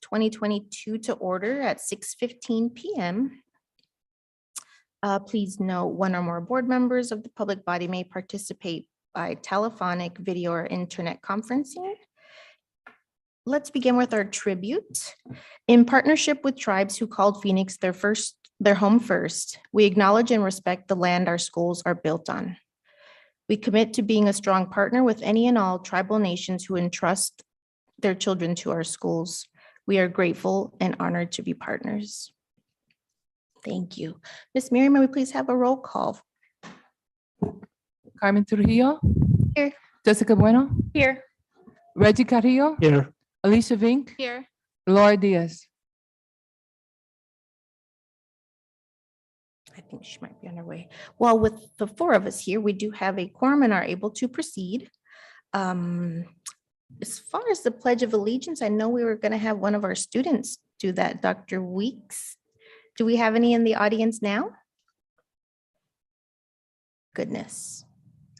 2022 to order at 6:15 p.m. Please note, one or more board members of the public body may participate by telephonic, video, or internet conferencing. Let's begin with our tribute. In partnership with tribes who called Phoenix their home first, we acknowledge and respect the land our schools are built on. We commit to being a strong partner with any and all tribal nations who entrust their children to our schools. We are grateful and honored to be partners. Thank you. Ms. Miriam, may we please have a roll call? Carmen Trujillo. Here. Jessica Bueno. Here. Reggie Carrillo. Here. Alicia Vink. Here. Laura Diaz. I think she might be on her way. Well, with the four of us here, we do have a quorum and are able to proceed. As far as the Pledge of Allegiance, I know we were going to have one of our students do that, Dr. Weeks. Do we have any in the audience now? Goodness,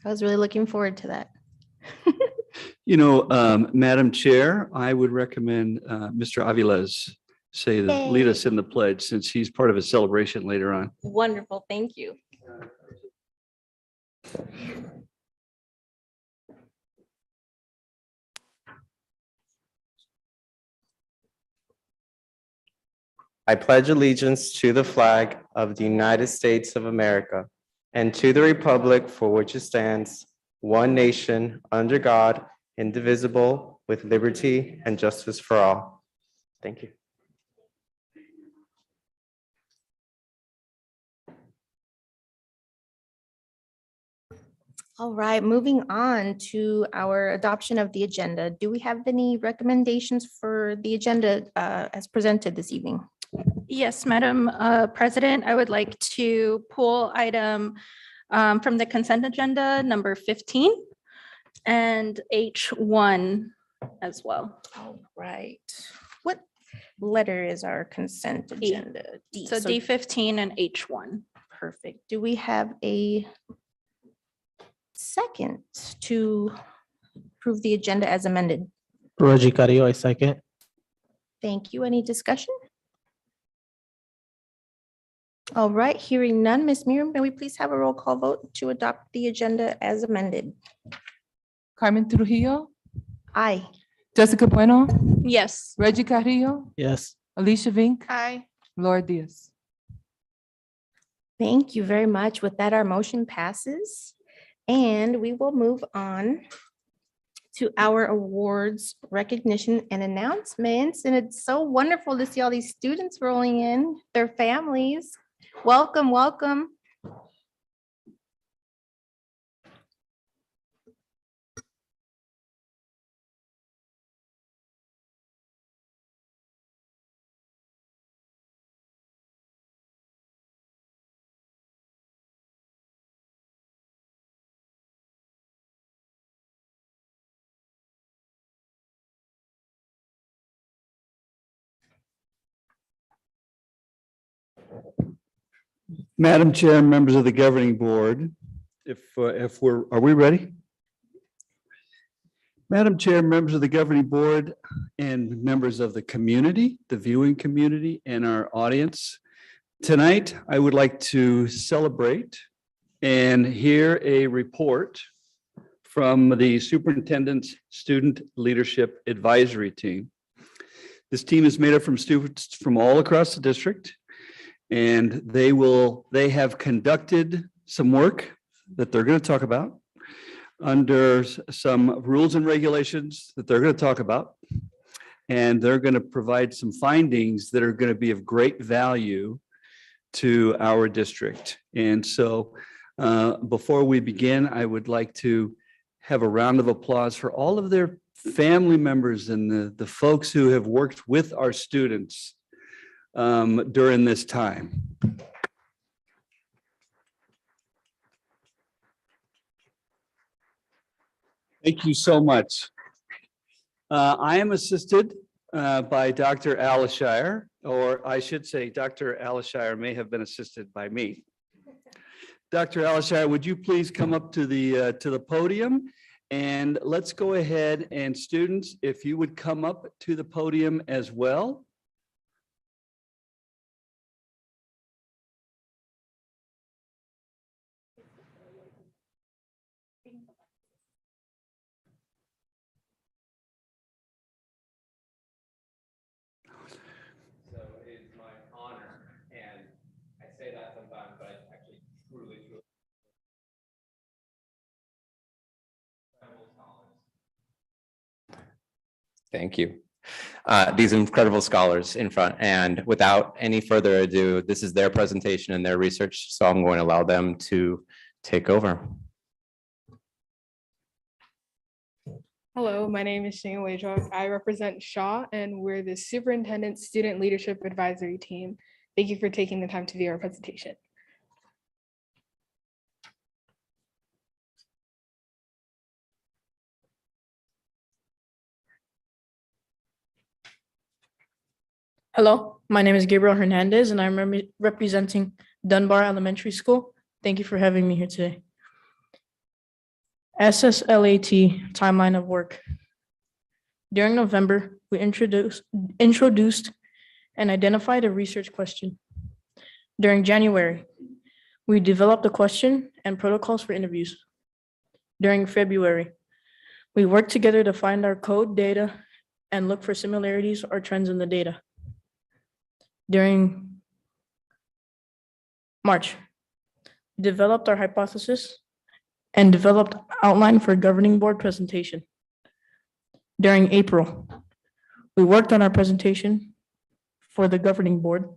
I was really looking forward to that. Madam Chair, I would recommend Mr. Aviles lead us in the pledge, since he's part of a celebration later on. Wonderful, thank you. I pledge allegiance to the flag of the United States of America and to the republic for which it stands, one nation, under God, indivisible, with liberty and justice for all. Thank you. All right, moving on to our adoption of the agenda. Do we have any recommendations for the agenda as presented this evening? Yes, Madam President, I would like to pull item from the consent agenda, number 15, and H1 as well. All right. What letter is our consent D. agenda? D. So D15 and H1. Perfect. Do we have a second to approve the agenda as amended? Reggie Carrillo, I second. Thank you. Any discussion? All right, hearing none. Ms. Miriam, may we please have a roll call vote to adopt the agenda as amended? Carmen Trujillo. Aye. Jessica Bueno. Yes. Reggie Carrillo. Yes. Alicia Vink. Aye. Laura Diaz. Thank you very much. With that, our motion passes. And we will move on to our awards, recognition, and announcements. And it's so wonderful to see all these students rolling in, their families. Welcome, welcome. Madam Chair, members of the governing board, are we ready? Madam Chair, members of the governing board, and members of the community, the viewing community, and our audience. Tonight, I would like to celebrate and hear a report from the Superintendent's Student Leadership Advisory Team. This team is made up from students from all across the district, and they have conducted some work that they're going to talk about under some rules and regulations that they're going to talk about. And they're going to provide some findings that are going to be of great value to our district. And so before we begin, I would like to have a round of applause for all of their family members and the folks who have worked with our students during this time. Thank you so much. I am assisted by Dr. Alishire, or I should say Dr. Alishire may have been assisted by me. Dr. Alishire, would you please come up to the podium, and let's go ahead, and students, if you would come up to the podium as well. Thank you. These incredible scholars in front, and without any further ado, this is their presentation and their research, so I'm going to allow them to take over. Hello, my name is Shane Wajdok. I represent Shaw, and we're the Superintendent Student Leadership Advisory Team. Thank you for taking the time to view our presentation. Hello, my name is Gabriel Hernandez, and I'm representing Dunbar Elementary School. Thank you for having me here today. SSLAT timeline of work. During November, we introduced and identified a research question. During January, we developed a question and protocols for interviews. During February, we worked together to find our code data and look for similarities or trends in the data. During March, we developed our hypothesis and developed outline for governing board presentation. During April, we worked on our presentation for the governing board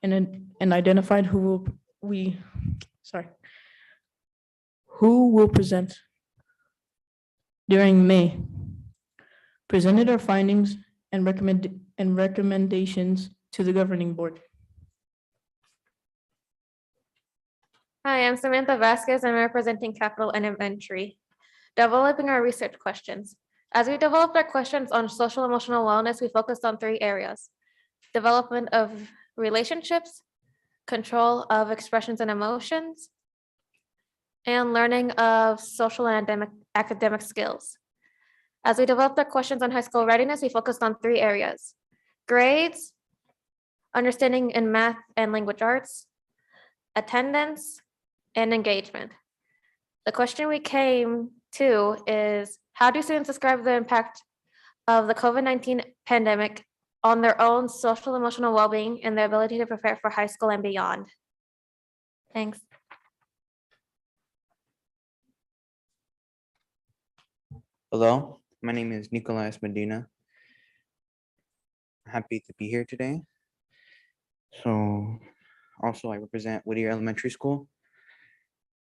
and identified who will present. During May, presented our findings and recommendations to the governing board. Hi, I'm Samantha Vasquez. I'm representing Capital Elementary. Developing our research questions. As we developed our questions on social emotional wellness, we focused on 3 areas: development of relationships, control of expressions and emotions, and learning of social and academic skills. As we developed our questions on high school readiness, we focused on 3 areas: grades, understanding in math and language arts, attendance, and engagement. The question we came to is, how do students describe the impact of the COVID-19 pandemic on their own social emotional well-being and their ability to prepare for high school and beyond? Thanks. Hello, my name is Nicolas Medina. Happy to be here today. So also I represent Whittier Elementary School.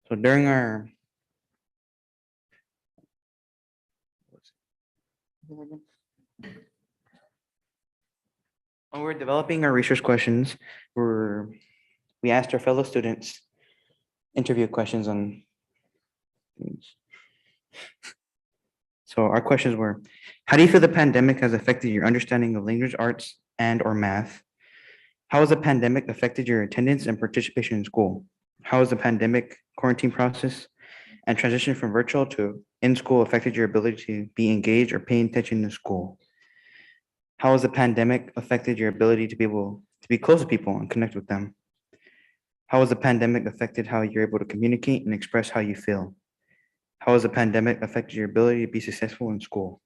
So during our when we're developing our research questions, we asked our fellow students interview questions on things. So our questions were, how do you feel the pandemic has affected your understanding of language arts and/or math? How has the pandemic affected your attendance and participation in school? How has the pandemic quarantine process and transition from virtual to in-school affected your ability to be engaged or paying attention in school? How has the pandemic affected your ability to be able to be close to people and connect with them? How has the pandemic affected how you're able to communicate and express how you feel? How has the pandemic affected your ability to be successful in school?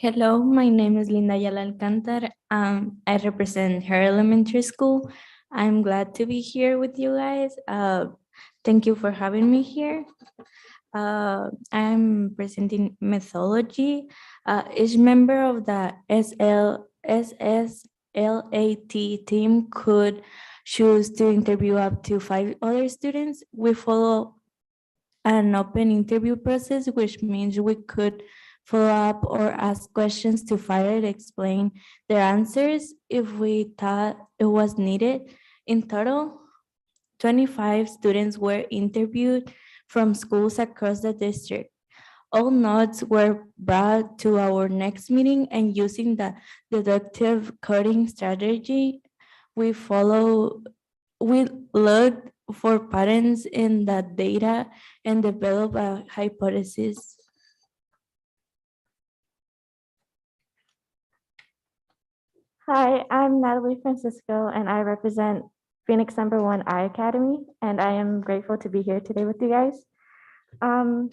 Hello, my name is Linda Ayala Alcántar. I represent her elementary school. I'm glad to be here with you guys. Thank you for having me here. I'm presenting methodology. Each member of the SSLAT team could choose to interview up to 5 other students. We follow an open interview process, which means we could follow up or ask questions to further explain their answers if we thought it was needed. In total, 25 students were interviewed from schools across the district. All notes were brought to our next meeting, and using the deductive coding strategy, we looked for patterns in the data and developed a hypothesis. Hi, I'm Natalie Francisco, and I represent Phoenix #1 I Academy, and I am grateful to be here today with you guys.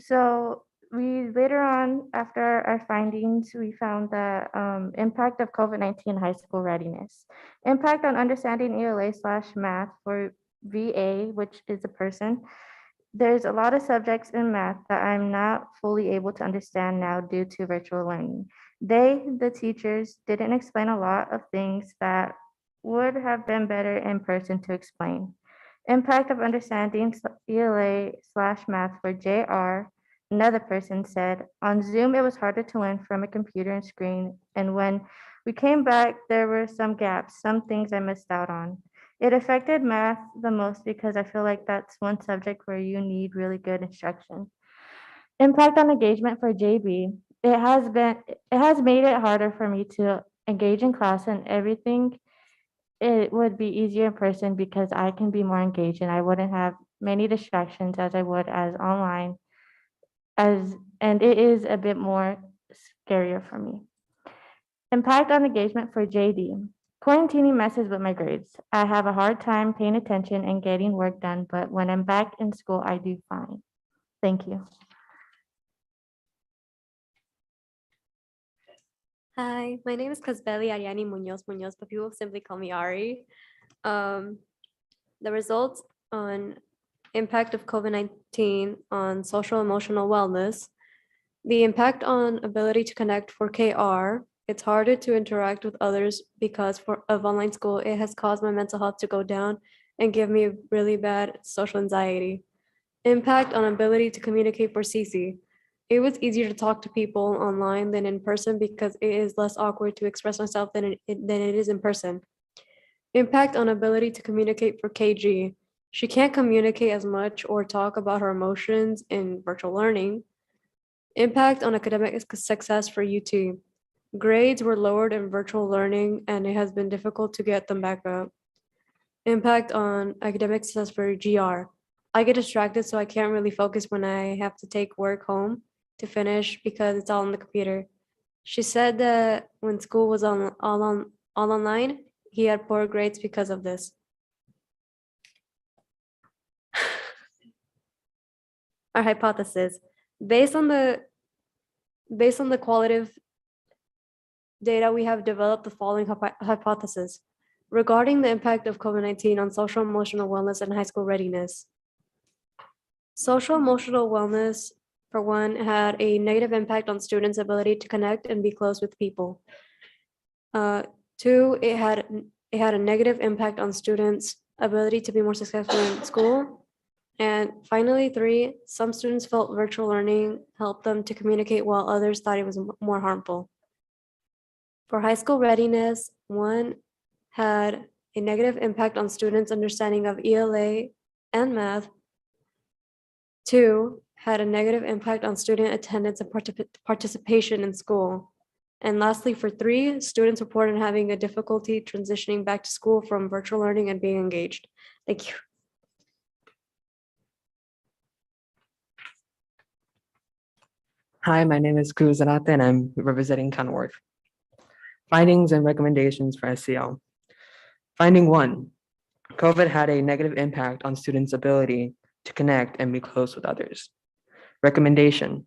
So we later on, after our findings, we found the impact of COVID-19 high school readiness, impact on understanding ELA/math for VA, which is a person, There's a lot of subjects in math that I'm not fully able to understand now due to virtual learning. They, the teachers, didn't explain a lot of things that would have been better in person to explain. Impact of understanding ELA/math for JR. Another person said, on Zoom, it was harder to learn from a computer and screen. And when we came back, there were some gaps, some things I missed out on. It affected math the most because I feel like that's one subject where you need really good instruction. Impact on engagement for JB. It has made it harder for me to engage in class and everything. It would be easier in person because I can be more engaged and I wouldn't have many distractions as I would as online and it is a bit more scarier for me. Impact on engagement for JD. Quarantining messes with my grades. I have a hard time paying attention and getting work done, but when I'm back in school, I do fine. Thank you. Hi, my name is Casbeli Ariani Munoz, but people simply call me Ari. The results on impact of COVID-19 on social emotional wellness, the impact on ability to connect for KR. It's harder to interact with others because of online school. It has caused my mental health to go down and give me really bad social anxiety. Impact on ability to communicate for CC. It was easier to talk to people online than in person because it is less awkward to express myself than it is in person. Impact on ability to communicate for KG. She can't communicate as much or talk about her emotions in virtual learning. Impact on academic success for UT. Grades were lowered in virtual learning and it has been difficult to get them back up. Impact on academic success for GR. I get distracted, so I can't really focus when I have to take work home to finish because it's all on the computer. She said that when school was all online, he had poor grades because of this. Our hypothesis. Based on the qualitative data, we have developed the following hypothesis regarding the impact of COVID-19 on social emotional wellness and high school readiness. Social emotional wellness, for one, had a negative impact on students' ability to connect and be close with people. Two, it had a negative impact on students' ability to be more successful in school. And finally, three, some students felt virtual learning helped them to communicate while others thought it was more harmful. For high school readiness, one had a negative impact on students' understanding of ELA and math. Two, had a negative impact on student attendance and participation in school. And lastly, for three, students reported having a difficulty transitioning back to school from virtual learning and being engaged. Thank you. Hi, my name is Cruz Zarate and I'm representing Kenworth. Findings and recommendations for SEL. Finding 1, COVID had a negative impact on students' ability to connect and be close with others. Recommendation,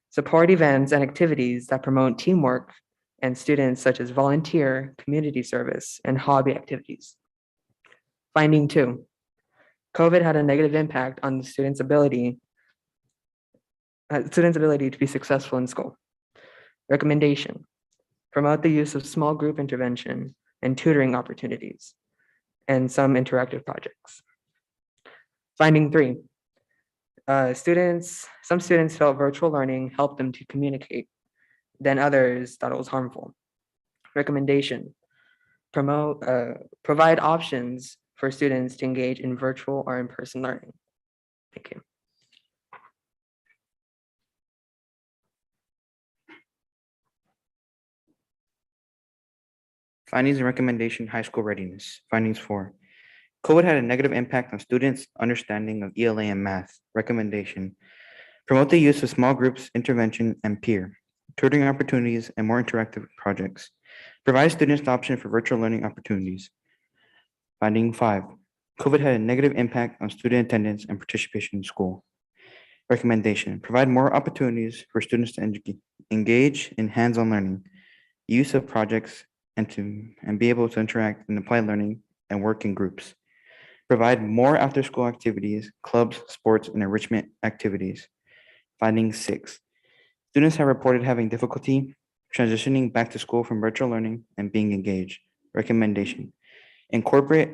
support events and activities that promote teamwork and students such as volunteer, community service, and hobby activities. Finding 2, COVID had a negative impact on the students' ability to be successful in school. Recommendation, promote the use of small group intervention and tutoring opportunities and some interactive projects. Finding 3, some students felt virtual learning helped them to communicate, then others thought it was harmful. Recommendation, provide options for students to engage in virtual or in-person learning. Thank you. Findings and recommendation, high school readiness. Findings 4. COVID had a negative impact on students' understanding of ELA and math. Recommendation, promote the use of small groups, intervention, and peer, tutoring opportunities, and more interactive projects. Provide students the option for virtual learning opportunities. Finding 5, COVID had a negative impact on student attendance and participation in school. Recommendation, provide more opportunities for students to engage in hands-on learning, use of projects, and be able to interact in applied learning and work in groups. Provide more after-school activities, clubs, sports, and enrichment activities. Finding 6. Students have reported having difficulty transitioning back to school from virtual learning and being engaged. Recommendation. Incorporate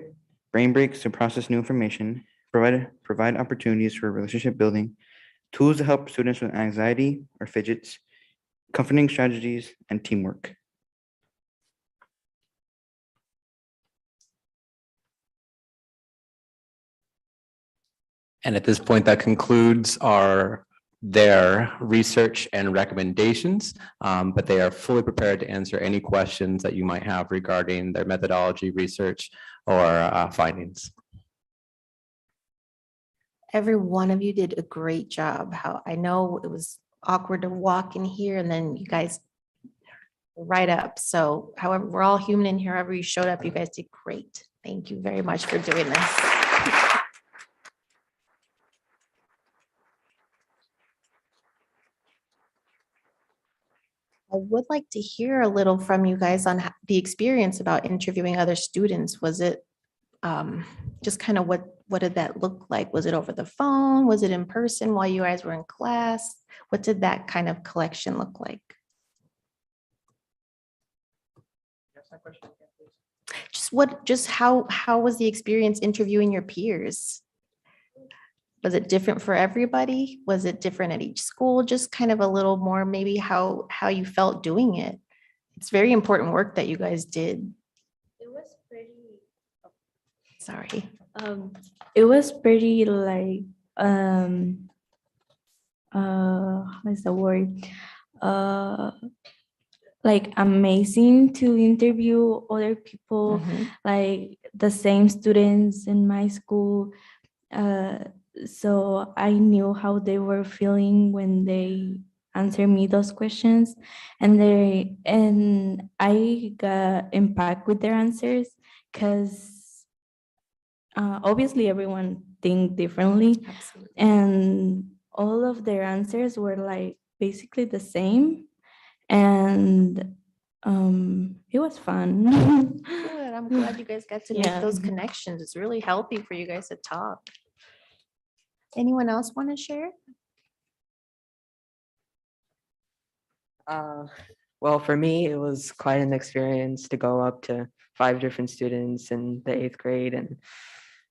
brain breaks to process new information. Provide opportunities for relationship building. Tools to help students with anxiety or fidgets. Comforting strategies and teamwork. And at this point, that concludes their research and recommendations, but they are fully prepared to answer any questions that you might have regarding their methodology, research, or findings. Every one of you did a great job. How I know it was awkward to walk in here and then you guys were right up. So however, we're all human in here. However you showed up, you guys did great. Thank you very much for doing this. I would like to hear a little from you guys on the experience about interviewing other students. Was it just kind of what did that look like? Was it over the phone? Was it in person while you guys were in class? What did that kind of collection look like? Just how was the experience interviewing your peers? Was it different for everybody? Was it different at each school? Just kind of a little more maybe how you felt doing it. It's very important work that you guys did. It was pretty. Sorry. It was pretty like what's the word? Like amazing to interview other people, like the same students in my school. So I knew how they were feeling when they answered me those questions, and I got impacted with their answers because obviously everyone think differently. Absolutely. And all of their answers were like basically the same, and it was fun. Good. I'm glad you guys got to make those connections. It's really healthy for you guys to talk. Anyone else want to share? Well, for me, it was quite an experience to go up to 5 different students in the 8th grade, and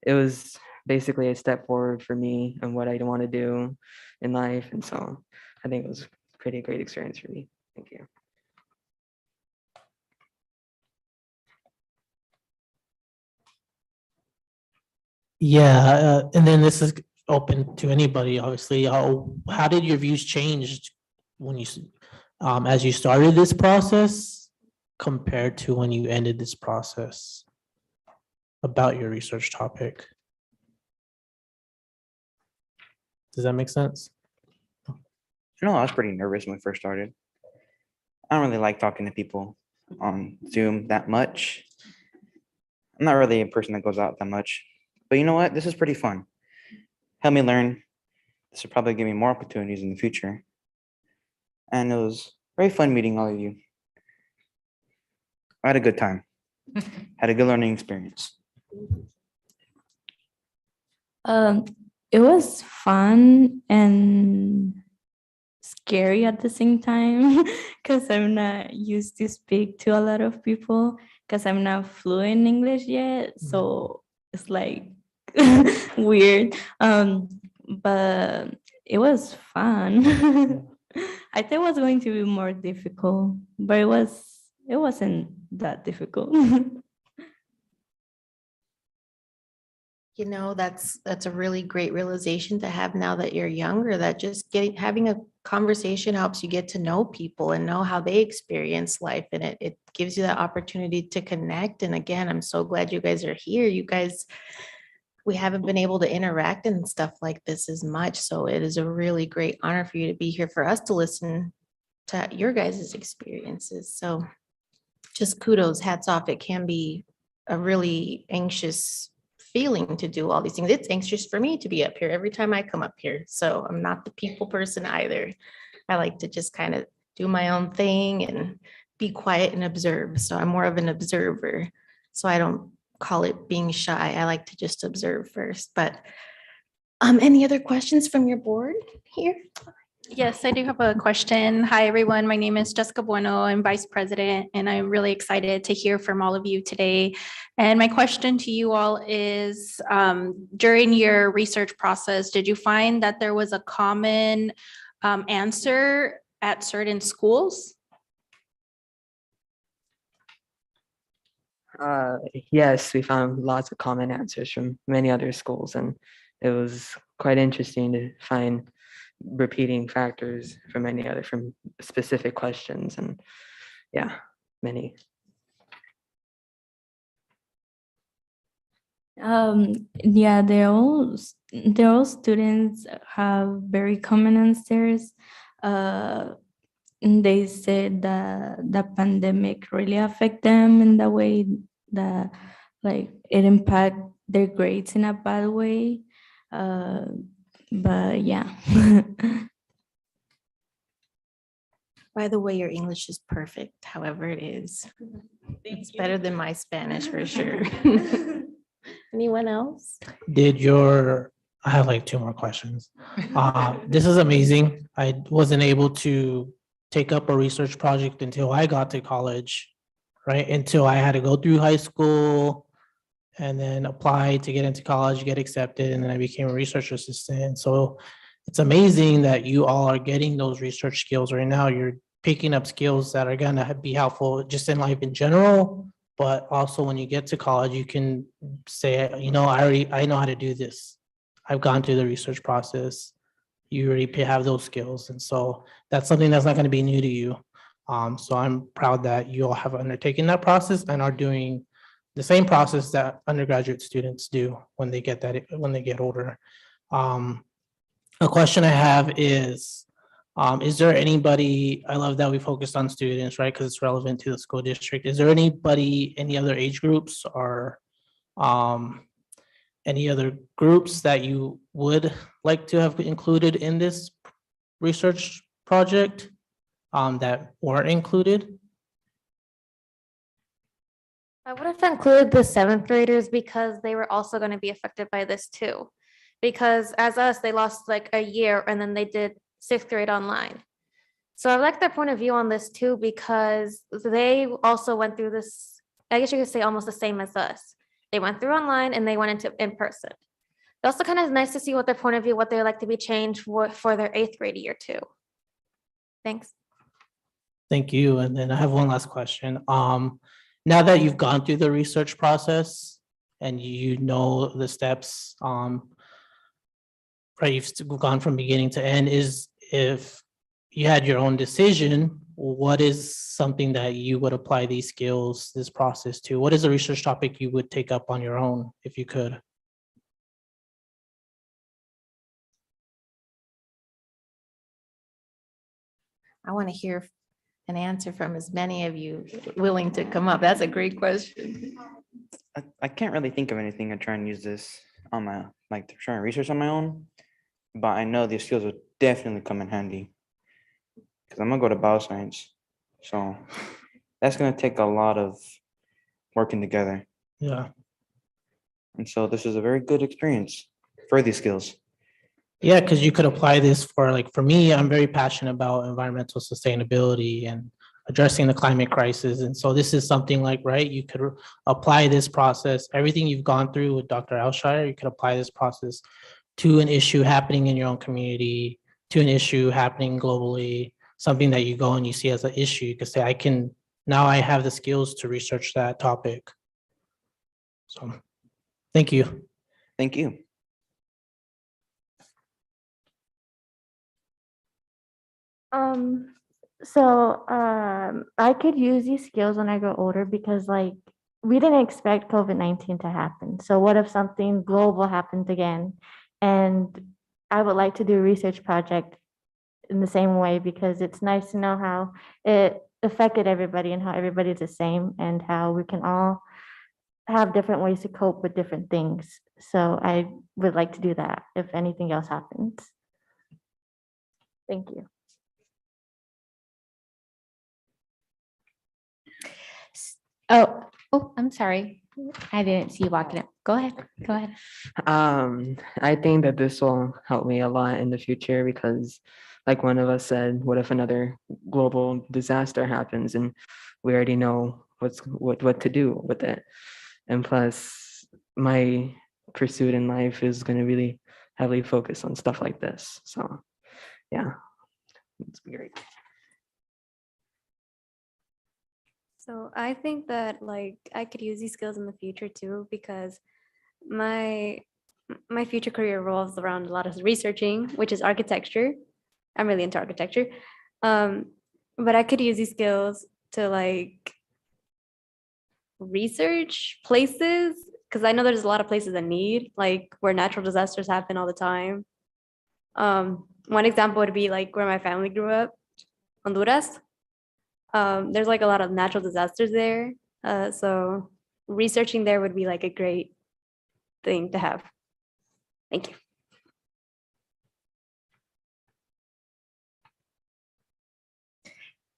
it was basically a step forward for me and what I want to do in life. And so I think it was a pretty great experience for me. Thank you. Yeah, and then this is open to anybody, obviously. How did your views change when you, as you started this process compared to when you ended this process about your research topic? Does that make sense? No, I was pretty nervous when we first started. I don't really like talking to people on Zoom that much. I'm not really a person that goes out that much. But you know what? This is pretty fun. Help me learn. This will probably give me more opportunities in the future. And it was very fun meeting all of you. I had a good time. Had a good learning experience. It was fun and scary at the same time because I'm not used to speak to a lot of people because I'm not fluent in English yet. So it's like weird. But it was fun. I thought it was going to be more difficult, but it wasn't that difficult. You know, that's a really great realization to have now that you're younger, that just having a conversation helps you get to know people and know how they experience life. And it gives you that opportunity to connect. And again, I'm so glad you guys are here. You guys, we haven't been able to interact and stuff like this as much. So it is a really great honor for you to be here, for us to listen to your guys' experiences. So just kudos, hats off. It can be a really anxious feeling to do all these things. It's anxious for me to be up here every time I come up here. So I'm not the people person either. I like to just kind of do my own thing and be quiet and observe. So I'm more of an observer. So I don't call it being shy. I like to just observe first, but any other questions from your board here? Yes, I do have a question. Hi, everyone. My name is Jessica Bueno. I'm Vice President, and I'm really excited to hear from all of you today. And my question to you all is, during your research process, did you find that there was a common answer at certain schools? Yes, we found lots of common answers from many other schools, and it was quite interesting to find repeating factors from specific questions, and yeah, many. Yeah, they're all students have very common answers. They said that the pandemic really affect them in the way that like it impact their grades in a bad way. But yeah. By the way, your English is perfect, however it is. It's better than my Spanish for sure. Anyone else? I have like two more questions. This is amazing. I wasn't able to take up a research project until I got to college, right? Until I had to go through high school and then apply to get into college, get accepted, and then I became a research assistant. So it's amazing that you all are getting those research skills right now. You're picking up skills that are gonna be helpful just in life in general, but also when you get to college, you can say, I know how to do this. I've gone through the research process. You already have those skills. And so that's something that's not going to be new to you. So I'm proud that you all have undertaken that process and are doing the same process that undergraduate students do when they get older. A question I have is there anybody, I love that we focused on students, right? Because it's relevant to the school district. Is there anybody, any other age groups or any other groups that you would like to have included in this research project that weren't included? I would have included the seventh graders because they were also going to be affected by this too. Because as us, they lost like a year and then they did sixth grade online. So I like their point of view on this too, because they also went through this, I guess you could say almost the same as us. They went through online and they went into in person. It also kind of nice to see what their point of view, what they like to be changed for their eighth grade year too. Thanks. Thank you. And then I have one last question. Now that you've gone through the research process and you know the steps, right, you've gone from beginning to end, if you had your own decision, what is something that you would apply these skills, this process to? What is a research topic you would take up on your own if you could? I want to hear an answer from as many of you willing to come up. That's a great question. I can't really think of anything to try and use this on my, like to try and research on my own, but I know these skills would definitely come in handy because I'm gonna go to bioscience. So that's gonna take a lot of working together. Yeah. And so this is a very good experience for these skills. Yeah, because you could apply this for me, I'm very passionate about environmental sustainability and addressing the climate crisis. And so this is something like, right, you could apply this process, everything you've gone through with Dr. Alshire, you could apply this process to an issue happening in your own community, to an issue happening globally, something that you go and you see as an issue. You could say, now I have the skills to research that topic. So, thank you. Thank you. I could use these skills when I grow older because like we didn't expect COVID-19 to happen. So what if something global happens again? And I would like to do a research project in the same way because it's nice to know how it affected everybody and how everybody's the same and how we can all have different ways to cope with different things. So I would like to do that if anything else happens. Thank you. Oh, Oh, I'm sorry. I didn't see you walking up. Go ahead. Go ahead. I think that this will help me a lot in the future because, like one of us said, what if another global disaster happens and we already know what to do with it? And plus, my pursuit in life is going to really heavily focus on stuff like this. So, yeah, it's great. So I think that like I could use these skills in the future too, because my future career revolves around a lot of researching, which is architecture. I'm really into architecture. But I could use these skills to like research places, because I know there's a lot of places that need, like where natural disasters happen all the time. One example would be like where my family grew up, Honduras. There's like a lot of natural disasters there. So researching there would be like a great thing to have. Thank you.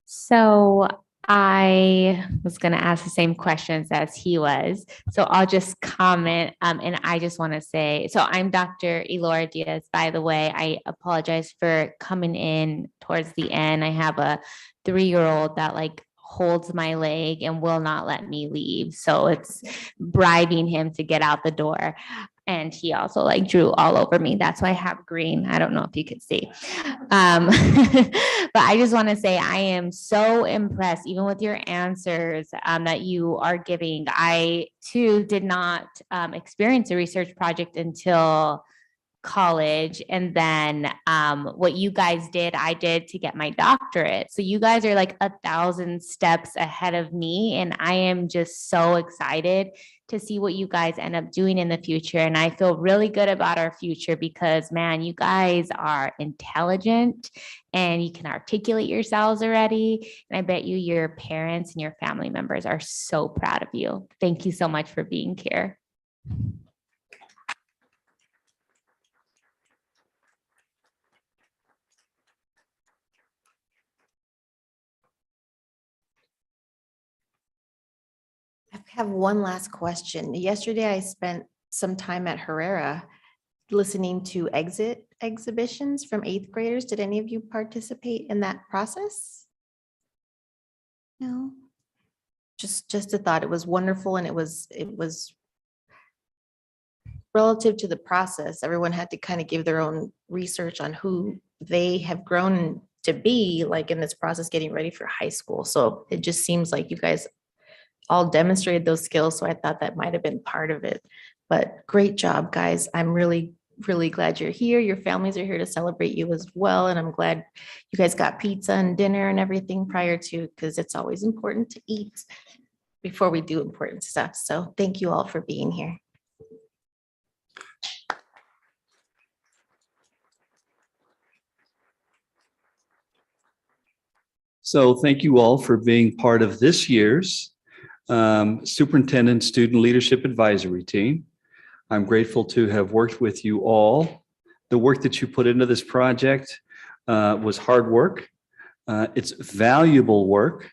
So I was going to ask the same questions as he was. So I'll just comment. And I just want to say, so I'm Dr. Elora Diaz, by the way. I apologize for coming in towards the end. I have a 3-year-old that like holds my leg and will not let me leave. So it's bribing him to get out the door. And he also like drew all over me. That's why I have green. I don't know if you could see. But I just want to say I am so impressed, even with your answers that you are giving. I too did not experience a research project until college. And then what you guys did, I did to get my doctorate. So you guys are like 1,000 steps ahead of me. And I am just so excited to see what you guys end up doing in the future. And I feel really good about our future because, man, you guys are intelligent and you can articulate yourselves already. And I bet you your parents and your family members are so proud of you. Thank you so much for being here. I have one last question. Yesterday, I spent some time at Herrera listening to exit exhibitions from 8th graders. Did any of you participate in that process? No. Just a thought. It was wonderful, and it was relative to the process. Everyone had to kind of give their own research on who they have grown to be, like in this process, getting ready for high school. So it just seems like you guys all demonstrated those skills. So I thought that might have been part of it. But great job, guys. I'm really, really glad you're here. Your families are here to celebrate you as well. And I'm glad you guys got pizza and dinner and everything prior to, because it's always important to eat before we do important stuff. So thank you all for being here. So thank you all for being part of this year's Superintendent Student Leadership Advisory Team. I'm grateful to have worked with you all. The work that you put into this project was hard work. It's valuable work.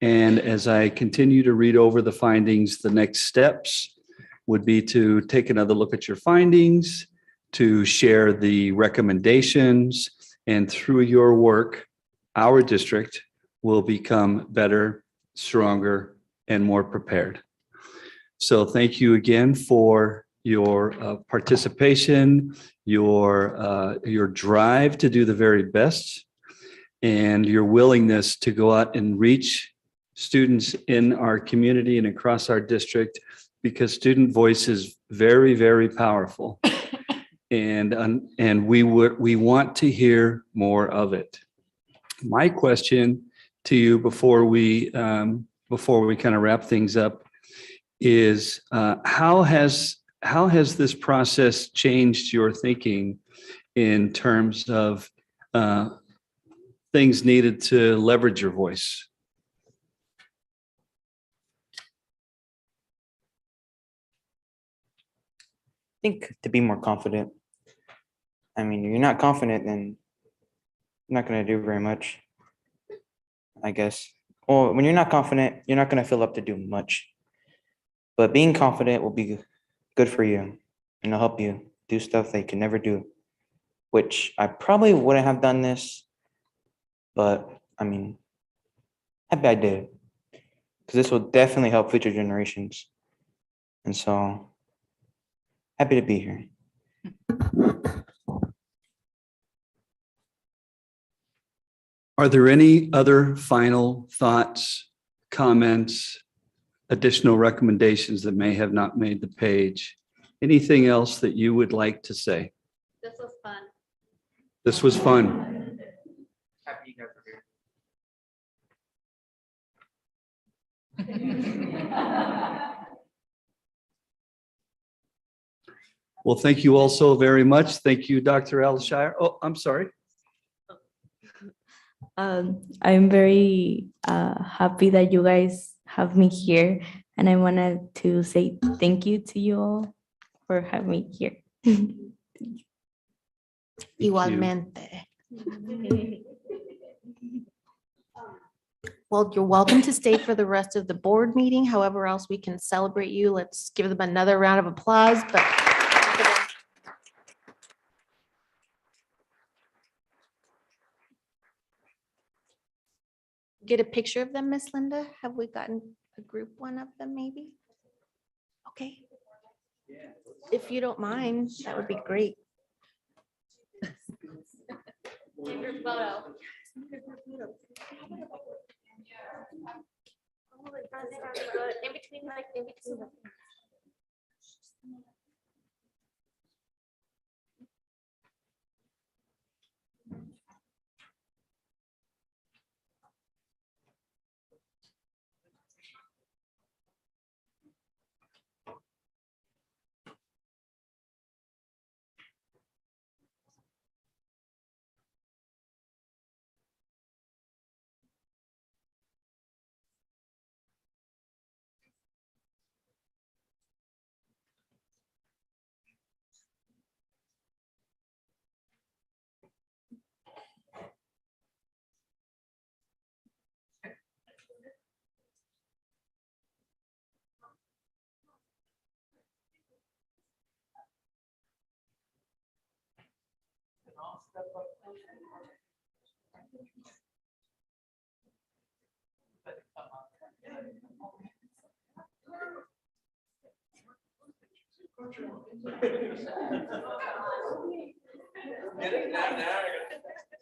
And as I continue to read over the findings, the next steps would be to take another look at your findings, to share the recommendations, and through your work, our district will become better, stronger, and more prepared. So thank you again for your participation, your drive to do the very best, and your willingness to go out and reach students in our community and across our district, because student voice is very, very powerful. And we want to hear more of it. My question to you before we kind of wrap things up is how has this process changed your thinking in terms of things needed to leverage your voice? I think to be more confident. I mean, if you're not confident, then you're not going to do very much, I guess. Or when you're not confident, you're not going to feel up to do much. But being confident will be good for you and it'll help you do stuff that you can never do, which I probably wouldn't have done this, but I mean, happy I did. Because this will definitely help future generations. And so happy to be here. Are there any other final thoughts, comments, additional recommendations that may have not made the page? Anything else that you would like to say? This was fun. This was fun. Happy you guys are here. Well, thank you all so very much. Thank you, Dr. Alshire. Oh, I'm sorry. I'm very happy that you guys have me here, and I wanted to say thank you to you all for having me here. Igualmente. Well, you're welcome to stay for the rest of the board meeting. However else we can celebrate you. Let's give them another round of applause. But get a picture of them, Miss Linda? Have we gotten a group one of them maybe? Okay. If you don't mind, that would be great. Group photo. In between, like, in between.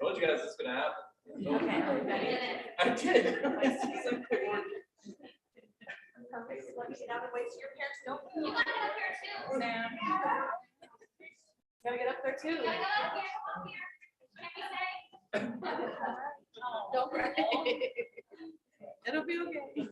Told you guys this is gonna happen. I did. Gotta get up there too. Don't cry. It'll be okay.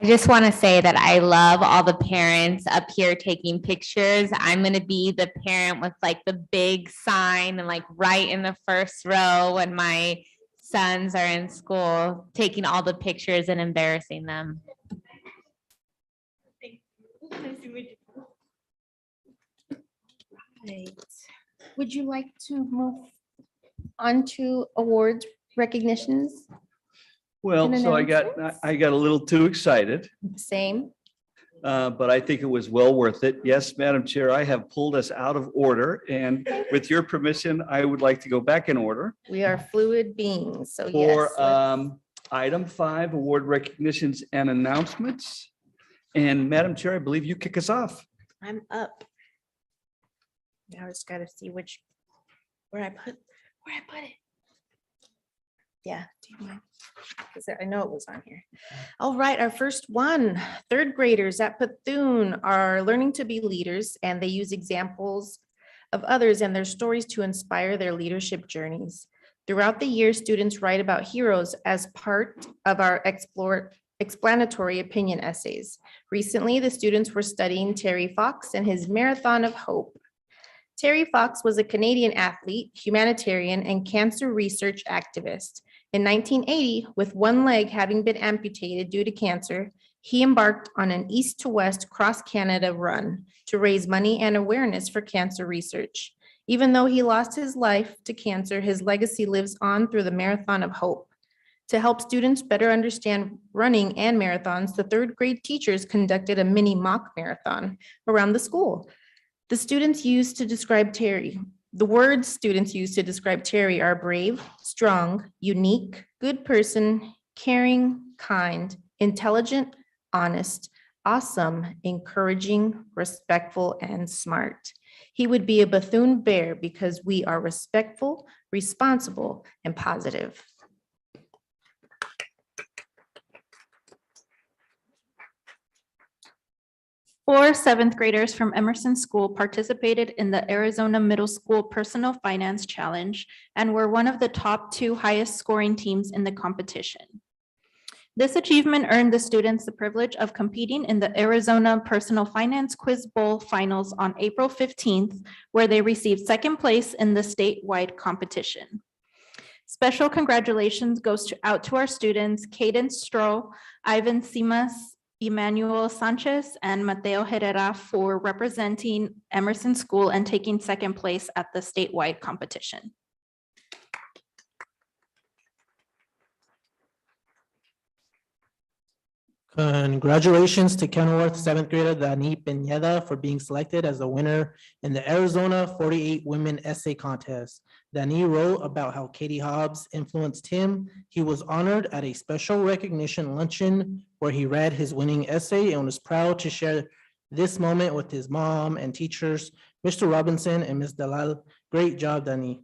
I just want to say that I love all the parents up here taking pictures. I'm going to be the parent with like the big sign and like right in the first row when my sons are in school, taking all the pictures and embarrassing them. Right. Would you like to move on to awards recognitions? Well, And so I got a little too excited, Same. but I think it was well worth it. Yes, Madam Chair, I have pulled us out of order, and with your permission, I would like to go back in order We are fluid beings, so yes. for let's- item 5, award recognitions and announcements. And Madam Chair, I believe you kick us off. I'm up. Now I just gotta see where I put it. Yeah, do you mind? 'Cause I know it was on here. All right, our first one, third graders at Bethune are learning to be leaders, and they use examples of others and their stories to inspire their leadership journeys. Throughout the year, students write about heroes as part of our explanatory opinion essays. Recently, the students were studying Terry Fox and his Marathon of Hope. Terry Fox was a Canadian athlete, humanitarian, and cancer research activist. In 1980, with one leg having been amputated due to cancer, he embarked on an east to west cross-Canada run to raise money and awareness for cancer research. Even though he lost his life to cancer, his legacy lives on through the Marathon of Hope. To help students better understand running and marathons, the third grade teachers conducted a mini mock marathon around the school. The words students used to describe Terry are brave, strong, unique, good person, caring, kind, intelligent, honest, awesome, encouraging, respectful, and smart. He would be a Bethune bear because we are respectful, responsible, and positive. Four seventh graders from Emerson School participated in the Arizona Middle School Personal Finance Challenge and were one of the top 2 highest scoring teams in the competition. This achievement earned the students the privilege of competing in the Arizona Personal Finance Quiz Bowl Finals on April 15th, where they received second place in the statewide competition. Special congratulations goes out to our students, Caden Stroh, Ivan Simas, Emmanuel Sanchez, and Mateo Herrera for representing Emerson School and taking second place at the statewide competition. Congratulations to Kenilworth seventh grader Dani Pineda for being selected as the winner in the Arizona 48 Women Essay Contest. Dani wrote about how Katie Hobbs influenced him. He was honored at a special recognition luncheon where he read his winning essay and was proud to share this moment with his mom and teachers, Mr. Robinson and Ms. Dalal. Great job, Dani.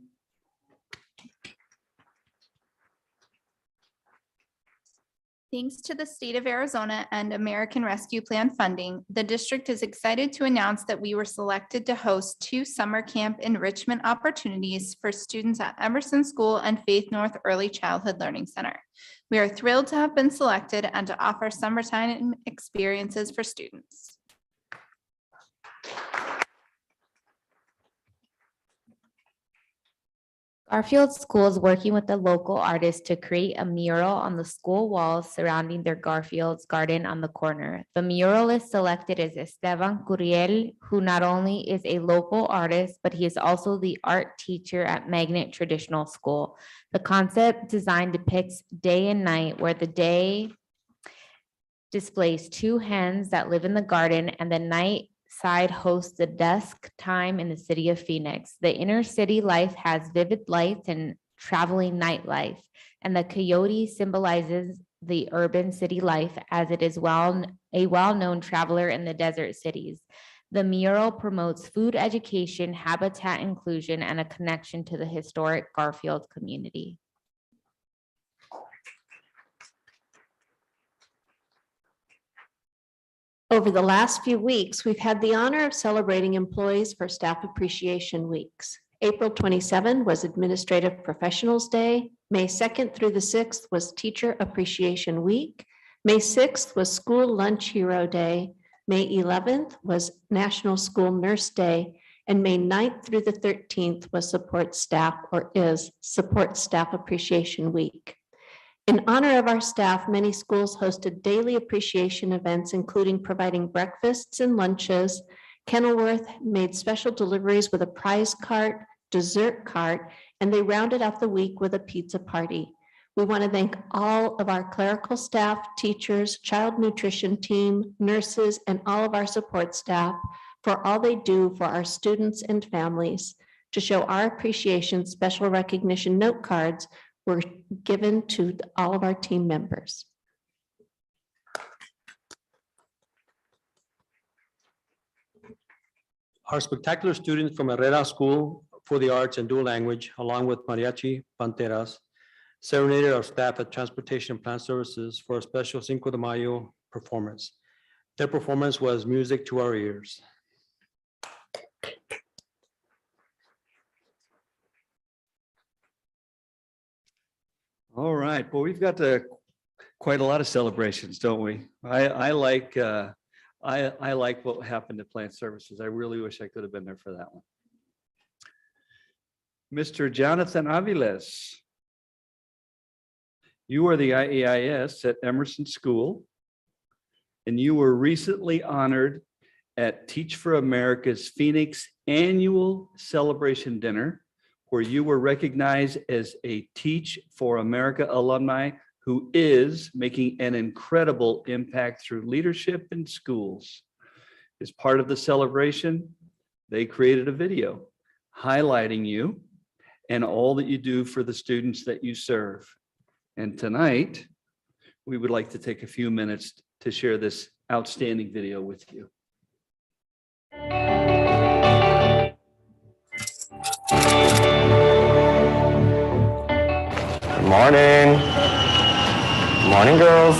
Thanks to the state of Arizona and American Rescue Plan funding, the district is excited to announce that we were selected to host 2 summer camp enrichment opportunities for students at Emerson School and Faith North Early Childhood Learning Center. We are thrilled to have been selected and to offer summertime experiences for students. Garfield School is working with the local artists to create a mural on the school walls surrounding their Garfield's garden on the corner. The muralist selected is Esteban Curiel, who not only is a local artist, but he is also the art teacher at Magnet Traditional School. The concept design depicts day and night, where the day displays 2 hens that live in the garden and the night side hosts the dusk time in the city of Phoenix. The inner city life has vivid lights and traveling nightlife, and the coyote symbolizes the urban city life as it is a well-known traveler in the desert cities. The mural promotes food education, habitat inclusion, and a connection to the historic Garfield community. Over the last few weeks, we've had the honor of celebrating employees for Staff Appreciation Weeks. April 27 was Administrative Professionals Day. May 2nd through the 6th was Teacher Appreciation Week. May 6th was School Lunch Hero Day. May 11th was National School Nurse Day. And May 9th through the 13th was Support Staff Appreciation Week. In honor of our staff, many schools hosted daily appreciation events, including providing breakfasts and lunches. Kenilworth made special deliveries with a prize cart, dessert cart, and they rounded out the week with a pizza party. We want to thank all of our clerical staff, teachers, child nutrition team, nurses, and all of our support staff for all they do for our students and families. To show our appreciation, special recognition note cards were given to all of our team members. Our spectacular students from Herrera School for the Arts and Dual Language, along with Mariachi Panteras, serenaded our staff at Transportation and Plant Services for a special Cinco de Mayo performance. Their performance was music to our ears. All right, well, we've got quite a lot of celebrations, don't we? I like what happened at Plant Services. I really wish I could have been there for that one. Mr. Jonathan Aviles. You are the IAIS at Emerson School, and you were recently honored at Teach for America's Phoenix Annual Celebration Dinner, where you were recognized as a Teach for America alumni who is making an incredible impact through leadership in schools. As part of the celebration, they created a video highlighting you and all that you do for the students that you serve. And tonight, we would like to take a few minutes to share this outstanding video with you. Good morning. Good morning, girls.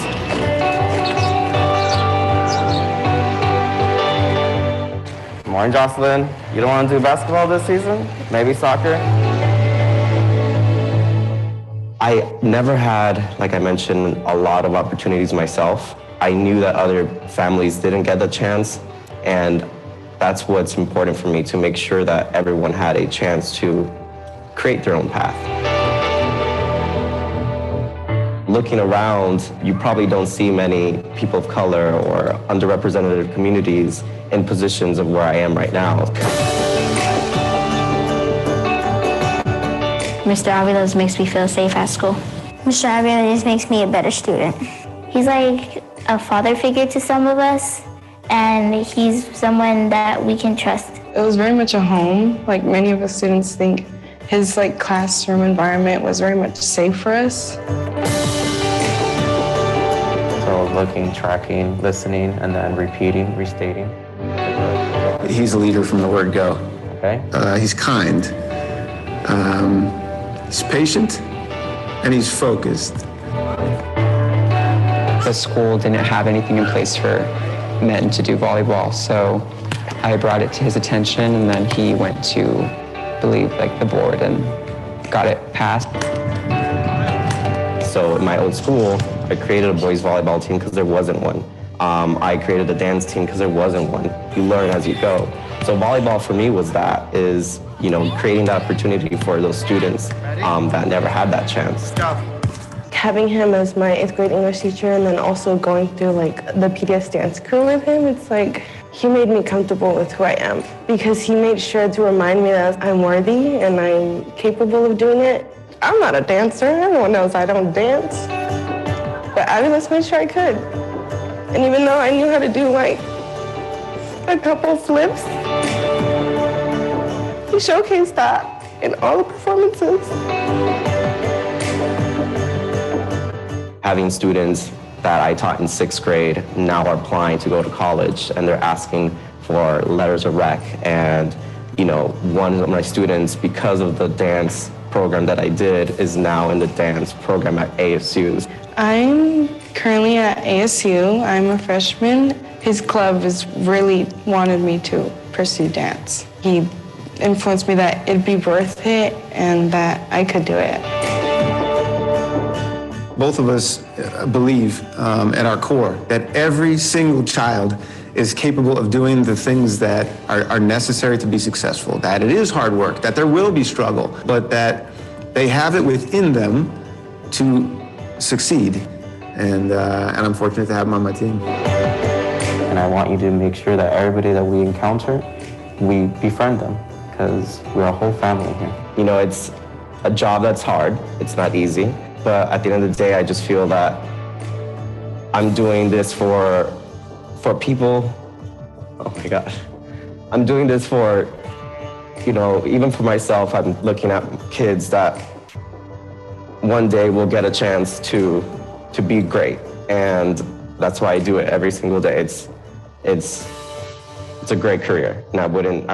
Good morning, Jocelyn. You don't want to do basketball this season? Maybe soccer? I never had, like I mentioned, a lot of opportunities myself. I knew that other families didn't get the chance, and that's what's important for me, to make sure that everyone had a chance to create their own path. Looking around, you probably don't see many people of color or underrepresented communities in positions of where I am right now. Mr. Aviles makes me feel safe at school. Mr. Aviles makes me a better student. He's like a father figure to some of us, and he's someone that we can trust. It was very much a home. Like many of us students think his classroom environment was very much safe for us. So looking, tracking, listening, and then repeating, restating. He's a leader from the word go. Okay. He's kind. He's patient, and he's focused. The school didn't have anything in place for men to do volleyball, so I brought it to his attention, and then he went to, I believe, the board and got it passed. So in my old school, I created a boys volleyball team because there wasn't one. I created a dance team because there wasn't one. You learn as you go. So volleyball for me was creating the opportunity for those students that never had that chance. Having him as my 8th grade English teacher, and then also going through the PDS dance crew with him, it's he made me comfortable with who I am, because he made sure to remind me that I'm worthy and I'm capable of doing it. I'm not a dancer. Everyone knows I don't dance. But Aviles made sure I could. And even though I knew how to do a couple flips, he showcased that in all the performances. Having students that I taught in 6th grade now are applying to go to college, and they're asking for letters of rec. And, one of my students, because of the dance program that I did, is now in the dance program at ASU's. I'm currently at ASU. I'm a freshman. His club has really wanted me to pursue dance. He influenced me that it'd be worth it and that I could do it. Both of us believe at our core that every single child is capable of doing the things that are necessary to be successful, that it is hard work, that there will be struggle, but that they have it within them to succeed. And I'm fortunate to have them on my team. And I want you to make sure that everybody that we encounter, we befriend them, because we're a whole family here. It's a job that's hard. It's not easy. But at the end of the day, I just feel that I'm doing this for people. Oh my gosh. I'm doing this for, even for myself. I'm looking at kids that one day will get a chance to be great. And that's why I do it every single day. It's a great career, and I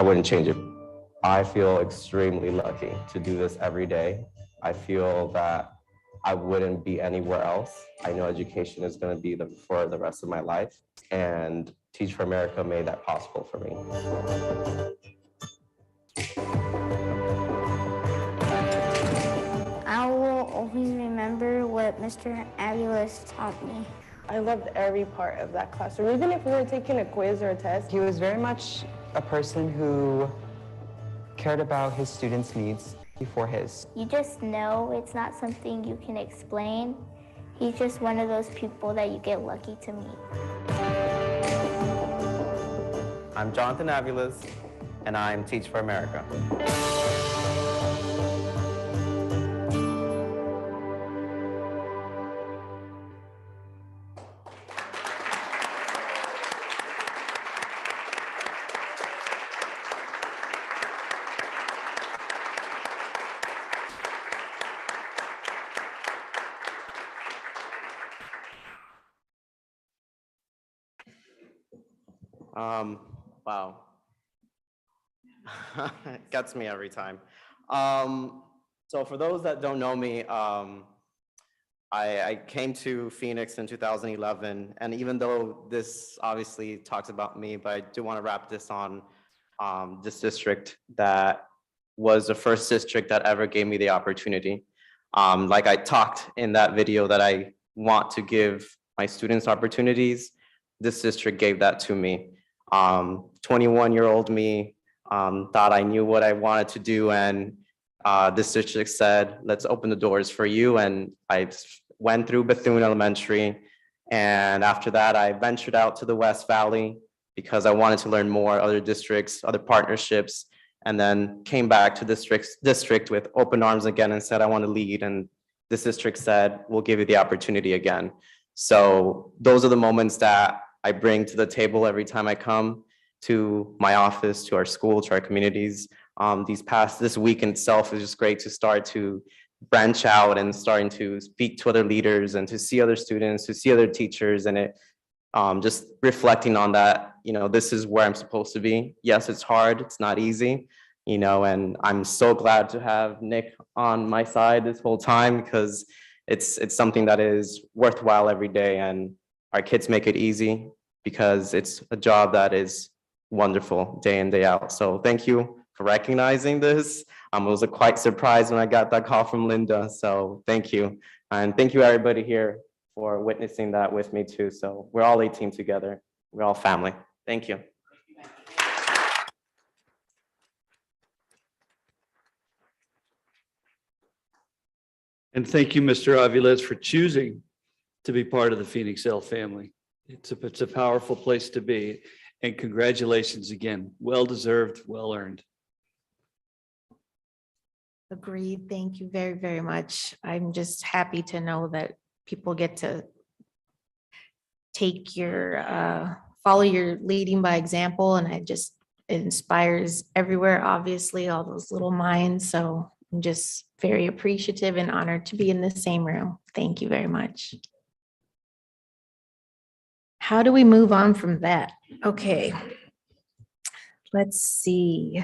wouldn't change it. I feel extremely lucky to do this every day. I feel that I wouldn't be anywhere else. I know education is going to be for the rest of my life, and Teach for America made that possible for me. I will always remember what Mr. Aviles taught me. I loved every part of that classroom. Even if we were taking a quiz or a test, He was very much a person who cared about his students' needs before his. You just know it's not something you can explain. He's just one of those people that you get lucky to meet. I'm Jonathan Aviles, and I'm Teach for America. Wow. It gets me every time. So for those that don't know me, I came to Phoenix in 2011, and even though this obviously talks about me, but I do want to wrap this on this district that was the first district that ever gave me the opportunity. Like I talked in that video that I want to give my students opportunities, this district gave that to me. 21-year-old me thought I knew what I wanted to do, and this district said, let's open the doors for you. And I went through Bethune Elementary, and after that I ventured out to the West Valley because I wanted to learn more, other districts, other partnerships, and then came back to district with open arms again and said, I want to lead. And this district said, we'll give you the opportunity again. So those are the moments that I bring to the table every time I come to my office, to our school, to our communities. This week in itself is just great to start to branch out and starting to speak to other leaders and to see other students, to see other teachers, and it just reflecting on that, this is where I'm supposed to be. Yes, it's hard, it's not easy, and I'm so glad to have Nick on my side this whole time because it's something that is worthwhile every day, and our kids make it easy because it's a job that is wonderful day in, day out. So thank you for recognizing this. It was quite surprised when I got that call from Linda. So thank you. And thank you everybody here for witnessing that with me too. So we're all a team together. We're all family. Thank you. And thank you, Mr. Aviles, for choosing to be part of the Phoenix L family. It's a powerful place to be. And congratulations again. Well-deserved, well-earned. Agreed. Thank you very, very much. I'm just happy to know that people get to take follow your leading by example, and it inspires everywhere, obviously, all those little minds. So I'm just very appreciative and honored to be in the same room. Thank you very much. How do we move on from that? Okay. Let's see.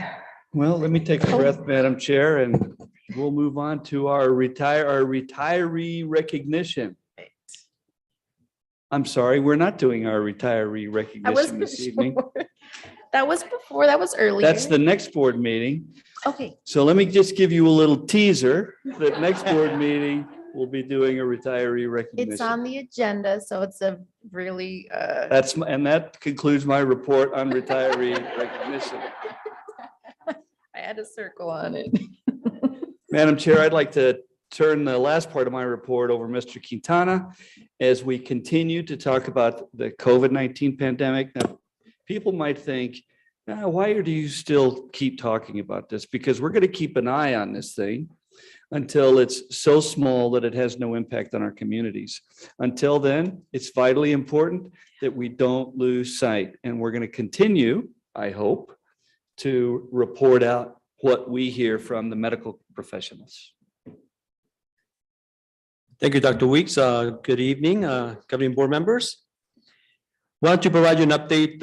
Well, let me take a breath, Madam Chair, and we'll move on to our retiree recognition. I'm sorry, we're not doing our retiree recognition this evening. That was before, that was earlier. That's the next board meeting. Okay. So let me just give you a little teaser that next board meeting we'll be doing a retiree recognition. It's on the agenda, so it's a really. And that concludes my report on retiree recognition. I had a circle on it. Madam Chair, I'd like to turn the last part of my report over to Mr. Quintana as we continue to talk about the COVID-19 pandemic. Now, people might think, why do you still keep talking about this? Because we're going to keep an eye on this thing until it's so small that it has no impact on our communities. Until then, it's vitally important that we don't lose sight. And we're going to continue, I hope, to report out what we hear from the medical professionals. Thank you, Dr. Weeks. Good evening, governing board members. Wanted to provide you an update,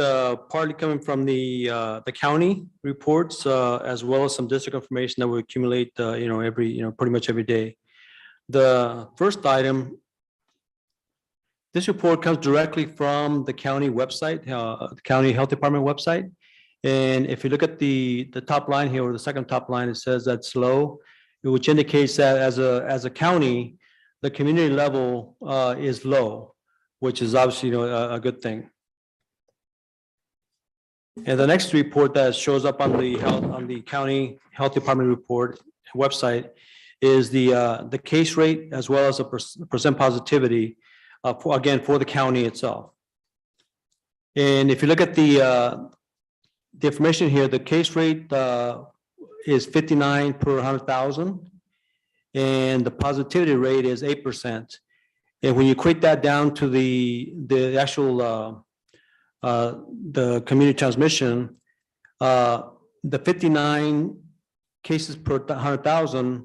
partly coming from the county reports, as well as some district information that we accumulate, pretty much every day. The first item, this report comes directly from the county website, the county health department website. And if you look at the top line here, or the second top line, it says that's low, which indicates that as a county, the community level is low, which is obviously a good thing. And the next report that shows up on the county health department report website is the case rate as well as the percent positivity, for the county itself. And if you look at the information here, the case rate is 59 per 100,000, and the positivity rate is 8%. And when you equate that down to the actual the community transmission, the 59 cases per 100,000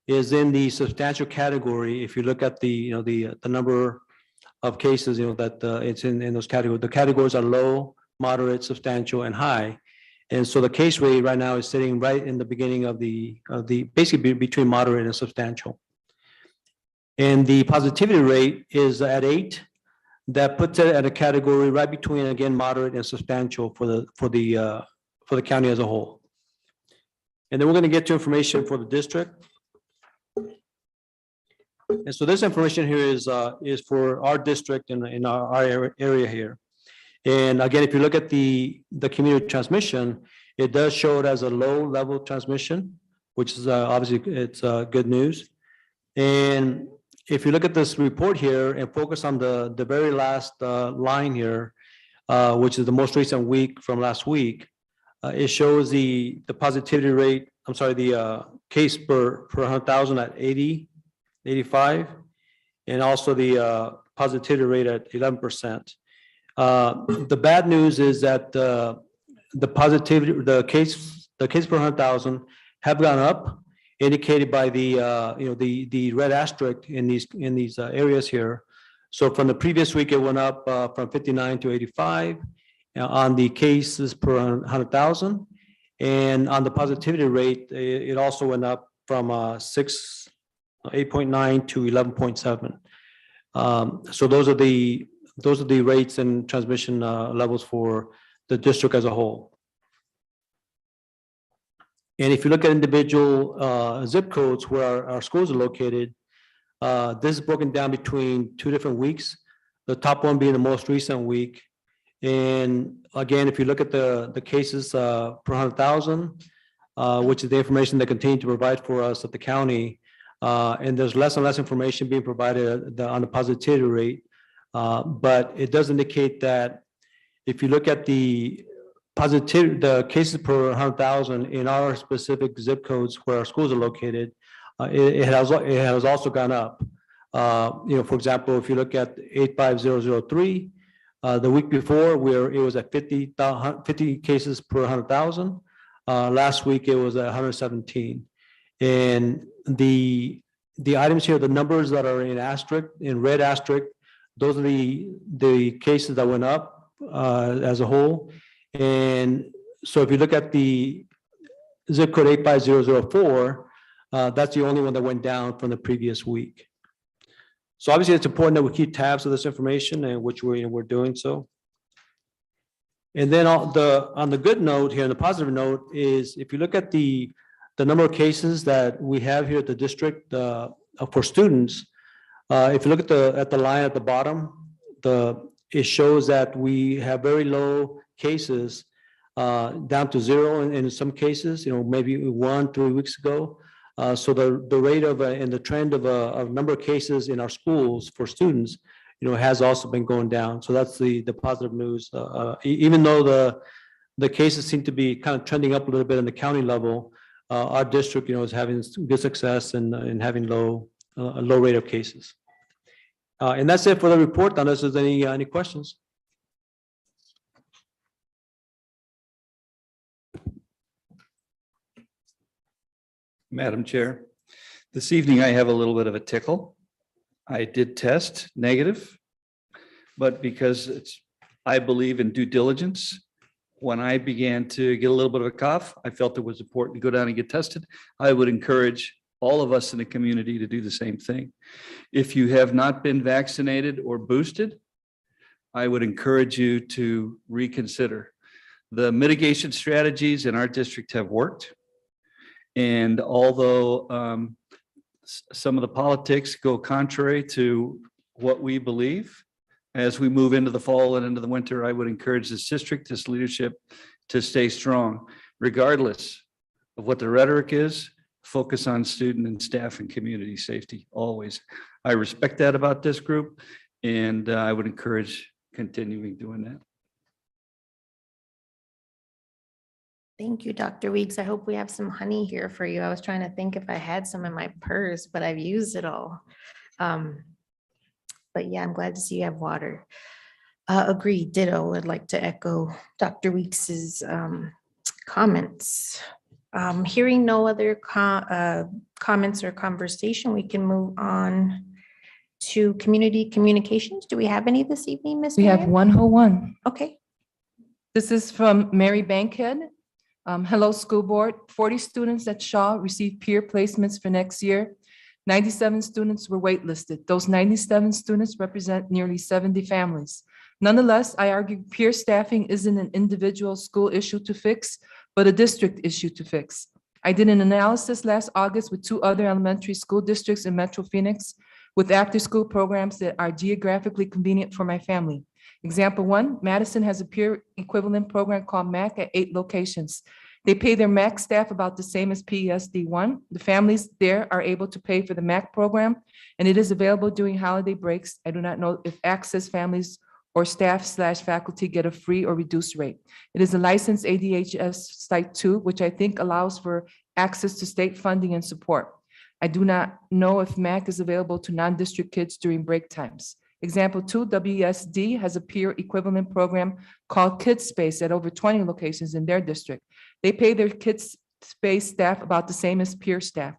is in the substantial category. If you look at the number of cases, that it's in those categories. The categories are low, moderate, substantial, and high. And so the case rate right now is sitting right in the beginning of the basically between moderate and substantial. And the positivity rate is at 8. That puts it at a category right between, again, moderate and substantial for the county as a whole. And then we're going to get to information for the district. And so this information here is for our district in our area here. And again, if you look at the community transmission, it does show it as a low level transmission, which is obviously it's good news. And if you look at this report here and focus on the very last line here, which is the most recent week from last week, it shows the positivity rate, I'm sorry, the case per 100,000 at 80, 85, and also the positivity rate at 11%. The bad news is that the positivity, the case per 100,000 have gone up, indicated by the red asterisk in these areas here. So from the previous week, it went up from 59 to 85 on the cases per 100,000, and on the positivity rate, it also went up from 8.9 to 11.7. So those are the rates and transmission levels for the district as a whole. And if you look at individual zip codes where our schools are located, this is broken down between 2 different weeks, the top one being the most recent week. And again, if you look at the cases per 100,000, which is the information they continue to provide for us at the county, and there's less and less information being provided on the positivity rate. But it does indicate that if you look at the cases per 100,000 in our specific zip codes where our schools are located, it has also gone up. For example, if you look at 85003, the week before where it was at 50 cases per 100,000. Last week it was at 117. And the items here, the numbers that are in red asterisk, those are the cases that went up as a whole. And so if you look at the zip code 85004, that's the only one that went down from the previous week. So obviously it's important that we keep tabs of this information, and which we're doing so. And then on the good note here, and the positive note is if you look at the number of cases that we have here at the district for students, if you look at the line at the bottom, it shows that we have very low cases, down to 0 in some cases, maybe 1-3 weeks ago. So the rate of and the trend of number of cases in our schools for students, has also been going down. So that's the positive news. Even though the cases seem to be kind of trending up a little bit in the county level, our district, is having good success in having a low rate of cases. And that's it for the report, unless there's any questions. Madam Chair, this evening I have a little bit of a tickle. I did test negative, but because I believe in due diligence, when I began to get a little bit of a cough, I felt it was important to go down and get tested. I would encourage all of us in the community to do the same thing. If you have not been vaccinated or boosted, I would encourage you to reconsider. The mitigation strategies in our district have worked. And although some of the politics go contrary to what we believe, as we move into the fall and into the winter, I would encourage this district, this leadership to stay strong, regardless of what the rhetoric is. focus on student and staff and community safety, always. I respect that about this group, and I would encourage continuing doing that. Thank you, Dr. Weeks. I hope we have some honey here for you. I was trying to think if I had some in my purse, but I've used it all. But yeah, I'm glad to see you have water. Agreed, ditto. I'd like to echo Dr. Weeks's comments. Hearing no other comments or conversation, we can move on to community communications. Do we have any this evening, Ms. We have Miriam? one whole one. Okay. This is from Mary Bankhead. Hello, school board. 40 students at Shaw received peer placements for next year. 97 students were waitlisted. Those 97 students represent nearly 70 families. Nonetheless, I argue peer staffing isn't an individual school issue to fix, but a district issue to fix. I did an analysis last August with 2 other elementary school districts in Metro Phoenix with after-school programs that are geographically convenient for my family. Example 1, Madison has a peer equivalent program called MAC at 8 locations. They pay their MAC staff about the same as PESD 1. The families there are able to pay for the MAC program, and it is available during holiday breaks. I do not know if Access families or staff/faculty get a free or reduced rate. It is a licensed ADHS Site 2, which I think allows for access to state funding and support. I do not know if MAC is available to non-district kids during break times. Example 2, WSD has a peer equivalent program called Kids Space at over 20 locations in their district. They pay their Kids Space staff about the same as peer staff.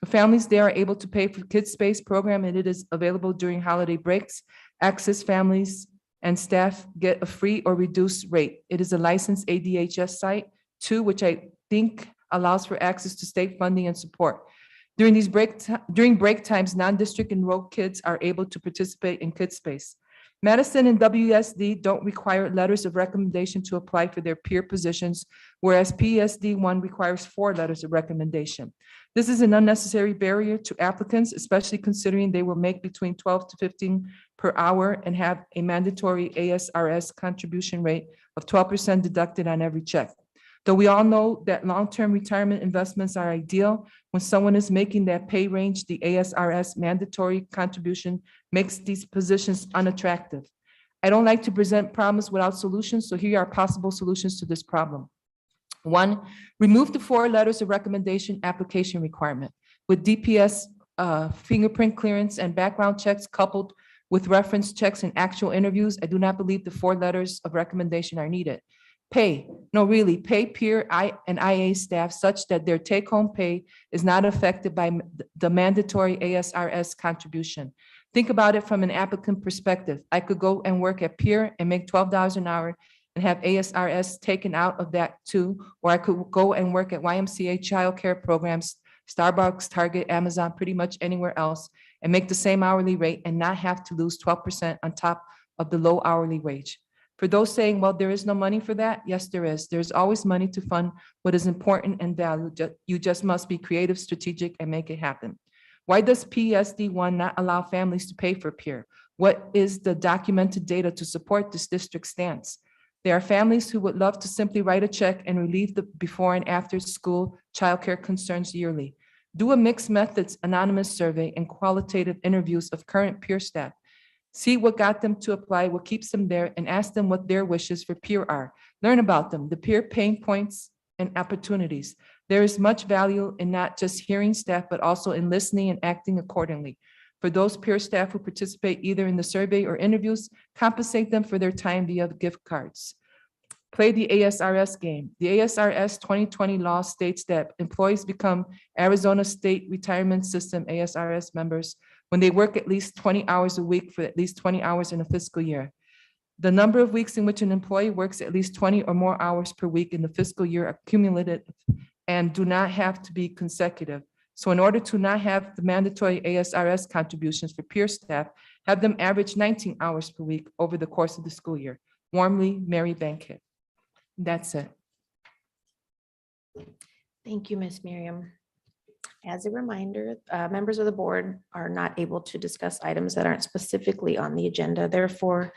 The families there are able to pay for Kids Space program, and it is available during holiday breaks. Access families and staff get a free or reduced rate. It is a licensed ADHS Site 2, which I think allows for access to state funding and support. During break times, non-district enrolled kids are able to participate in Kids Space. Madison and WSD don't require letters of recommendation to apply for their peer positions, whereas PSD 1 requires 4 letters of recommendation. This is an unnecessary barrier to applicants, especially considering they will make between 12 to 15 per hour and have a mandatory ASRS contribution rate of 12% deducted on every check. Though we all know that long-term retirement investments are ideal, when someone is making that pay range, the ASRS mandatory contribution makes these positions unattractive. I don't like to present problems without solutions, so here are possible solutions to this problem. 1, remove the 4 letters of recommendation application requirement. With DPS fingerprint clearance and background checks coupled with reference checks and actual interviews, I do not believe the 4 letters of recommendation are needed. Pay peer and IA staff such that their take-home pay is not affected by the mandatory ASRS contribution. Think about it from an applicant perspective. I could go and work at peer and make $12 an hour and have ASRS taken out of that too, or I could go and work at YMCA childcare programs, Starbucks, Target, Amazon, pretty much anywhere else, and make the same hourly rate and not have to lose 12% on top of the low hourly wage. For those saying, well, there is no money for that, yes, there is. There's always money to fund what is important and valued. You just must be creative, strategic, and make it happen. Why does PSD 1 not allow families to pay for peer? What is the documented data to support this district stance? There are families who would love to simply write a check and relieve the before and after school childcare concerns yearly. Do a mixed methods anonymous survey and qualitative interviews of current peer staff. See what got them to apply, what keeps them there, and ask them what their wishes for peer are. Learn about them, the peer pain points and opportunities. There is much value in not just hearing staff, but also in listening and acting accordingly. For those peer staff who participate either in the survey or interviews, compensate them for their time via gift cards. Play the ASRS game. The ASRS 2020 law states that employees become Arizona State Retirement System ASRS members when they work at least 20 hours a week for at least 20 hours in a fiscal year. The number of weeks in which an employee works at least 20 or more hours per week in the fiscal year are cumulative and do not have to be consecutive. So in order to not have the mandatory ASRS contributions for peer staff, have them average 19 hours per week over the course of the school year. Warmly, Mary Bankhead. That's it. Thank you, Ms. Miriam. As a reminder, members of the board are not able to discuss items that aren't specifically on the agenda. Therefore,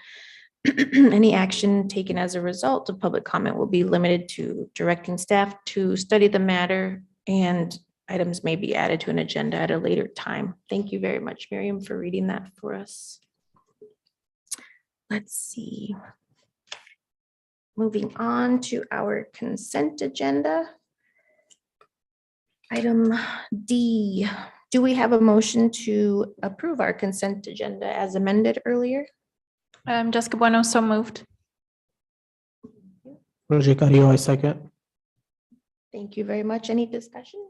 any action taken as a result of public comment will be limited to directing staff to study the matter and items may be added to an agenda at a later time. Thank you very much, Miriam, for reading that for us. Let's see. Moving on to our consent agenda. Item D, do we have a motion to approve our consent agenda as amended earlier? Jessica Bueno, so moved. Roger Carrillo, I second. Thank you very much. Any discussion?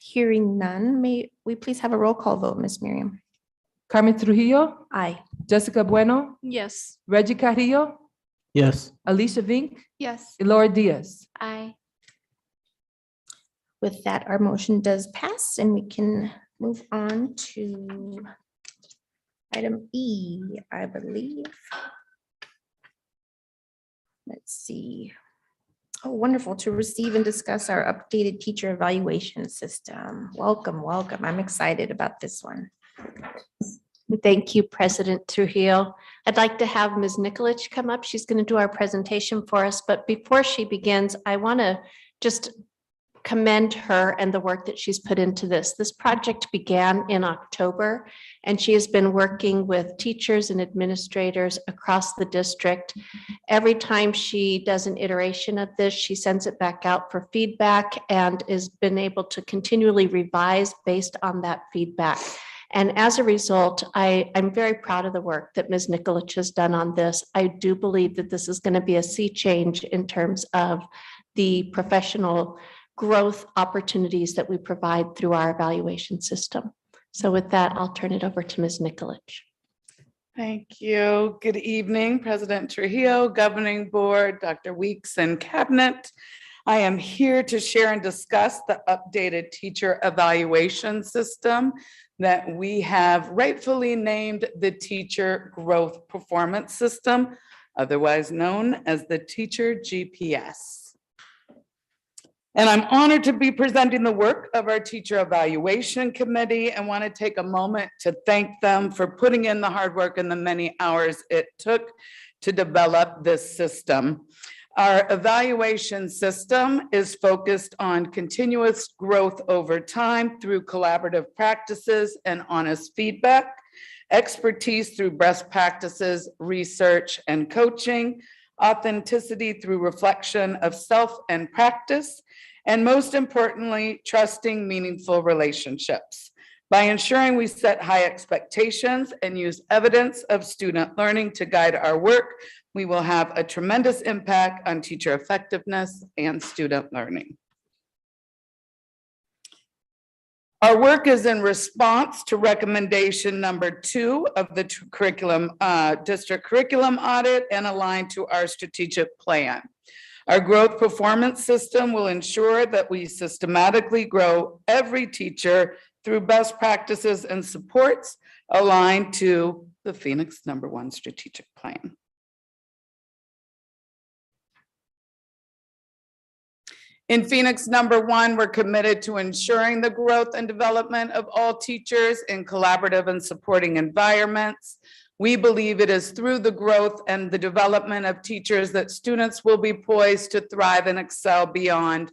Hearing none, may we please have a roll call vote, Ms. Miriam? Carmen Trujillo, Aye. Jessica Bueno, Yes. Reggie Carrillo, Yes. Alicia Vink, Yes. Elora Diaz. Aye. With that, our motion does pass and we can move on to item E, I believe. Let's see. Oh, wonderful to receive and discuss our updated teacher evaluation system. Welcome, welcome. I'm excited about this one. Thank you, President Trujillo. I'd like to have Ms. Nikolic come up. She's going to do our presentation for us, but before she begins, I want to just commend her and the work that she's put into this. This project began in October, and she has been working with teachers and administrators across the district. Every time she does an iteration of this, she sends it back out for feedback and has been able to continually revise based on that feedback. And as a result, I'm very proud of the work that Ms. Nikolic has done on this. I do believe that this is going to be a sea change in terms of the professional growth opportunities that we provide through our evaluation system. So with that, I'll turn it over to Ms. Nikolic. Thank you. Good evening, President Trujillo, Governing Board, Dr. Weeks, and Cabinet. I am here to share and discuss the updated teacher evaluation system that we have rightfully named the Teacher Growth Performance System, otherwise known as the Teacher GPS. And I'm honored to be presenting the work of our Teacher Evaluation Committee and want to take a moment to thank them for putting in the hard work and the many hours it took to develop this system. Our evaluation system is focused on continuous growth over time through collaborative practices and honest feedback, expertise through best practices, research, and coaching, authenticity through reflection of self and practice, and most importantly, trusting meaningful relationships. By ensuring we set high expectations and use evidence of student learning to guide our work, we will have a tremendous impact on teacher effectiveness and student learning. Our work is in response to recommendation number 2 of the district curriculum audit and aligned to our strategic plan. Our growth performance system will ensure that we systematically grow every teacher through best practices and supports aligned to the Phoenix #1 strategic plan. In Phoenix #1, we're committed to ensuring the growth and development of all teachers in collaborative and supporting environments. We believe it is through the growth and the development of teachers that students will be poised to thrive and excel beyond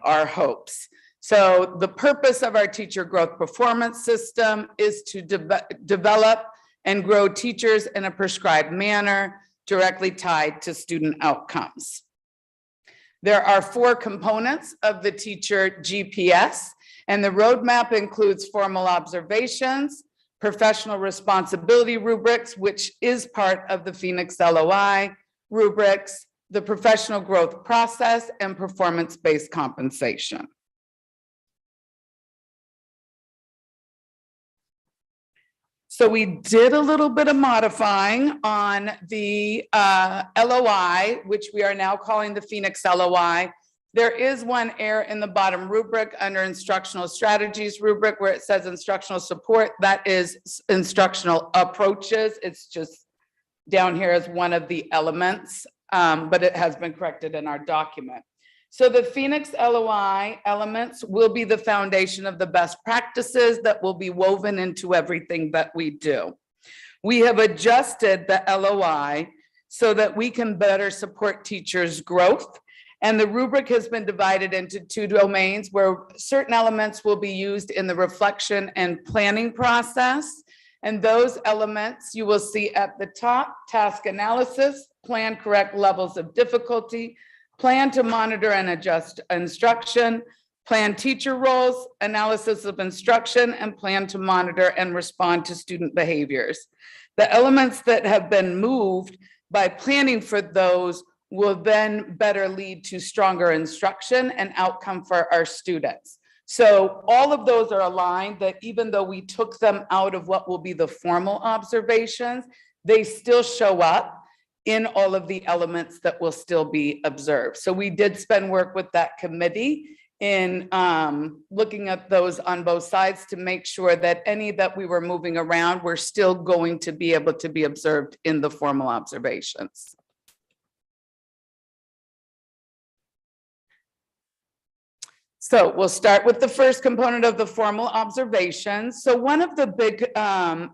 our hopes. So the purpose of our teacher growth performance system is to develop and grow teachers in a prescribed manner directly tied to student outcomes. There are 4 components of the teacher GPS, and the roadmap includes formal observations, professional responsibility rubrics, which is part of the Phoenix LOI, rubrics, the professional growth process, and performance-based compensation. So we did a little bit of modifying on the LOI, which we are now calling the Phoenix LOI. There is one error in the bottom rubric under instructional strategies rubric where it says instructional support. That is instructional approaches. It's just down here as one of the elements, but it has been corrected in our document. So the Phoenix LOI elements will be the foundation of the best practices that will be woven into everything that we do. We have adjusted the LOI so that we can better support teachers' growth And the rubric has been divided into two domains where certain elements will be used in the reflection and planning process. And those elements you will see at the top: task analysis, plan correct levels of difficulty, plan to monitor and adjust instruction, plan teacher roles, analysis of instruction, and plan to monitor and respond to student behaviors. The elements that have been moved by planning for those will then better lead to stronger instruction and outcome for our students. So all of those are aligned, that even though we took them out of what will be the formal observations, they still show up in all of the elements that will still be observed. So we did spend work with that committee in looking at those on both sides to make sure that any that we were moving around were still going to be able to be observed in the formal observations. So we'll start with the first component of the formal observations. So one of the big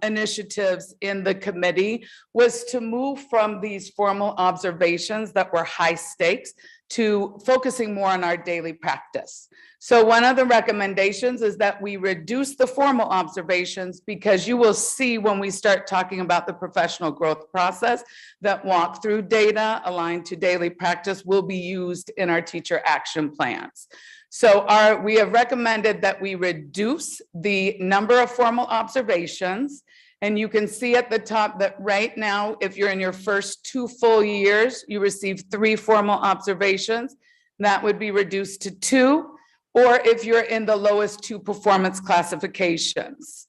initiatives in the committee was to move from these formal observations that were high stakes to focusing more on our daily practice. So one of the recommendations is that we reduce the formal observations, because you will see when we start talking about the professional growth process that walkthrough data aligned to daily practice will be used in our teacher action plans. So we have recommended that we reduce the number of formal observations. And you can see at the top that right now, if you're in your first 2 full years, you receive 3 formal observations. That would be reduced to 2, or if you're in the lowest 2 performance classifications.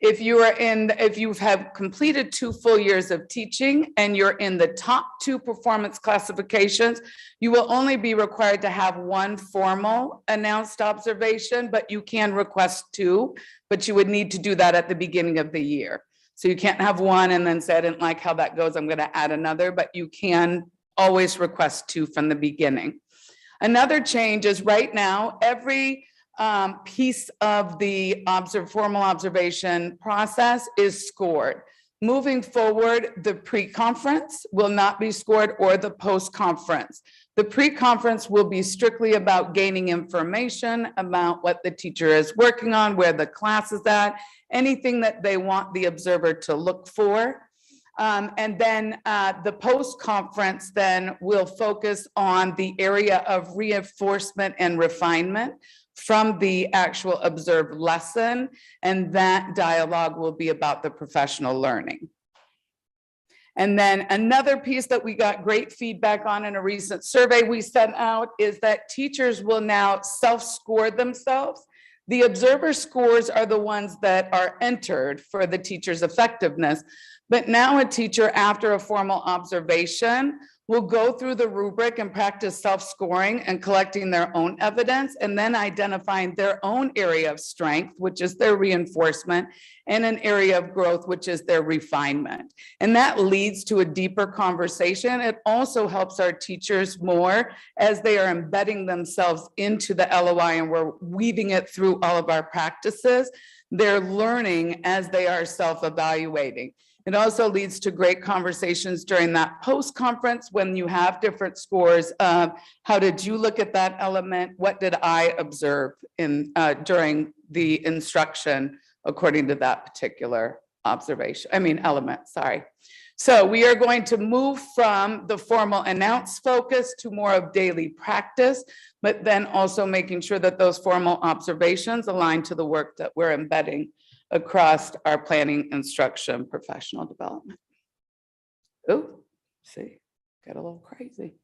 If you have completed 2 full years of teaching and you're in the top 2 performance classifications, you will only be required to have 1 formal announced observation, but you can request 2, but you would need to do that at the beginning of the year. So you can't have 1 and then say, I didn't like how that goes, I'm going to add another, but you can always request 2 from the beginning. Another change is right now, every piece of the formal observation process is scored. Moving forward, the pre-conference will not be scored, or the post-conference. The pre-conference will be strictly about gaining information about what the teacher is working on, where the class is at, anything that they want the observer to look for. And then the post-conference then will focus on the area of reinforcement and refinement from the actual observed lesson, and that dialogue will be about the professional learning. And then another piece that we got great feedback on in a recent survey we sent out is that teachers will now self-score themselves. The observer scores are the ones that are entered for the teacher's effectiveness, but now a teacher, after a formal observation, will go through the rubric and practice self-scoring and collecting their own evidence, and then identifying their own area of strength, which is their reinforcement, and an area of growth, which is their refinement. And that leads to a deeper conversation. It also helps our teachers more as they are embedding themselves into the LOI, and we're weaving it through all of our practices. They're learning as they are self-evaluating. It also leads to great conversations during that post-conference when you have different scores of how did you look at that element? What did I observe during the instruction according to that particular element, sorry. So we are going to move from the formal announced focus to more of daily practice, but then also making sure that those formal observations align to the work that we're embedding across our planning, instruction, professional development. Oh, see, got a little crazy.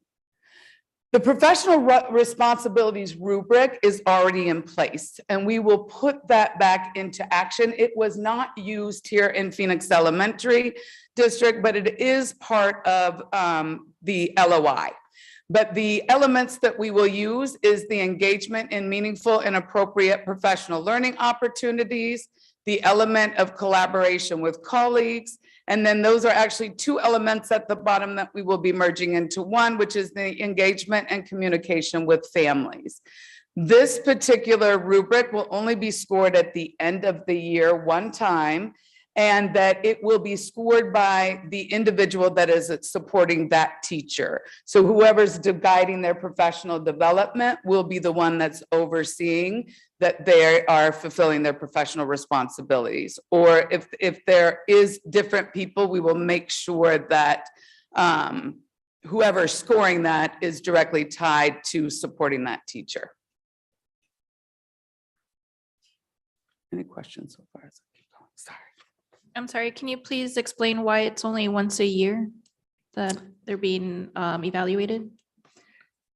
The professional responsibilities rubric is already in place, and we will put that back into action. It was not used here in Phoenix Elementary District, but it is part of the LOI. But the elements that we will use is the engagement in meaningful and appropriate professional learning opportunities, the element of collaboration with colleagues, and then those are actually 2 elements at the bottom that we will be merging into one, which is the engagement and communication with families. This particular rubric will only be scored at the end of the year 1 time, and that it will be scored by the individual that is supporting that teacher. So whoever's guiding their professional development will be the one that's overseeing that they are fulfilling their professional responsibilities. Or if there is different people, we will make sure that whoever's scoring that is directly tied to supporting that teacher. Any questions so far? As I keep going? Sorry. I'm sorry, can you please explain why it's only once a year that they're being evaluated?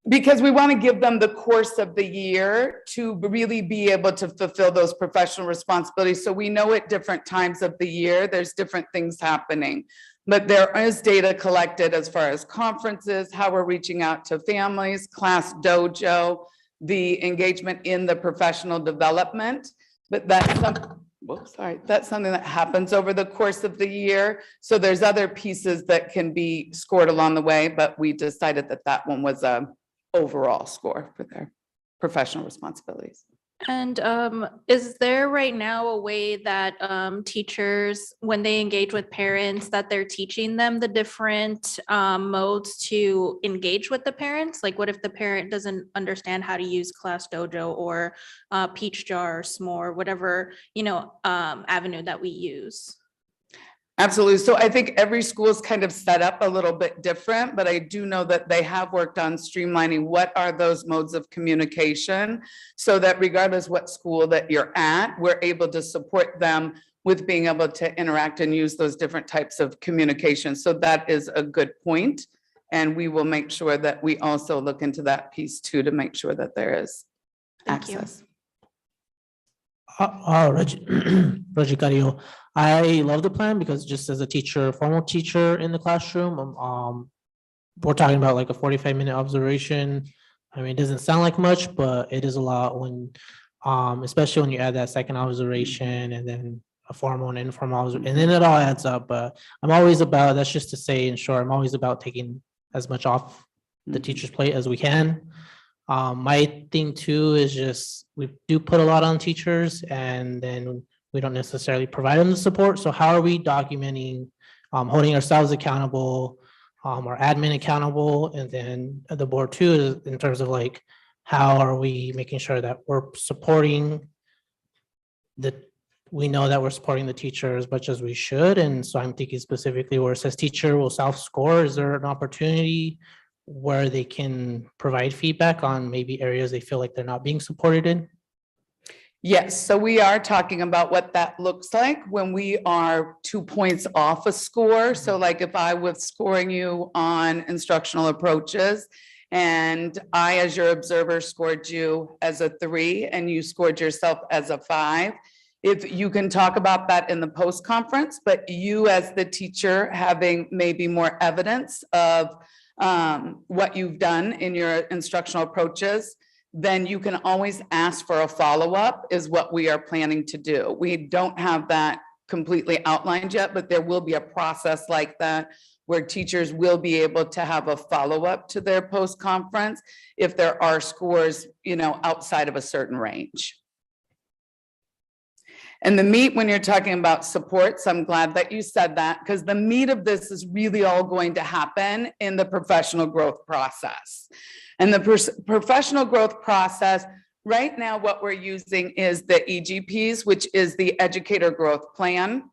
Because we want to give them the course of the year to really be able to fulfill those professional responsibilities. So we know at different times of the year, there's different things happening. But there is data collected as far as conferences, how we're reaching out to families, class dojo, the engagement in the professional development. But that's that's something that happens over the course of the year. So there's other pieces that can be scored along the way, but we decided that that one was a overall score for their professional responsibilities. And is there right now a way that teachers, when they engage with parents, that they're teaching them the different modes to engage with the parents? Like what if the parent doesn't understand how to use Class Dojo or Peach Jar or S'more, whatever, avenue that we use? Absolutely. So I think every school is kind of set up a little bit different, but I do know that they have worked on streamlining what are those modes of communication so that regardless what school that you're at, we're able to support them with being able to interact and use those different types of communication. So that is a good point. And we will make sure that we also look into that piece too, to make sure that there is access. Reggie Carrillo, I love the plan because just as a teacher, formal teacher in the classroom, we're talking about like a 45-minute observation. I mean, it doesn't sound like much, but it is a lot when, especially when you add that second observation and then a formal and informal observation, and then it all adds up. But I'm always about, that's just to say in short, I'm always about taking as much off the teacher's plate as we can. My thing too is just, we do put a lot on teachers and then we don't necessarily provide them the support. So how are we documenting, holding ourselves accountable, our admin accountable, and then the board too, is in terms of like, how are we making sure that we're supporting we know that we're supporting the teacher as much as we should. And so I'm thinking specifically where it says teacher will self-score, is there an opportunity where they can provide feedback on maybe areas they feel like they're not being supported in? Yes, so we are talking about what that looks like when we are 2 points off a score. So like if I was scoring you on instructional approaches and I, as your observer, scored you as a 3 and you scored yourself as a 5, if you can talk about that in the post-conference, but you as the teacher having maybe more evidence of what you've done in your instructional approaches, then you can always ask for a follow-up is what we are planning to do. We don't have that completely outlined yet, but there will be a process like that where teachers will be able to have a follow-up to their post-conference if there are scores, outside of a certain range. And the meat, when you're talking about supports, I'm glad that you said that, because the meat of this is really all going to happen in the professional growth process. And the professional growth process, right now, what we're using is the EGPs, which is the Educator Growth Plan.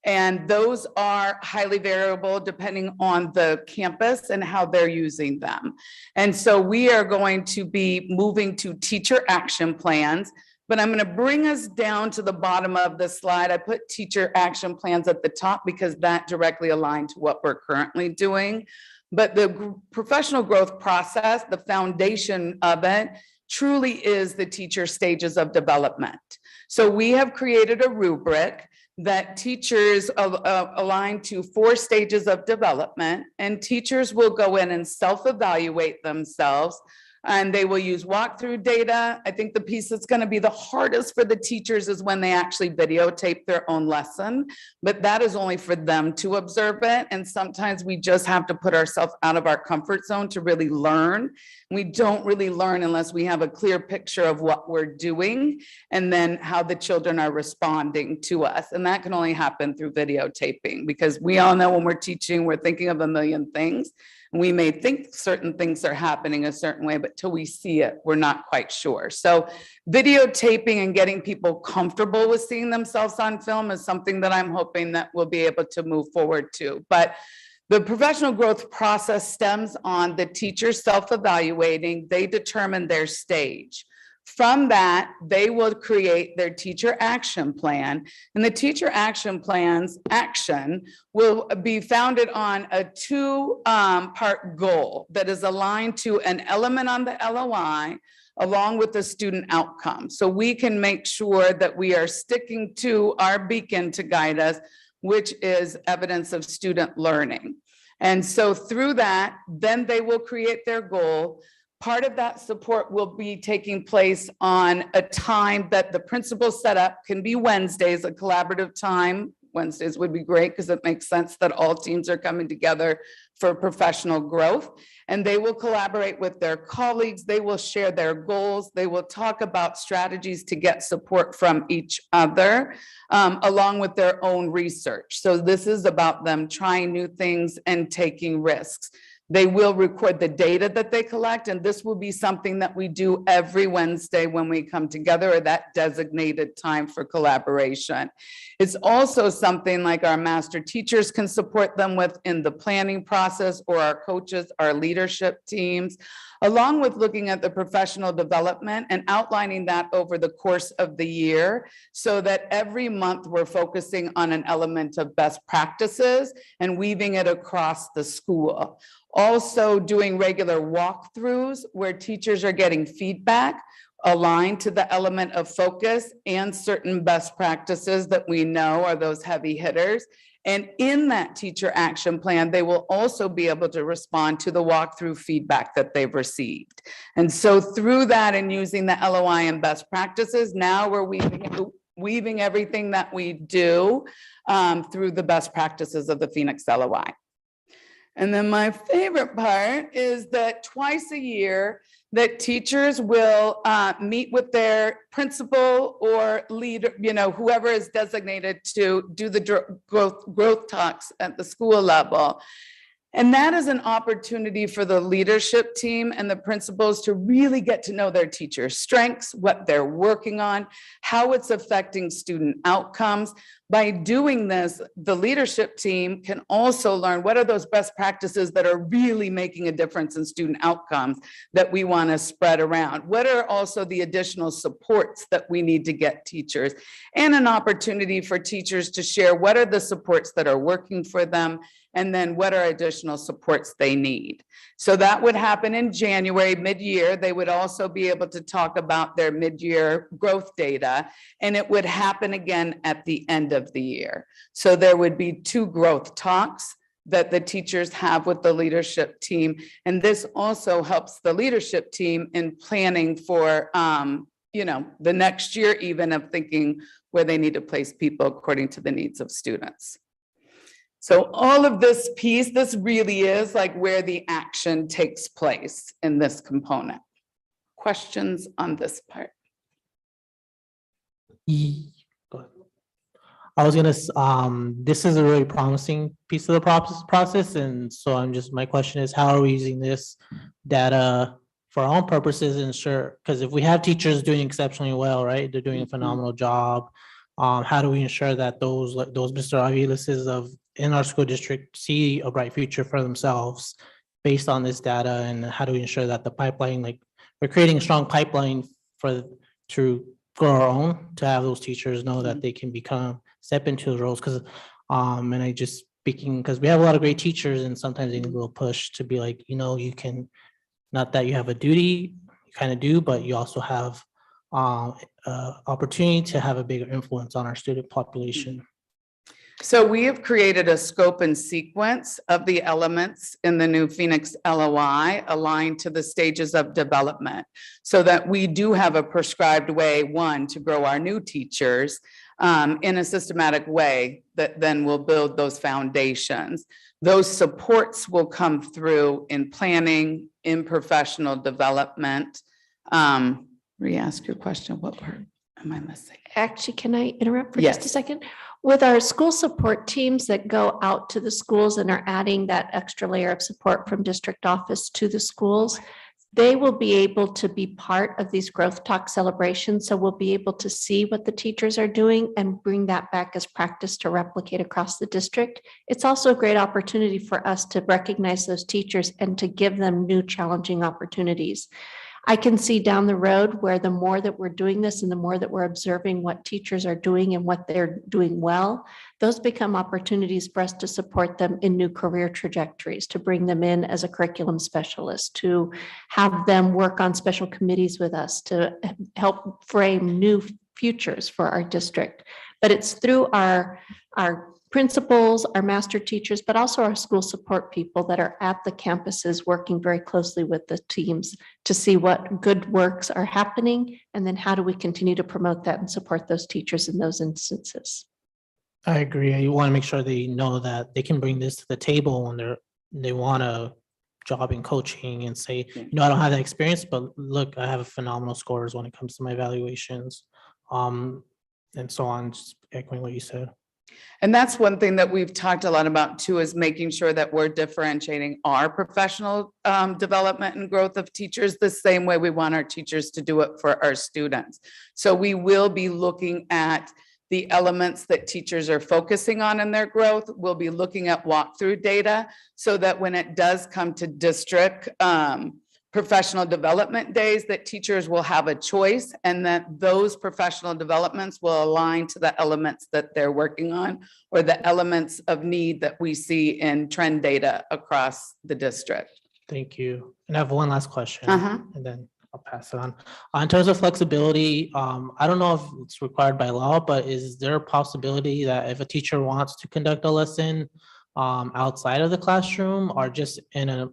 And those are highly variable depending on the campus and how they're using them. And so we are going to be moving to teacher action plans. But I'm going to bring us down to the bottom of the slide. I put teacher action plans at the top because that directly aligned to what we're currently doing. But the professional growth process, the foundation of it, truly is the teacher stages of development. So we have created a rubric that teachers align to 4 stages of development, and teachers will go in and self-evaluate themselves And they will use walkthrough data. I think the piece that's going to be the hardest for the teachers is when they actually videotape their own lesson, but that is only for them to observe it. And sometimes we just have to put ourselves out of our comfort zone to really learn. We don't really learn unless we have a clear picture of what we're doing and then how the children are responding to us. And that can only happen through videotaping, because we all know when we're teaching, we're thinking of a million things. We may think certain things are happening a certain way, but till we see it, we're not quite sure. So videotaping and getting people comfortable with seeing themselves on film is something that I'm hoping that we'll be able to move forward to. But the professional growth process stems on the teacher self-evaluating. They determine their stage. From that, they will create their teacher action plan, and the teacher action plan's action will be founded on a two-part goal that is aligned to an element on the LOI along with the student outcome. So we can make sure that we are sticking to our beacon to guide us, which is evidence of student learning. And so through that, then they will create their goal. Part of that support will be taking place on a time that the principal set up. Can be Wednesdays, a collaborative time. Wednesdays would be great because it makes sense that all teams are coming together for professional growth. And they will collaborate with their colleagues. They will share their goals. They will talk about strategies to get support from each other, along with their own research. So this is about them trying new things and taking risks. They will record the data that they collect, and this will be something that we do every Wednesday when we come together, or that designated time for collaboration. It's also something like our master teachers can support them with in the planning process, or our coaches, our leadership teams, along with looking at the professional development and outlining that over the course of the year, so that every month we're focusing on an element of best practices and weaving it across the school. Also doing regular walkthroughs where teachers are getting feedback aligned to the element of focus and certain best practices that we know are those heavy hitters. And in that teacher action plan, they will also be able to respond to the walkthrough feedback that they've received. And so through that and using the LOI and best practices, now we're weaving everything that we do through the best practices of the Phoenix LOI. And then my favorite part is that twice a year that teachers will meet with their principal or leader, whoever is designated to do the growth talks at the school level. And that is an opportunity for the leadership team and the principals to really get to know their teachers' strengths, what they're working on, how it's affecting student outcomes. By doing this, the leadership team can also learn what are those best practices that are really making a difference in student outcomes that we want to spread around. What are also the additional supports that we need to get teachers, and an opportunity for teachers to share what are the supports that are working for them, and then what are additional supports they need. So that would happen in January, mid-year. They would also be able to talk about their mid-year growth data, and it would happen again at the end of the year. So there would be 2 growth talks that the teachers have with the leadership team. And this also helps the leadership team in planning for, the next year, even of thinking where they need to place people according to the needs of students. So all of this piece, this really is like where the action takes place in this component. Questions on this part? I was gonna, this is a really promising piece of the process, and so my question is, how are we using this data for our own purposes and ensure, because if we have teachers doing exceptionally well, right, they're doing a phenomenal job, how do we ensure that those Mr. Avilases in our school district see a bright future for themselves based on this data, and how do we ensure that the pipeline, like we're creating a strong pipeline to grow our own, to have those teachers know that they can step into the roles, because and I just speaking because we have a lot of great teachers, and sometimes they need a little push to be like, you can, not that you have a duty, you kind of do, but you also have opportunity to have a bigger influence on our student population. So we have created a scope and sequence of the elements in the new Phoenix LOI aligned to the stages of development, so that we do have a prescribed way, one, to grow our new teachers in a systematic way that then will build those foundations. Those supports will come through in planning, in professional development. Re-ask your question. What part am I missing? Actually, can I interrupt for just a Yes. second? With our school support teams that go out to the schools and are adding that extra layer of support from district office to the schools, they will be able to be part of these growth talk celebrations. So we'll be able to see what the teachers are doing and bring that back as practice to replicate across the district. It's also a great opportunity for us to recognize those teachers and to give them new challenging opportunities. I can see down the road where the more that we're doing this and the more that we're observing what teachers are doing and what they're doing well, those become opportunities for us to support them in new career trajectories, to bring them in as a curriculum specialist, to have them work on special committees with us, to help frame new futures for our district. But it's through our principals, our master teachers, but also our school support people that are at the campuses working very closely with the teams to see what good works are happening, and then how do we continue to promote that and support those teachers in those instances. I agree. You want to make sure they know that they can bring this to the table when they want a job in coaching and say, I don't have that experience, but look, I have phenomenal scores when it comes to my evaluations, and so on, just echoing what you said. And that's one thing that we've talked a lot about too, is making sure that we're differentiating our professional development and growth of teachers the same way we want our teachers to do it for our students. So we will be looking at the elements that teachers are focusing on in their growth. We'll be looking at walkthrough data so that when it does come to district professional development days, that teachers will have a choice, and that those professional developments will align to the elements that they're working on or the elements of need that we see in trend data across the district. Thank you. And I have one last question, Uh-huh. and then I'll pass it on. In terms of flexibility, I don't know if it's required by law, but is there a possibility that if a teacher wants to conduct a lesson outside of the classroom or just in a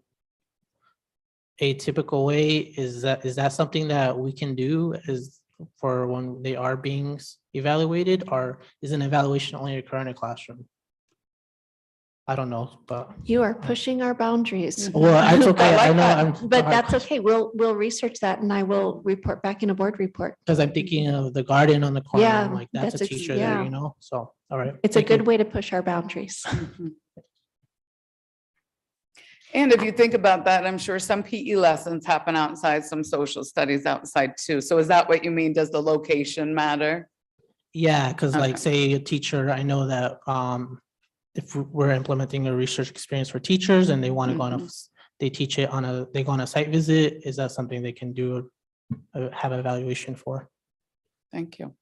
typical way, is that something that we can do is for when they are being evaluated, or is an evaluation only occur in a classroom? I don't know, but You are pushing our boundaries. well, that's okay. I know But that's okay. We'll research that and I will report back in a board report. because I'm thinking of the guardian on the corner, Yeah, like that's a that's teacher yeah. there, you know? So, all right. It's a Thank you. good way to push our boundaries. And if you think about that, I'm sure some PE lessons happen outside, some social studies outside too. So is that what you mean? Does the location matter? Yeah, because like Okay. say a teacher, I know that if we're implementing a research experience for teachers and they want to go on a, they teach it on they go on a site visit, is that something they can do, have evaluation for? Thank you.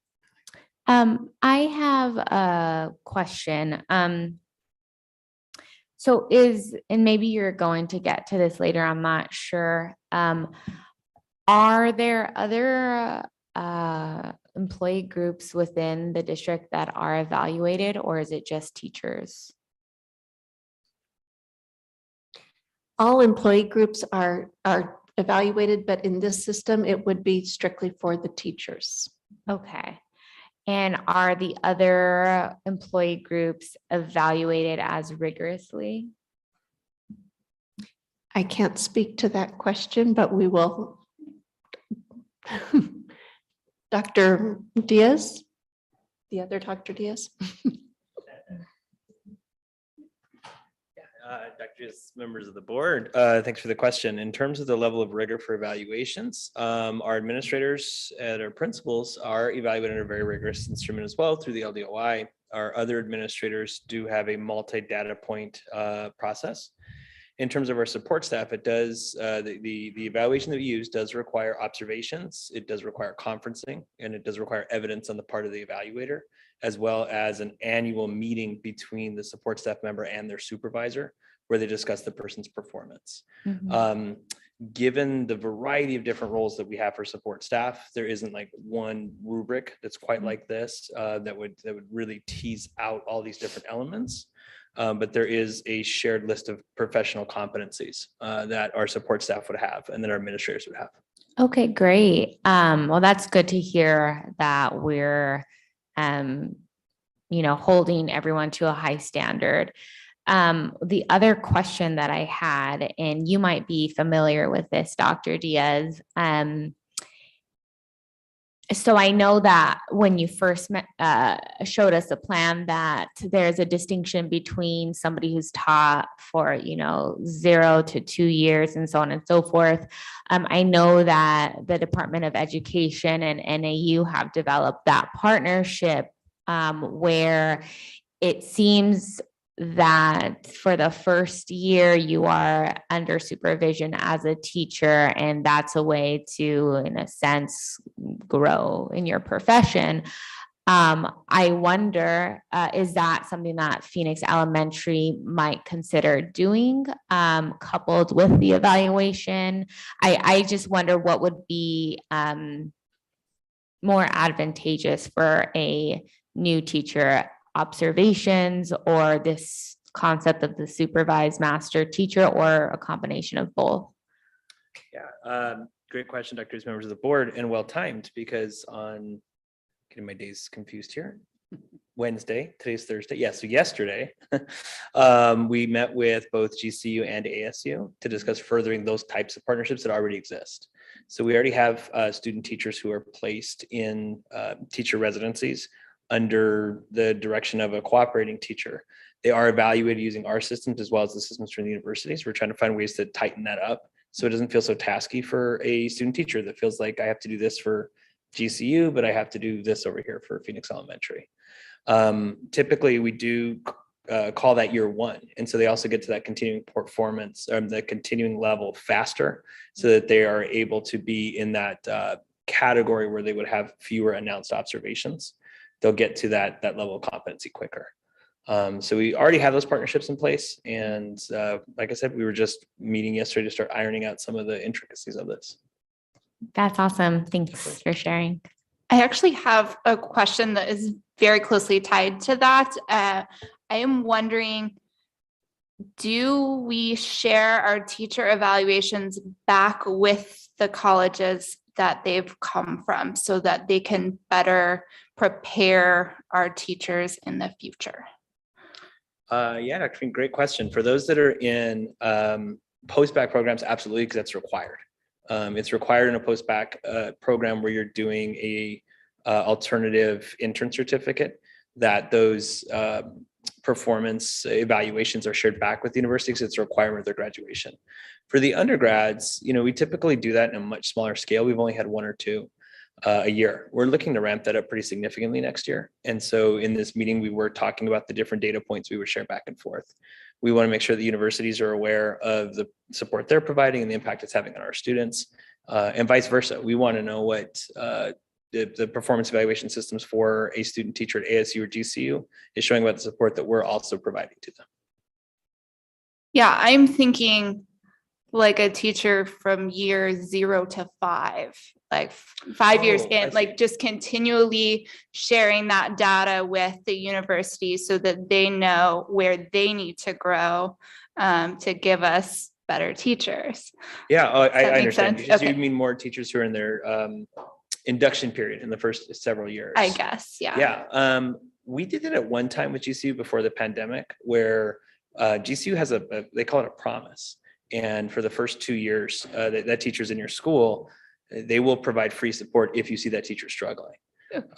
I have a question. So and maybe you're going to get to this later, I'm not sure. Are there other employee groups within the district that are evaluated, or is it just teachers? All employee groups are evaluated, but in this system, it would be strictly for the teachers. Okay. And are the other employee groups evaluated as rigorously? I can't speak to that question, but we will. Dr. Diaz? The other Dr. Diaz? Doctors, members of the board, thanks for the question. In terms of the level of rigor for evaluations, our administrators and our principals are evaluated under a very rigorous instrument as well through the LDOI. Our other administrators do have a multi-data point process. In terms of our support staff, it does, the evaluation that we use does require observations, it does require conferencing, and it does require evidence on the part of the evaluator, as well as an annual meeting between the support staff member and their supervisor, where they discuss the person's performance. given the variety of different roles that we have for support staff, there isn't like one rubric that's quite like this that would really tease out all these different elements. But there is a shared list of professional competencies that our support staff would have and that our administrators would have. Okay, great. Well, that's good to hear that we're, holding everyone to a high standard. The other question that I had, and you might be familiar with this, Dr. Diaz. So I know that when you first showed us a plan that there's a distinction between somebody who's taught for, 0 to 2 years and so on and so forth. I know that the Department of Education and NAU have developed that partnership where it seems that for the first year you are under supervision as a teacher, and that's a way to, in a sense, grow in your profession. I wonder, is that something that Phoenix Elementary might consider doing, coupled with the evaluation? I just wonder what would be more advantageous for a new teacher, observations or this concept of the supervised master teacher, or a combination of both? Yeah, great question, doctors, members of the board, and well timed, because on getting my days confused here. Wednesday, today's Thursday. Yeah, so yesterday, we met with both GCU and ASU to discuss furthering those types of partnerships that already exist. So we already have student teachers who are placed in teacher residencies under the direction of a cooperating teacher. They are evaluated using our systems as well as the systems from the universities. We're trying to find ways to tighten that up so it doesn't feel so tasky for a student teacher that feels like I have to do this for GCU, but I have to do this over here for Phoenix Elementary. Typically, we do call that year one. And so they also get to that continuing performance, the continuing level faster, so that they are able to be in that category where they would have fewer announced observations. They'll get to that level of competency quicker. So we already have those partnerships in place. And like I said, we were just meeting yesterday to start ironing out some of the intricacies of this. That's awesome. Thanks for sharing. I actually have a question that is very closely tied to that. I am wondering, do we share our teacher evaluations back with the colleges that they've come from so that they can better prepare our teachers in the future? Yeah, Dr. Fink, great question. For those that are in post-bac programs, absolutely, because that's required. It's required in a post-bac program where you're doing a alternative intern certificate, that those performance evaluations are shared back with the university because it's a requirement of their graduation. For the undergrads, we typically do that in a much smaller scale. We've only had 1 or 2 a year. We're looking to ramp that up pretty significantly next year. And so in this meeting, we were talking about the different data points we would share back and forth. We want to make sure the universities are aware of the support they're providing and the impact it's having on our students, and vice versa. We want to know what the performance evaluation systems for a student teacher at ASU or GCU is showing about the support that we're also providing to them. Yeah, I'm thinking like a teacher from year 0 to 5, like 5 years in, like just continually sharing that data with the university so that they know where they need to grow to give us better teachers. Yeah, I understand. Sense? Okay. You mean more teachers who are in their induction period in the first several years? I guess, yeah. Yeah, we did it at one time with GCU before the pandemic, where GCU has they call it a promise. And for the first 2 years that teacher's in your school, they will provide free support if you see that teacher struggling.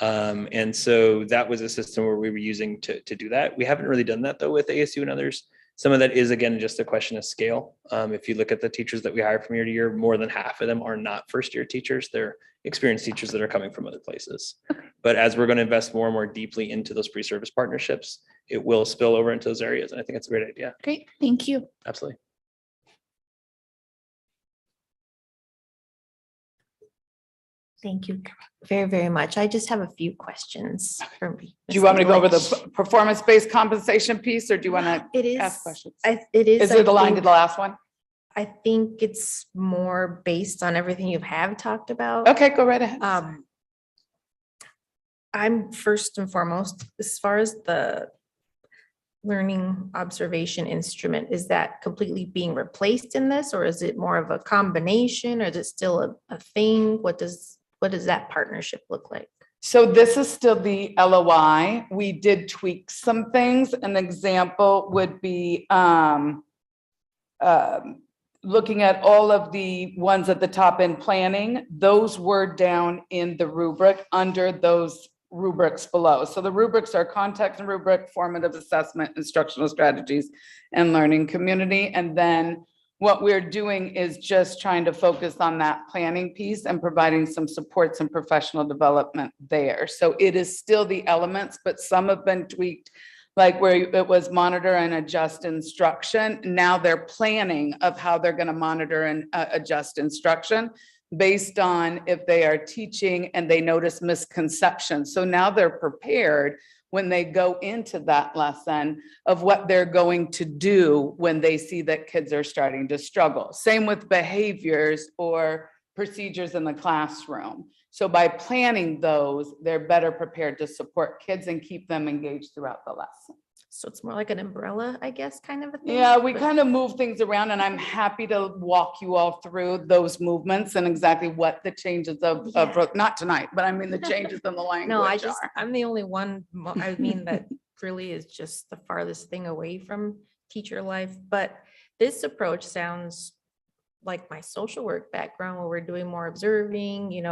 And so that was a system where we were using to do that. We haven't really done that though with ASU and others. Some of that is, again, just a question of scale. If you look at the teachers that we hire from year to year, more than half of them are not first year teachers. They're experienced teachers that are coming from other places. But as we're going to invest more and more deeply into those pre-service partnerships, it will spill over into those areas. And I think it's a great idea. Great, thank you. Absolutely. Thank you very, very much. I just have a few questions for me. Do you want me to go over the performance-based compensation piece, or do you want to It is, ask questions? it is. Is it aligned to the last one? I think it's more based on everything you have talked about. Okay, go right ahead. I'm first and foremost, as far as the learning observation instrument, is that completely being replaced in this, or is it more of a combination, or is it still a thing? What does that partnership look like? So this is still the LOI. We did tweak some things. An example would be looking at all of the ones at the top in planning. Those were down in the rubric under those rubrics below. So the rubrics are context and rubric, formative assessment, instructional strategies, and learning community. And then what we're doing is just trying to focus on that planning piece and providing some supports and professional development there. So it is still the elements, but some have been tweaked, like where it was monitor and adjust instruction. Now they're planning of how they're going to monitor and adjust instruction based on if they are teaching and they notice misconceptions. So now they're prepared when they go into that lesson of what they're going to do when they see that kids are starting to struggle. Same with behaviors or procedures in the classroom. So by planning those, they're better prepared to support kids and keep them engaged throughout the lesson. So it's more like an umbrella, I guess, kind of a thing. Yeah, we kind of move things around, and I'm happy to walk you all through those movements and exactly what the changes of not tonight, but I mean the changes in the language No, are. I'm the only one, I mean, that really is just the farthest thing away from teacher life. But this approach sounds like my social work background, where we're doing more observing,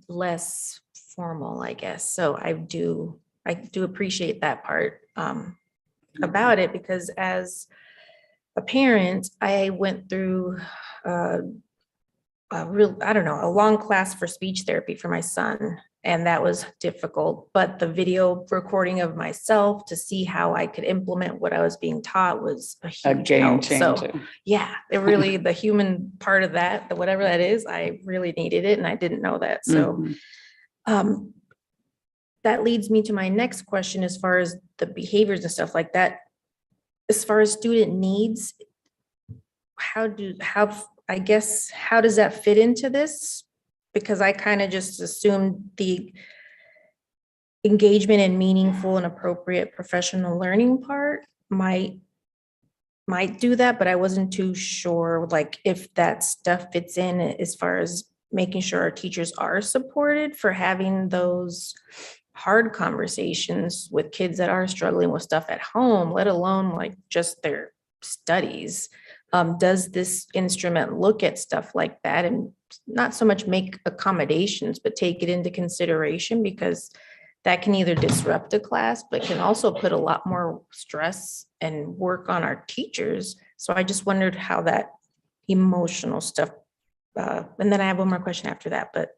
less formal, I guess. So I do appreciate that part about it, because as a parent, I went through a long class for speech therapy for my son, and that was difficult. But the video recording of myself to see how I could implement what I was being taught was a huge game help. So changer. yeah, it really, the human part of that, whatever that is, I really needed it, and I didn't know that. So that leads me to my next question, as far as the behaviors and stuff like that. As far as student needs, how does that fit into this? Because I kind of just assumed the engagement and meaningful and appropriate professional learning part might do that, but I wasn't too sure, like, if that stuff fits in as far as making sure our teachers are supported for having those hard conversations with kids that are struggling with stuff at home, let alone like just their studies. Does this instrument look at stuff like that and not so much make accommodations, but take it into consideration? Because that can either disrupt a class, but can also put a lot more stress and work on our teachers. So I just wondered how that emotional stuff, and then I have one more question after that, but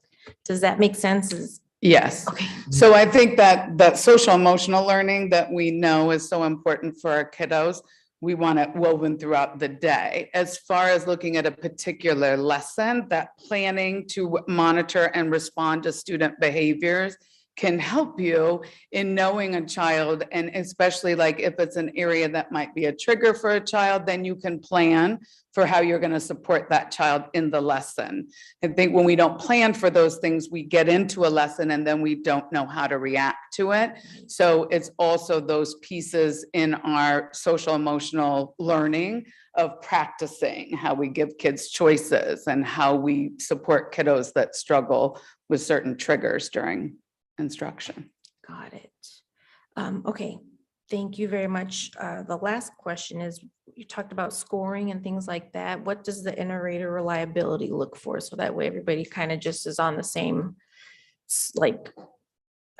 does that make sense? Yes. Okay. So I think that social emotional learning that we know is so important for our kiddos, we want it woven throughout the day. As far as looking at a particular lesson, that planning to monitor and respond to student behaviors can help you in knowing a child, and especially like if it's an area that might be a trigger for a child, then you can plan for how you're going to support that child in the lesson. I think when we don't plan for those things, we get into a lesson and then we don't know how to react to it. So it's also those pieces in our social emotional learning of practicing how we give kids choices and how we support kiddos that struggle with certain triggers during instruction. Got it. Okay, thank you very much. The last question is, you talked about scoring and things like that. What does the iterator reliability look for? So that way everybody kind of just is on the same, like,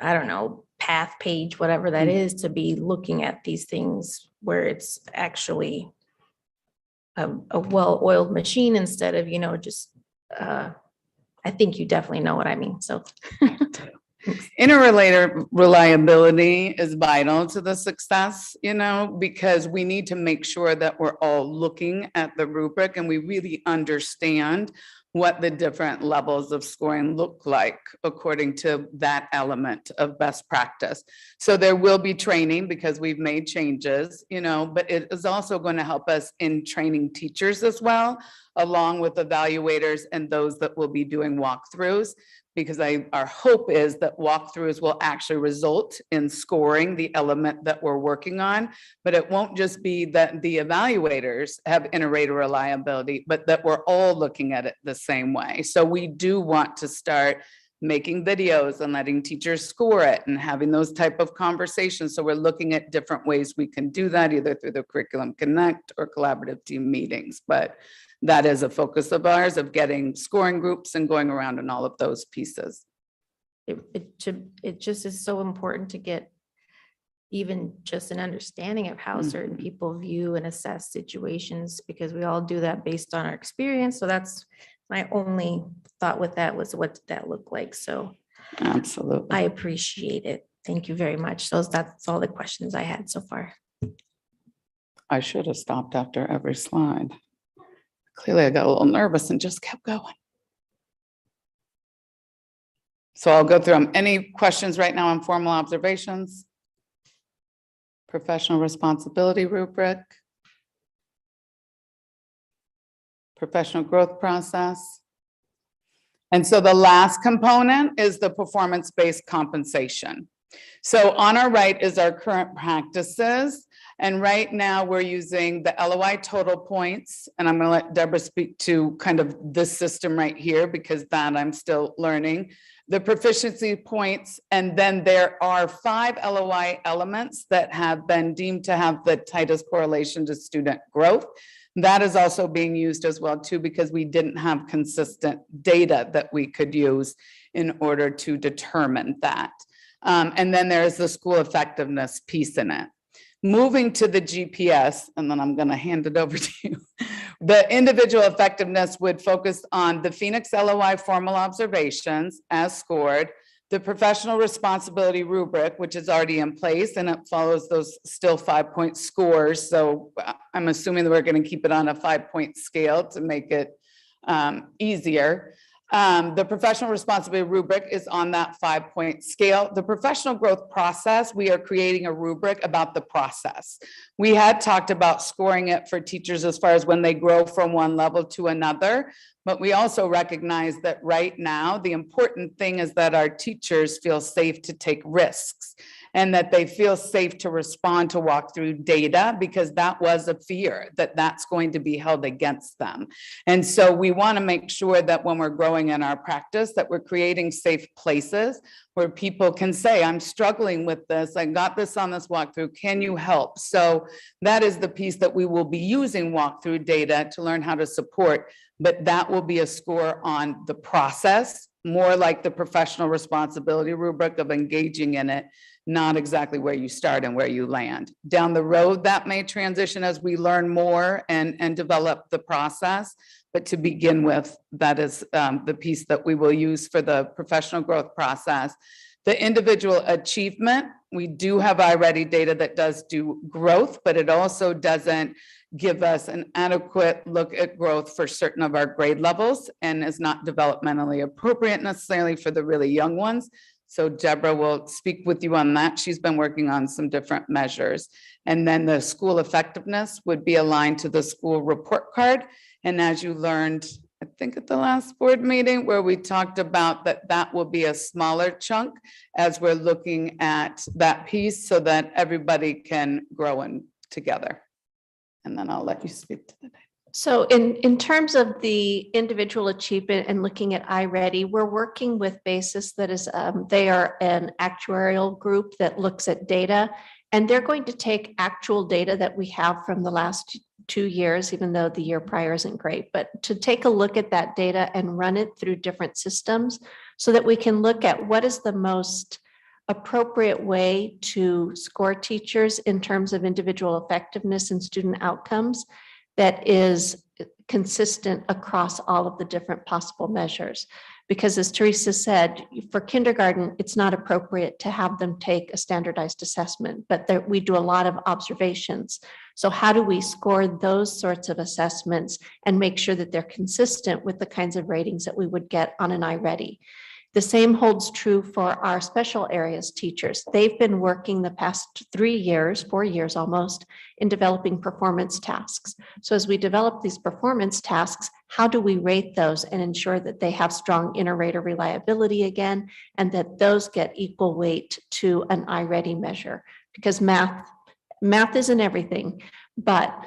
I don't know, path page, whatever that is, to be looking at these things where it's actually a well-oiled machine instead of, just, I think you definitely know what I mean, so. Interrelated reliability is vital to the success, because we need to make sure that we're all looking at the rubric and we really understand what the different levels of scoring look like according to that element of best practice. So there will be training because we've made changes, but it is also going to help us in training teachers as well, along with evaluators and those that will be doing walkthroughs. Because our hope is that walkthroughs will actually result in scoring the element that we're working on, but it won't just be that the evaluators have inter-rater reliability, but that we're all looking at it the same way. So we do want to start making videos and letting teachers score it and having those type of conversations. So we're looking at different ways we can do that, either through the Curriculum Connect or collaborative team meetings. But that is a focus of ours, of getting scoring groups and going around in all of those pieces. It just is so important to get even just an understanding of how certain people view and assess situations, because we all do that based on our experience. So that's my only thought with that, was what did that look like? So absolutely, I appreciate it. Thank you very much. So that's all the questions I had so far. I should have stopped after every slide. Clearly, I got a little nervous and just kept going. So I'll go through them. Any questions right now on formal observations? Professional responsibility rubric? Professional growth process? And so the last component is the performance-based compensation. So on our right is our current practices. And right now we're using the LOI total points. And I'm going to let Deborah speak to kind of this system right here, because that I'm still learning. The proficiency points, and then there are 5 LOI elements that have been deemed to have the tightest correlation to student growth. That is also being used as well too, because we didn't have consistent data that we could use in order to determine that. And then there's the school effectiveness piece in it. Moving to the GPS, and then I'm going to hand it over to you. The individual effectiveness would focus on the Phoenix LOI formal observations as scored, the professional responsibility rubric, which is already in place, and it follows those still 5-point scores. So I'm assuming that we're going to keep it on a 5-point scale to make it easier. The professional responsibility rubric is on that 5-point scale. The professional growth process, we are creating a rubric about the process. We had talked about scoring it for teachers as far as when they grow from one level to another, but we also recognize that right now, the important thing is that our teachers feel safe to take risks and that they feel safe to respond to walkthrough data, because that was a fear that that's going to be held against them. And so we want to make sure that when we're growing in our practice, that we're creating safe places where people can say, I'm struggling with this, I got this on this walkthrough, can you help? So that is the piece that we will be using walkthrough data to learn how to support, but that will be a score on the process, more like the professional responsibility rubric of engaging in it, not exactly where you start and where you land. Down the road, that may transition as we learn more and develop the process. But to begin with, that is the piece that we will use for the professional growth process. The individual achievement, we do have iReady data that does do growth, but it also doesn't give us an adequate look at growth for certain of our grade levels and is not developmentally appropriate necessarily for the really young ones. So Deborah will speak with you on that. She's been working on some different measures. And then the school effectiveness would be aligned to the school report card. And as you learned, I think at the last board meeting where we talked about that will be a smaller chunk as we're looking at that piece so that everybody can grow in together. And then I'll let you speak to the data. So in terms of the individual achievement and looking at iReady, we're working with Basis, that is, they are an actuarial group that looks at data, and they're going to take actual data that we have from the last 2 years, even though the year prior isn't great, but to take a look at that data and run it through different systems so that we can look at what is the most appropriate way to score teachers in terms of individual effectiveness and student outcomes that is consistent across all of the different possible measures. Because as Teresa said, for kindergarten, it's not appropriate to have them take a standardized assessment, but we do a lot of observations. So how do we score those sorts of assessments and make sure that they're consistent with the kinds of ratings that we would get on an iReady? The same holds true for our special areas teachers. They've been working the past 3 years, 4 years almost, in developing performance tasks. So as we develop these performance tasks, how do we rate those and ensure that they have strong inter-rater reliability again, and that those get equal weight to an iReady measure? Because math isn't everything, but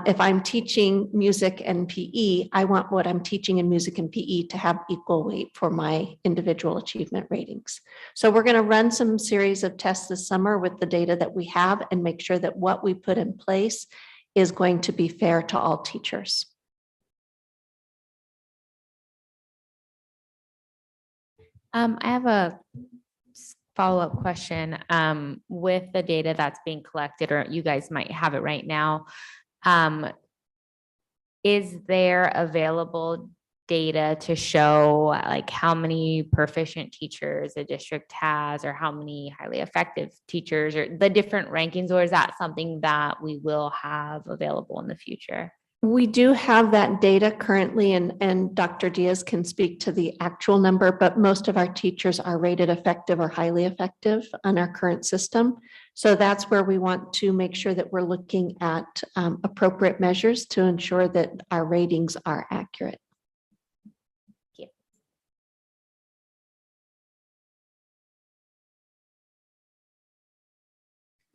if I'm teaching music and PE, I want what I'm teaching in music and PE to have equal weight for my individual achievement ratings. So we're going to run some series of tests this summer with the data that we have and make sure that what we put in place is going to be fair to all teachers. I have a follow-up question. With the data that's being collected, or you guys might have it right now, is there available data to show like how many proficient teachers a district has, or how many highly effective teachers, or the different rankings, or is that something that we will have available in the future? We do have that data currently, and Dr. Diaz can speak to the actual number, but most of our teachers are rated effective or highly effective on our current system. So that's where we want to make sure that we're looking at appropriate measures to ensure that our ratings are accurate.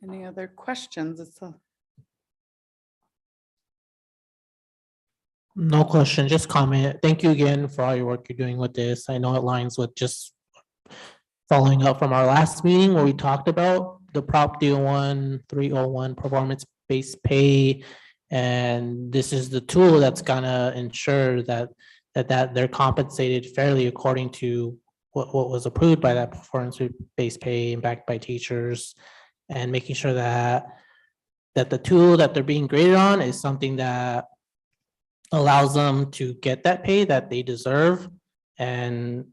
Any other questions? No question, just comment. Thank you again for all your work you're doing with this. I know it aligns with just following up from our last meeting where we talked about the Prop 301 performance-based pay. And this is the tool that's gonna ensure that they're compensated fairly according to what was approved by that performance-based pay and backed by teachers, and making sure that the tool that they're being graded on is something that allows them to get that pay that they deserve. And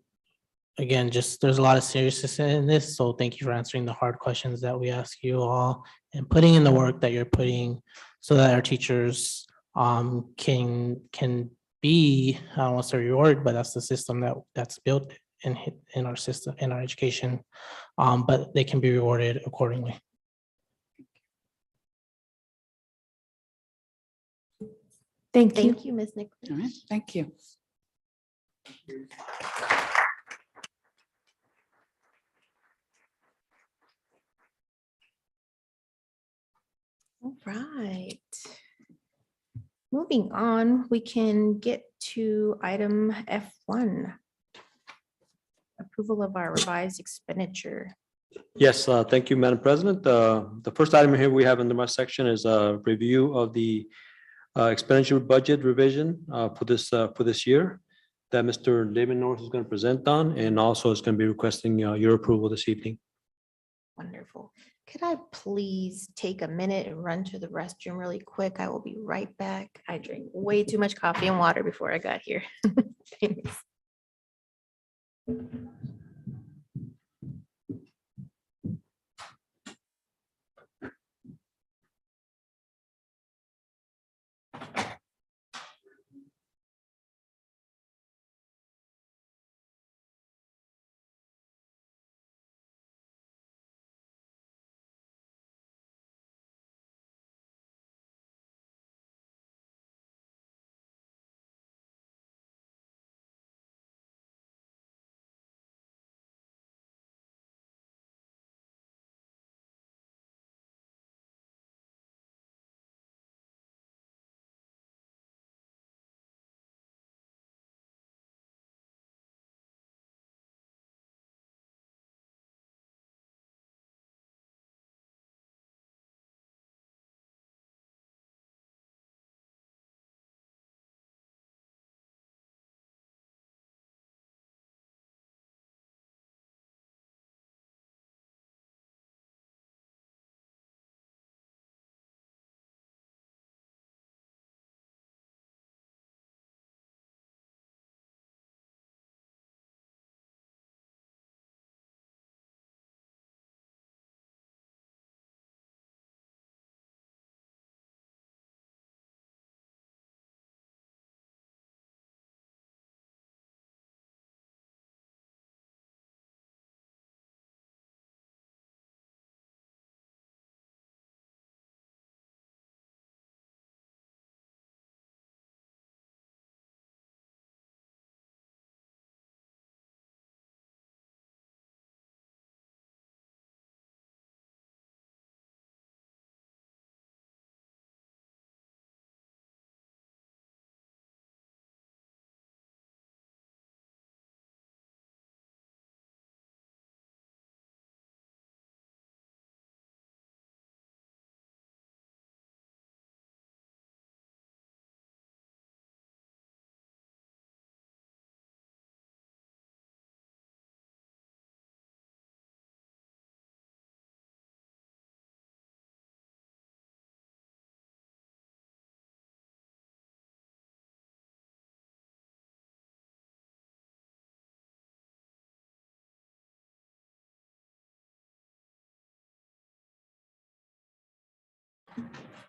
again, just there's a lot of seriousness in this. So thank you for answering the hard questions that we ask you all and putting in the work that you're putting so that our teachers can be, I don't want to say rewarded, but that's the system that's built in our system, in our education, but they can be rewarded accordingly. Thank you. Thank you, Ms. Nicholas. All right, thank you. All right. Moving on, we can get to item F1. Approval of our revised expenditure. Yes, thank you, Madam President. The first item here we have under my section is a review of the expenditure budget revision for this year that Mr. David North is going to present on, and also is going to be requesting your approval this evening. Wonderful. Could I please take a minute and run to the restroom really quick? I will be right back. I drank way too much coffee and water before I got here. Thanks.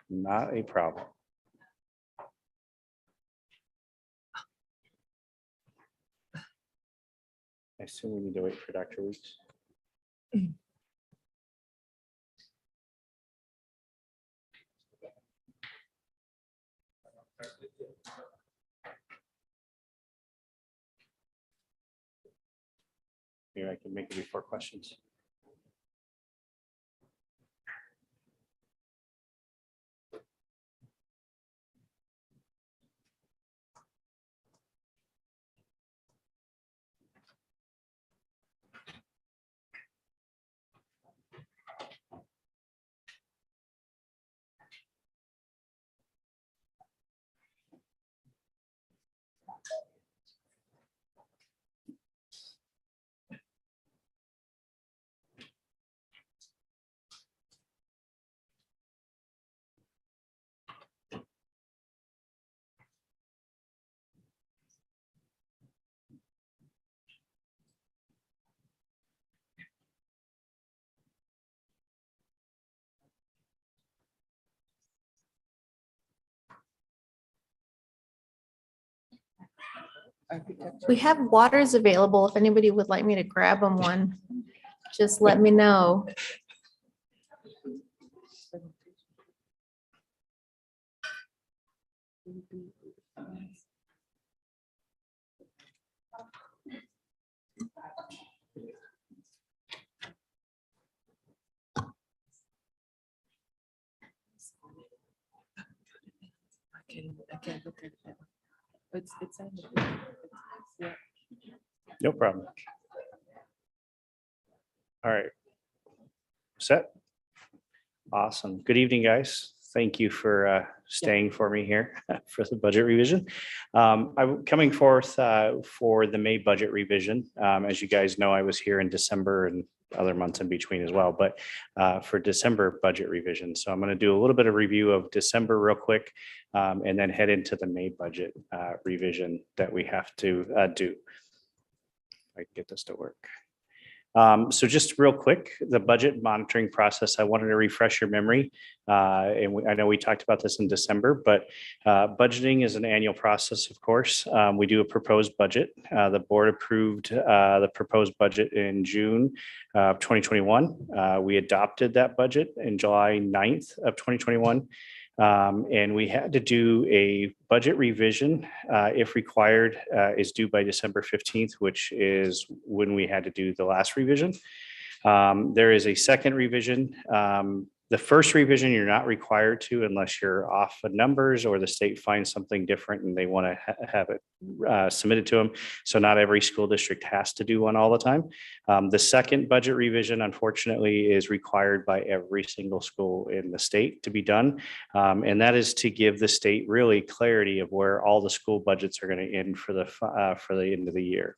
Not a problem. I assume we need to wait for Dr. Weeks. Maybe I can make it before questions. We have waters available. If anybody would like me to grab them one, just let me know. No problem. All right. Set. Awesome. Good evening, guys. Thank you for staying for me here for the budget revision. I'm coming forth for the May budget revision. As you guys know, I was here in December and other months in between as well, but for December budget revision. So I'm going to do a little bit of review of December real quick and then head into the May budget revision that we have to do. If I can get this to work. So just real quick, the budget monitoring process, I wanted to refresh your memory. I know we talked about this in December, but budgeting is an annual process, of course. We do a proposed budget. The board approved the proposed budget in June of 2021. We adopted that budget in July 9th of 2021. And we had to do a budget revision, if required, is due by December 15th, which is when we had to do the last revision. There is a second revision. The first revision, you're not required to unless you're off of numbers or the state finds something different and they want to have it submitted to them. So not every school district has to do one all the time. The second budget revision, unfortunately, is required by every single school in the state to be done. And that is to give the state really clarity of where all the school budgets are going to end for the end of the year.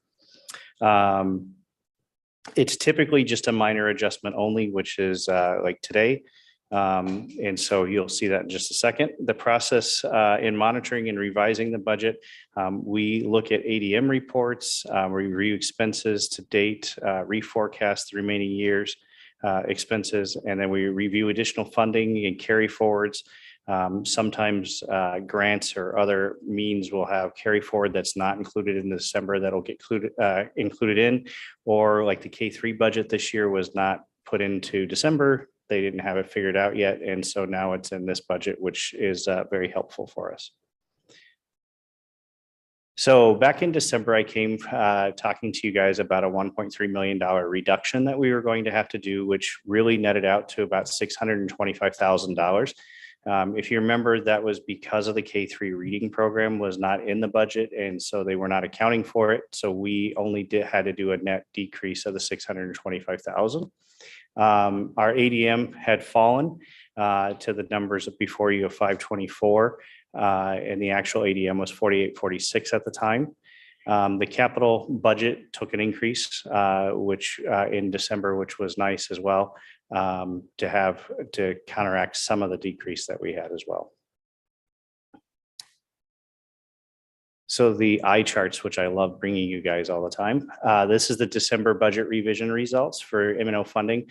It's typically just a minor adjustment only, which is like today. And so you'll see that in just a second. The process in monitoring and revising the budget, we look at ADM reports, we review expenses to date, reforecast the remaining years expenses, and then we review additional funding and carry forwards. Sometimes grants or other means will have carry forward that's not included in December that'll get included in, or like the K-3 budget this year was not put into December. They didn't have it figured out yet. And so now it's in this budget, which is very helpful for us. So back in December, I came talking to you guys about a $1.3 million reduction that we were going to have to do, which really netted out to about $625,000. If you remember, that was because of the K-3 reading program was not in the budget, and so they were not accounting for it. So we only had to do a net decrease of the $625,000. Our ADM had fallen to the numbers before you of 524, and the actual ADM was 4846 at the time. The capital budget took an increase, which in December, which was nice as well, to counteract some of the decrease that we had as well. So the eye charts, which I love bringing you guys all the time. This is the December budget revision results for M&O funding.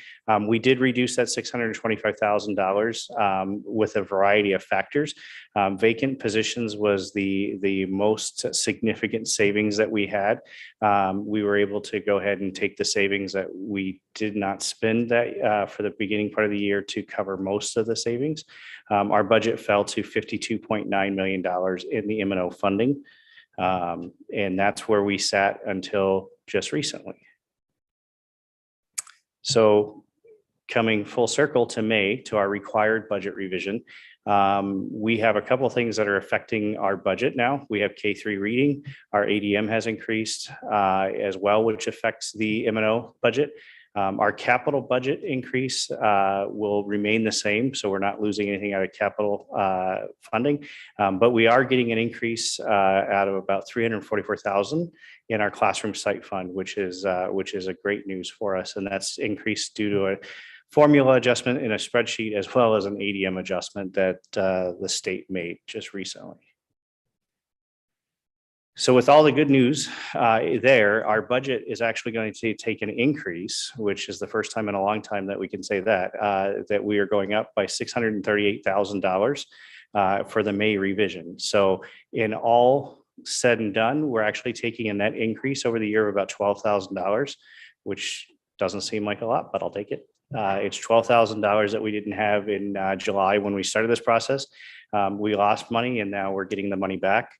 We did reduce that $625,000 with a variety of factors. Vacant positions was the most significant savings that we had. We were able to go ahead and take the savings that we did not spend that for the beginning part of the year to cover most of the savings. Our budget fell to $52.9 million in the M&O funding. And that's where we sat until just recently. So coming full circle to May, to our required budget revision, we have a couple of things that are affecting our budget now. We have K-3 reading. Our ADM has increased as well, which affects the M&O budget. Our capital budget increase will remain the same, so we're not losing anything out of capital funding, but we are getting an increase out of about $344,000 in our classroom site fund, which is a great news for us, and that's increased due to a formula adjustment in a spreadsheet as well as an ADM adjustment that the state made just recently. So with all the good news there, our budget is actually going to take an increase, which is the first time in a long time that we can say that, that we are going up by $638,000 for the May revision. So in all said and done, we're actually taking a net increase over the year of about $12,000, which doesn't seem like a lot, but I'll take it. It's $12,000 that we didn't have in July when we started this process. We lost money and now we're getting the money back.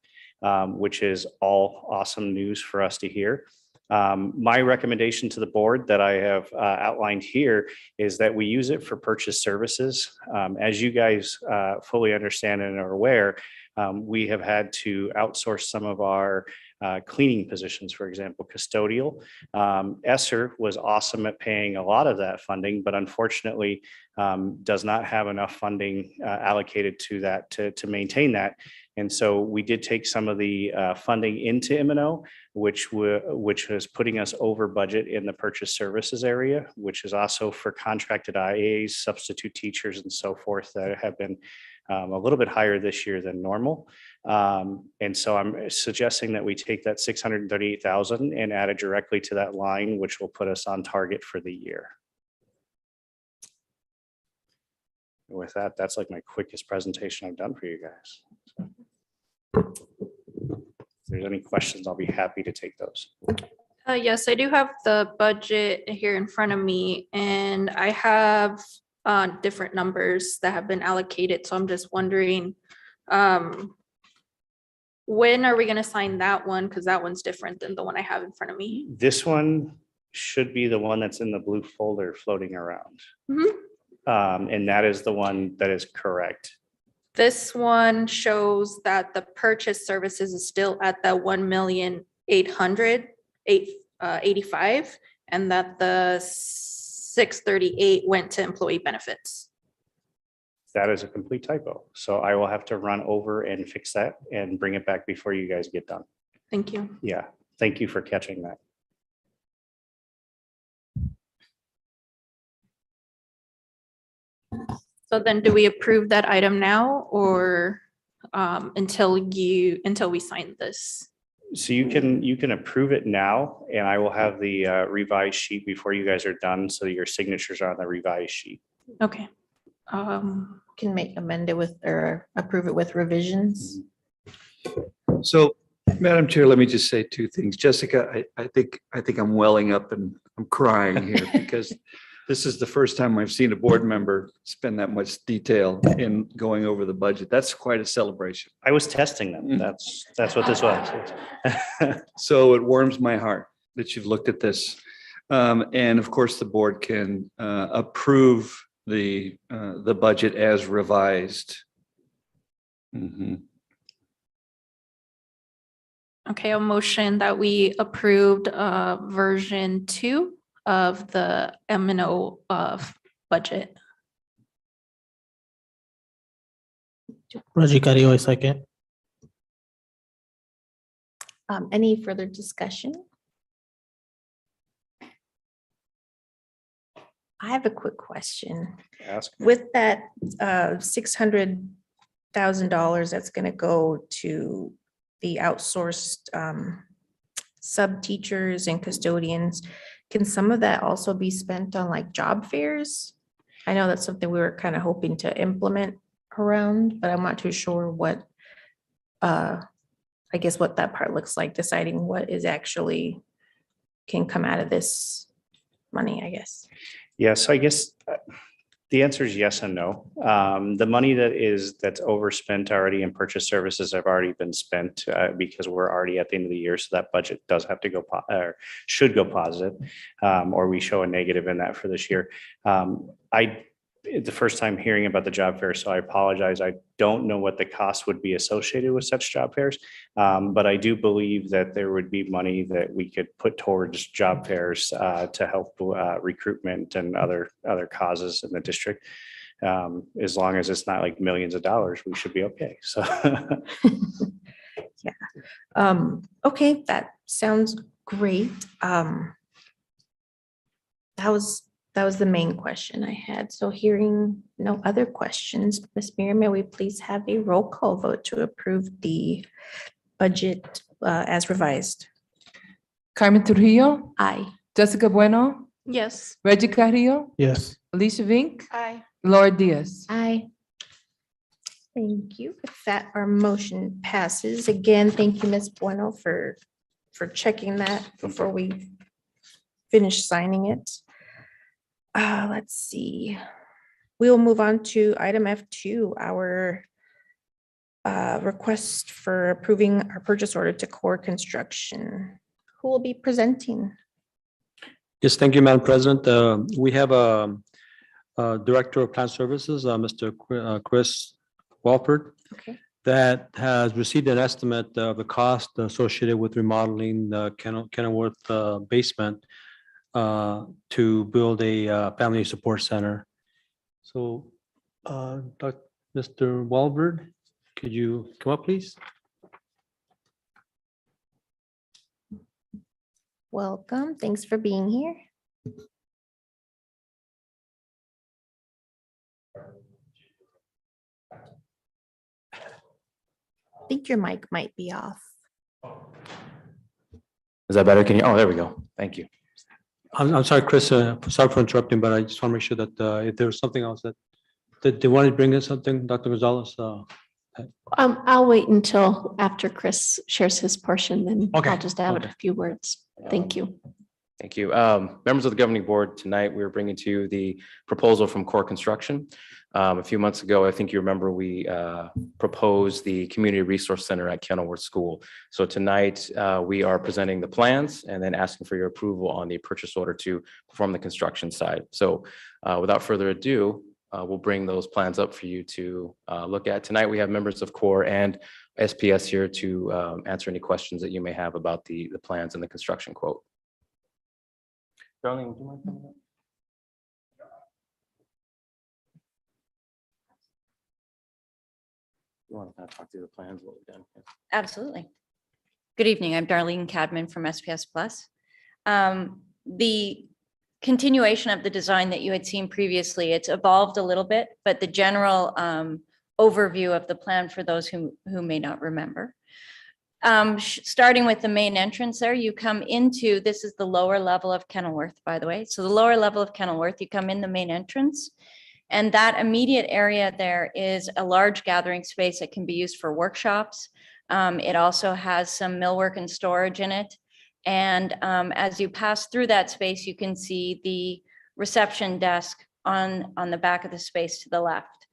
Which is all awesome news for us to hear. My recommendation to the board that I have outlined here is that we use it for purchase services. As you guys fully understand and are aware, we have had to outsource some of our cleaning positions, for example, custodial. ESSER was awesome at paying a lot of that funding, but unfortunately does not have enough funding allocated to that to maintain that. And so we did take some of the funding into M&O, which was putting us over budget in the purchase services area, which is also for contracted IAs, substitute teachers, and so forth that have been a little bit higher this year than normal. And so I'm suggesting that we take that $638,000 and add it directly to that line, which will put us on target for the year. With that, that's like my quickest presentation I've done for you guys. If there's any questions, I'll be happy to take those. Yes, I do have the budget here in front of me, and I have different numbers that have been allocated. So I'm just wondering, when are we going to sign that one? Because that one's different than the one I have in front of me. This one should be the one that's in the blue folder floating around. And that is the one that is correct. This one shows that the purchase services is still at that 1,885,000, and that the 638 went to employee benefits. That is a complete typo. So I will have to run over and fix that and bring it back before you guys get done. Thank you. Yeah, thank you for catching that. So then do we approve that item now, or until we sign this? So you can approve it now, and I will have the revised sheet before you guys are done, so that your signatures are on the revised sheet. Okay. Can amend it with, or approve it with revisions. So, Madam Chair, let me just say two things. Jessica, I think I'm welling up and I'm crying here because this is the first time I've seen a board member spend that much detail in going over the budget. That's quite a celebration. I was testing them. That's what this was. So it warms my heart that you've looked at this. And of course, the board can approve the budget as revised. Okay, a motion that we approved version 2 of the M&O budget. Reggie Carrillo, I second. Any further discussion? I have a quick question. Ask. With that $600,000 that's going to go to the outsourced sub teachers and custodians, can some of that also be spent on like job fairs? I know that's something we were kind of hoping to implement around, but I'm not too sure what, I guess what that part looks like, deciding what is actually can come out of this money, I guess. Yes, I guess the answer is yes and no. The money that's overspent already in purchase services have already been spent because we're already at the end of the year. So that budget does have to go or should go positive, or we show a negative in that for this year. It's the first time hearing about the job fair, so I apologize. I don't know what the cost would be associated with such job fairs, but I do believe that there would be money that we could put towards job fairs to help recruitment and other causes in the district. As long as it's not like millions of dollars, we should be okay. So, Yeah. Okay, that sounds great. That was the main question I had. So hearing no other questions, Ms. Miriam, may we please have a roll call vote to approve the budget as revised? Carmen Trujillo, Aye. Jessica Bueno, Yes. Reggie Carrillo, Yes. Alicia Vink, Aye. Laura Diaz. Aye. Thank you. With that, our motion passes. Again, thank you, Ms. Bueno, for checking that before we finish signing it. Let's see. We will move on to item F2, our request for approving our purchase order to Core Construction. Who will be presenting? Yes, thank you, Madam President. We have a Director of Plant Services, Mr. Chris Walford, Okay. that has received an estimate of the cost associated with remodeling the Kenilworth basement to build a family support center. So, Mr. Walford, could you come up, please? Welcome. Thanks for being here. I think your mic might be off. Is that better? Can you, oh, there we go. Thank you. I'm sorry, Chris, sorry for interrupting, but I just want to make sure that if there's something else that they wanted to bring in something, Dr. Gonzalez. I'll wait until after Chris shares his portion, then Okay. I'll just add Okay. a few words. Thank you. Thank you. Members of the governing board, tonight we're bringing to you the proposal from Core Construction. A few months ago, I think you remember we proposed the Community Resource Center at Kenilworth School. So tonight we are presenting the plans and then asking for your approval on the purchase order to perform the construction side. So without further ado, we'll bring those plans up for you to look at. Tonight we have members of Core and SPS here to answer any questions that you may have about the plans and the construction quote. Darlene, do you mind coming up? You want to kind of talk through the plans, what we've done? Absolutely. Good evening. I'm Darlene Cadman from SPS Plus. The continuation of the design that you had seen previously, it's evolved a little bit, but the general overview of the plan for those who may not remember. Starting with the main entrance there, you come into, this is the lower level of Kenilworth, by the way. So the lower level of Kenilworth, you come in the main entrance. And that immediate area there is a large gathering space that can be used for workshops. It also has some millwork and storage in it. And as you pass through that space, you can see the reception desk on the back of the space to the left.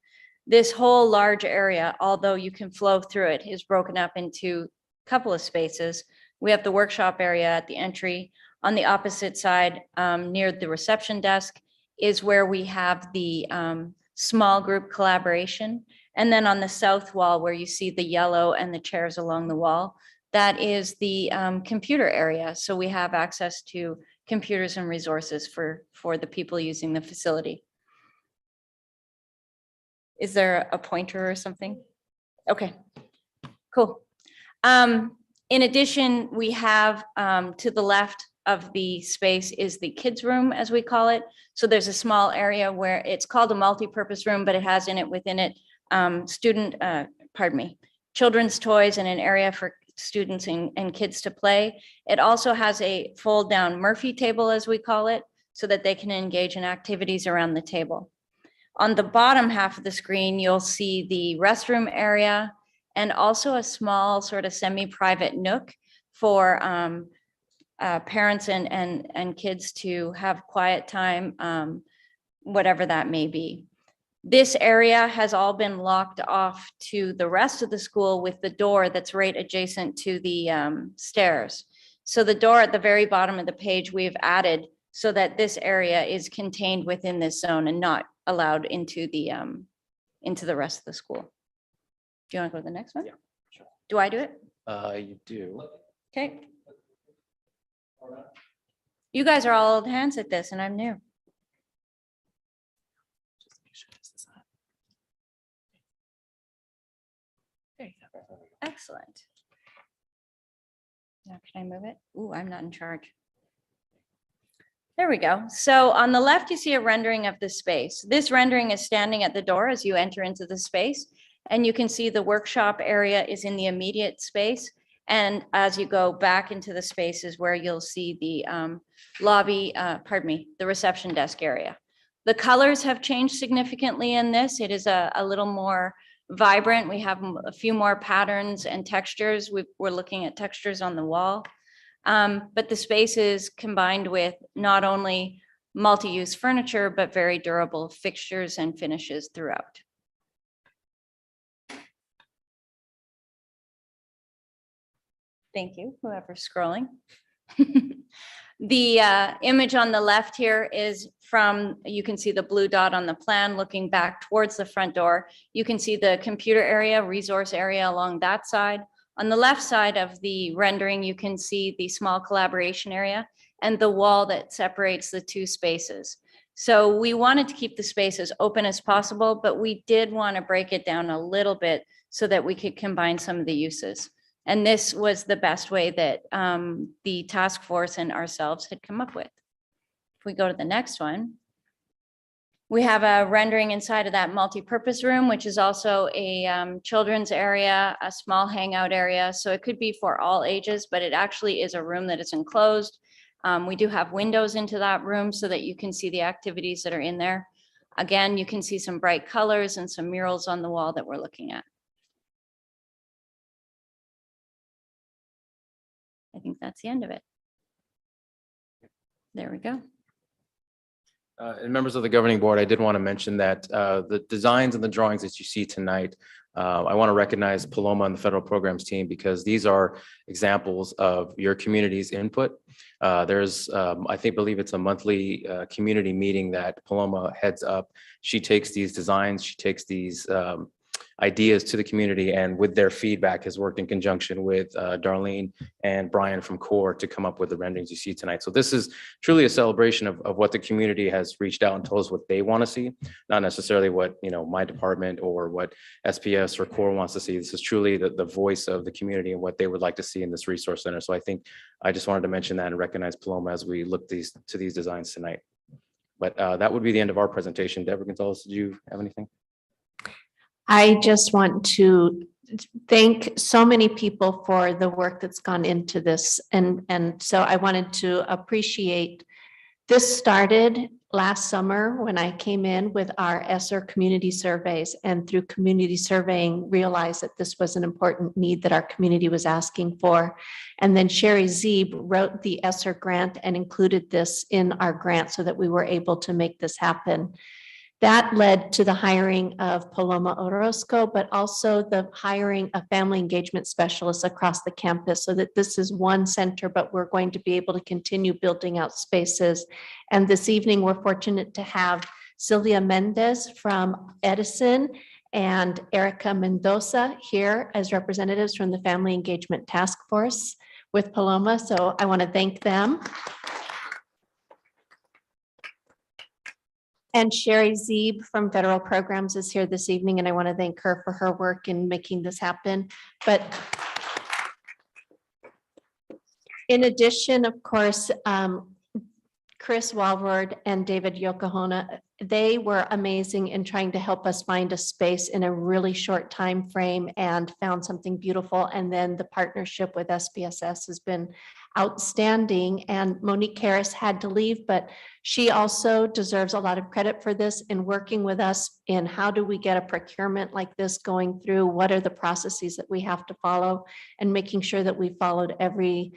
This whole large area, although you can flow through it, is broken up into a couple of spaces. We have the workshop area at the entry. On the opposite side, near the reception desk, is where we have the small group collaboration. And then on the south wall, where you see the yellow and the chairs along the wall, that is the computer area. So we have access to computers and resources for the people using the facility. Is there a pointer or something? Okay, cool. In addition, we have to the left of the space is the kids' room, as we call it. So there's a small area where it's called a multi-purpose room, but it has within it children's toys and an area for students and kids to play. It also has a fold-down Murphy table, as we call it, so that they can engage in activities around the table. On the bottom half of the screen, you'll see the restroom area and also a small sort of semi-private nook for parents and kids to have quiet time, whatever that may be. This area has all been locked off to the rest of the school with the door that's right adjacent to the stairs. So the door at the very bottom of the page we've added so that this area is contained within this zone and not allowed into the rest of the school. Do you want to go to the next one? Yeah, sure. Do I do it? You do. Okay. You guys are all old hands at this and I'm new. Excellent. Now, can I move it? Ooh, I'm not in charge. There we go. So on the left, you see a rendering of the space. This rendering is standing at the door as you enter into the space. And you can see the workshop area is in the immediate space. And as you go back into the space is where you'll see the the reception desk area. The colors have changed significantly in this. It is a little more vibrant. We have a few more patterns and textures. We're looking at textures on the wall. But the space is combined with not only multi-use furniture, but very durable fixtures and finishes throughout. Thank you, whoever's scrolling. The image on the left here is from, you can see the blue dot on the plan looking back towards the front door. You can see the computer area, resource area along that side. On the left side of the rendering, you can see the small collaboration area and the wall that separates the two spaces. So we wanted to keep the space as open as possible, but we did want to break it down a little bit so that we could combine some of the uses. And this was the best way that the task force and ourselves had come up with. If we go to the next one, we have a rendering inside of that multi-purpose room, which is also a children's area, a small hangout area. So it could be for all ages, but it actually is a room that is enclosed. We do have windows into that room so that you can see the activities that are in there. Again, you can see some bright colors and some murals on the wall that we're looking at. I think that's the end of it. There we go. And members of the governing board, I did want to mention that the designs and the drawings that you see tonight, I want to recognize Paloma and the federal programs team because these are examples of your community's input. There's, believe it's a monthly community meeting that Paloma heads up. She takes these designs, she takes these ideas to the community, and with their feedback has worked in conjunction with Darlene and Brian from CORE to come up with the renderings you see tonight. So this is truly a celebration of what the community has reached out and told us what they want to see, not necessarily what my department or what SPS or CORE wants to see. This is truly the voice of the community and what they would like to see in this resource center. So I think I just wanted to mention that and recognize Paloma as we look to these designs tonight. But that would be the end of our presentation. Deborah Gonzalez, did you have anything? I just want to thank so many people for the work that's gone into this. And so I wanted to appreciate, this started last summer when I came in with our ESSER community surveys, and through community surveying realized that this was an important need that our community was asking for. And then Sherry Zeeb wrote the ESSER grant and included this in our grant so that we were able to make this happen. That led to the hiring of Paloma Orozco, but also the hiring of family engagement specialists across the campus so that this is one center, but we're going to be able to continue building out spaces. And this evening, we're fortunate to have Sylvia Mendez from Edison and Erica Mendoza here as representatives from the Family Engagement Task Force with Paloma. So I want to thank them. And Sherry Zeeb from Federal Programs is here this evening, and I want to thank her for her work in making this happen. But in addition, of course, Chris Walward and David Yokohama they were amazing in trying to help us find a space in a really short time frame and found something beautiful. And then the partnership with SPSS has been outstanding. And Monique Harris had to leave, but she also deserves a lot of credit for this in working with us in how do we get a procurement like this going through? What are the processes that we have to follow, and making sure that we followed every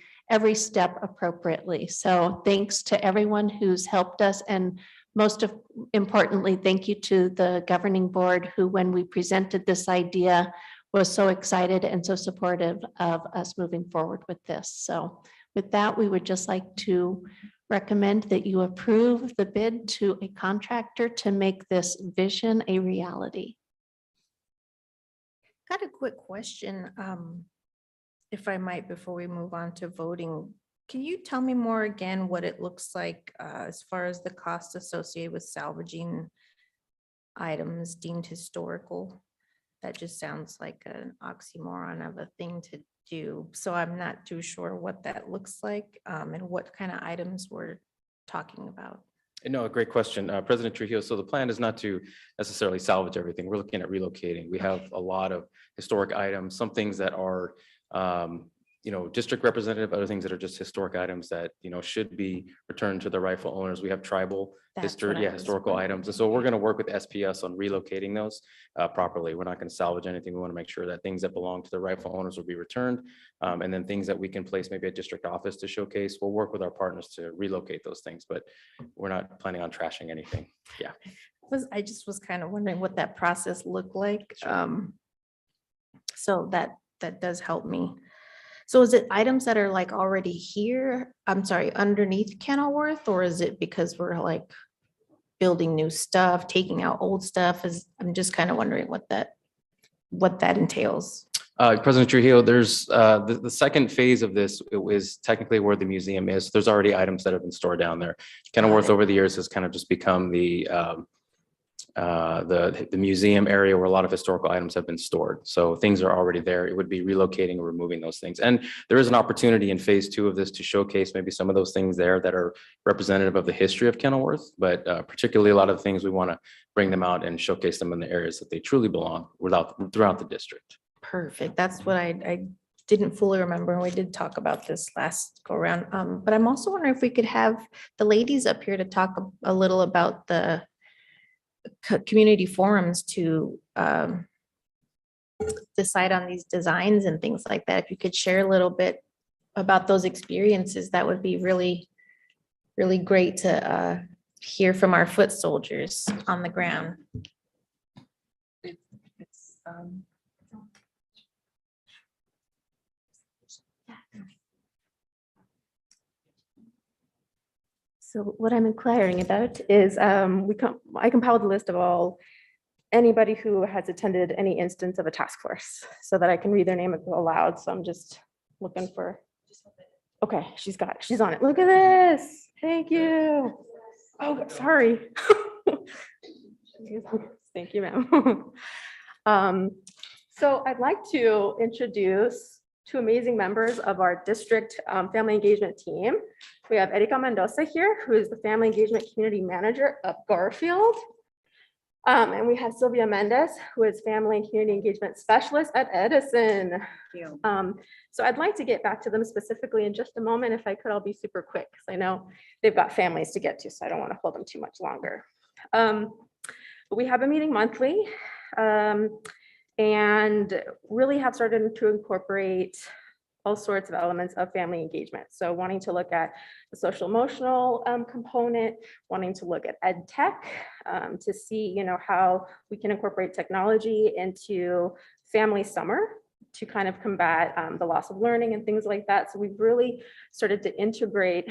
step appropriately. So thanks to everyone who's helped us, and importantly, thank you to the governing board who, when we presented this idea, was so excited and so supportive of us moving forward with this. So with that, we would just like to recommend that you approve the bid to a contractor to make this vision a reality. Got a quick question, if I might, before we move on to voting. Can you tell me more again what it looks like as far as the cost associated with salvaging items deemed historical? That just sounds like an oxymoron of a thing to do. So I'm not too sure what that looks like and what kind of items we're talking about. No, great question. President Trujillo, so the plan is not to necessarily salvage everything. We're looking at relocating. We have a lot of historic items, some things that are district representative, other things that are just historic items that, should be returned to the rightful owners. We have tribal history, historical items. And so we're going to work with SPS on relocating those properly. We're not going to salvage anything. We want to make sure that things that belong to the rightful owners will be returned. And then things that we can place maybe at district office to showcase, we'll work with our partners to relocate those things, but we're not planning on trashing anything. Yeah. I just was kind of wondering what that process looked like. So that does help me. So is it items that are like already here? I'm sorry, underneath Kenilworth, or is it because we're like building new stuff, taking out old stuff? I'm just kind of wondering what that entails. President Trujillo, there's the second phase of this is technically where the museum is. There's already items that have been stored down there. Kenilworth over the years has kind of just become the museum area where a lot of historical items have been stored. So things are already there. It would be relocating or removing those things. And there is an opportunity in phase 2 of this to showcase maybe some of those things there that are representative of the history of Kenilworth, but particularly a lot of the things we want to bring them out and showcase them in the areas that they truly belong throughout the district. Perfect. That's what I didn't fully remember. We did talk about this last go around. But I'm also wondering if we could have the ladies up here to talk a little about the community forums to decide on these designs and things like that. If you could share a little bit about those experiences, that would be really, really great to hear from our foot soldiers on the ground. So what I'm inquiring about is I compiled a list of anybody who has attended any instance of a task force so that I can read their name aloud. So I'm just looking for. Okay, she's on it. Look at this. Thank you. Oh, sorry. Thank you, ma'am. So I'd like to introduce 2 amazing members of our district family engagement team. We have Erika Mendoza here, who is the Family Engagement Community Manager of Garfield. And we have Sylvia Mendez, who is Family and Community Engagement Specialist at Edison. So I'd like to get back to them specifically in just a moment. If I could, I'll be super quick because I know they've got families to get to, so I don't want to hold them too much longer. But we have a meeting monthly and really have started to incorporate all sorts of elements of family engagement. So wanting to look at the social emotional component, wanting to look at ed tech to see, how we can incorporate technology into family summer to kind of combat the loss of learning and things like that. So we've really started to integrate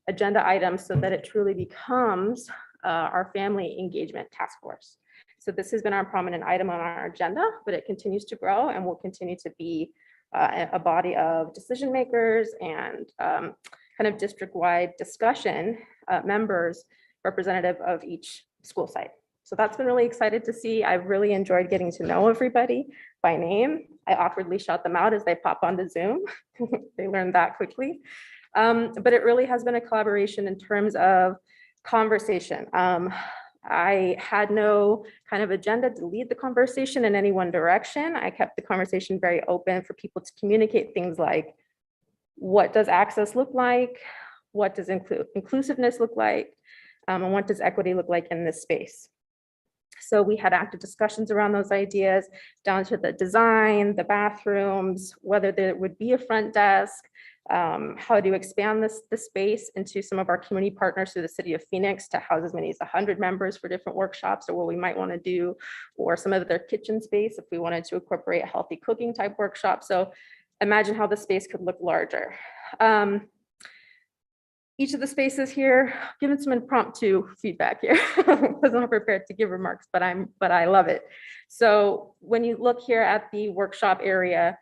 agenda items so that it truly becomes our family engagement task force. So this has been our prominent item on our agenda, but it continues to grow and will continue to be a body of decision makers and kind of district-wide discussion members representative of each school site. So that's been really excited to see. I've really enjoyed getting to know everybody by name. I awkwardly shout them out as they pop onto Zoom. They learned that quickly. But it really has been a collaboration in terms of Conversation. I had no kind of agenda to lead the conversation in any one direction. I kept the conversation very open for people to communicate things like, what does access look like? What does inclusiveness look like? And what does equity look like in this space? So we had active discussions around those ideas, down to the design, the bathrooms, whether there would be a front desk, how to expand the space into some of our community partners through the city of Phoenix to house as many as 100 members for different workshops, or what we might want to do, or some of their kitchen space if we wanted to incorporate a healthy cooking type workshop. So imagine how the space could look larger. Each of the spaces here, given some impromptu feedback here. I wasn't prepared to give remarks, but I love it. So when you look here at the workshop area,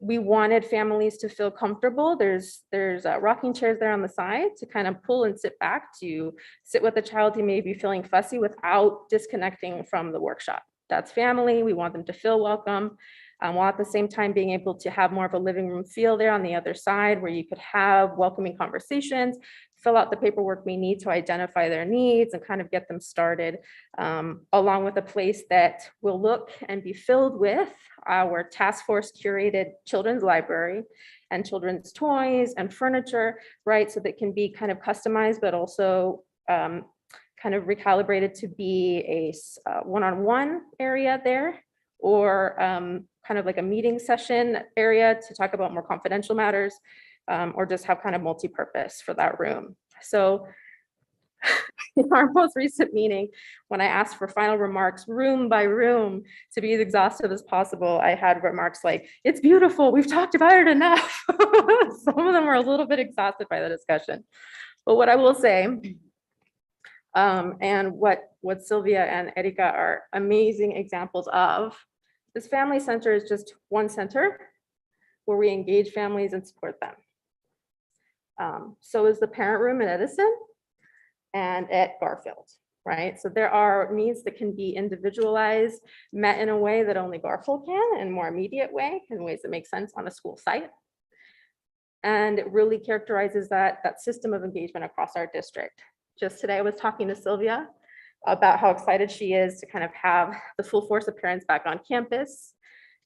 we wanted families to feel comfortable. There's rocking chairs there on the side to kind of pull and sit back, to sit with a child who may be feeling fussy without disconnecting from the workshop. That's family. We want them to feel welcome. While at the same time being able to have more of a living room feel there on the other side, where you could have welcoming conversations, fill out the paperwork we need to identify their needs and kind of get them started, along with a place that will look and be filled with our task force curated children's library and children's toys and furniture, right? So that can be kind of customized, but also kind of recalibrated to be a one-on-one area there, or kind of like a meeting session area to talk about more confidential matters, or just have kind of multi-purpose for that room. So in our most recent meeting, when I asked for final remarks, room by room, to be as exhaustive as possible, I had remarks like, it's beautiful, we've talked about it enough. Some of them were a little bit exhausted by the discussion. But what I will say, and what Sylvia and Erika are amazing examples of, this family center is just one center where we engage families and support them. So is the parent room at Edison and at Garfield, right? So there are needs that can be individualized, met in a way that only Garfield can, in a more immediate way, in ways that make sense on a school site. And it really characterizes that system of engagement across our district. Just today, I was talking to Sylvia about how excited she is to kind of have the full force of parents back on campus.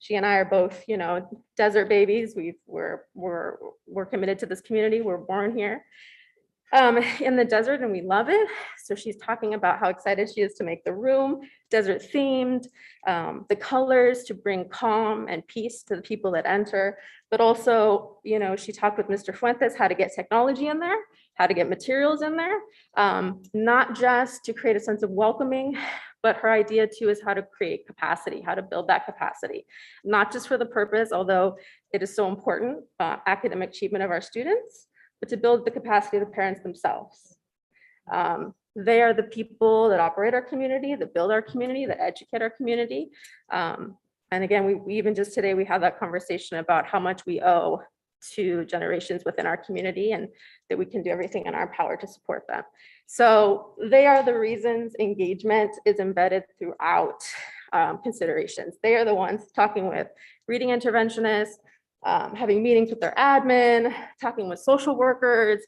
She and I are both, desert babies. We're committed to this community. We're born here in the desert, and we love it. So she's talking about how excited she is to make the room desert themed, the colors to bring calm and peace to the people that enter. But also, she talked with Mr. Fuentes how to get technology in there, how to get materials in there, not just to create a sense of welcoming, but her idea too is how to create capacity, how to build that capacity, not just for the purpose, although it is so important, academic achievement of our students, but to build the capacity of the parents themselves. They are the people that operate our community, that build our community, that educate our community. And again, we even just today, we had that conversation about how much we owe to generations within our community, and that we can do everything in our power to support them. So they are the reasons engagement is embedded throughout considerations. They are the ones talking with reading interventionists, having meetings with their admin, talking with social workers,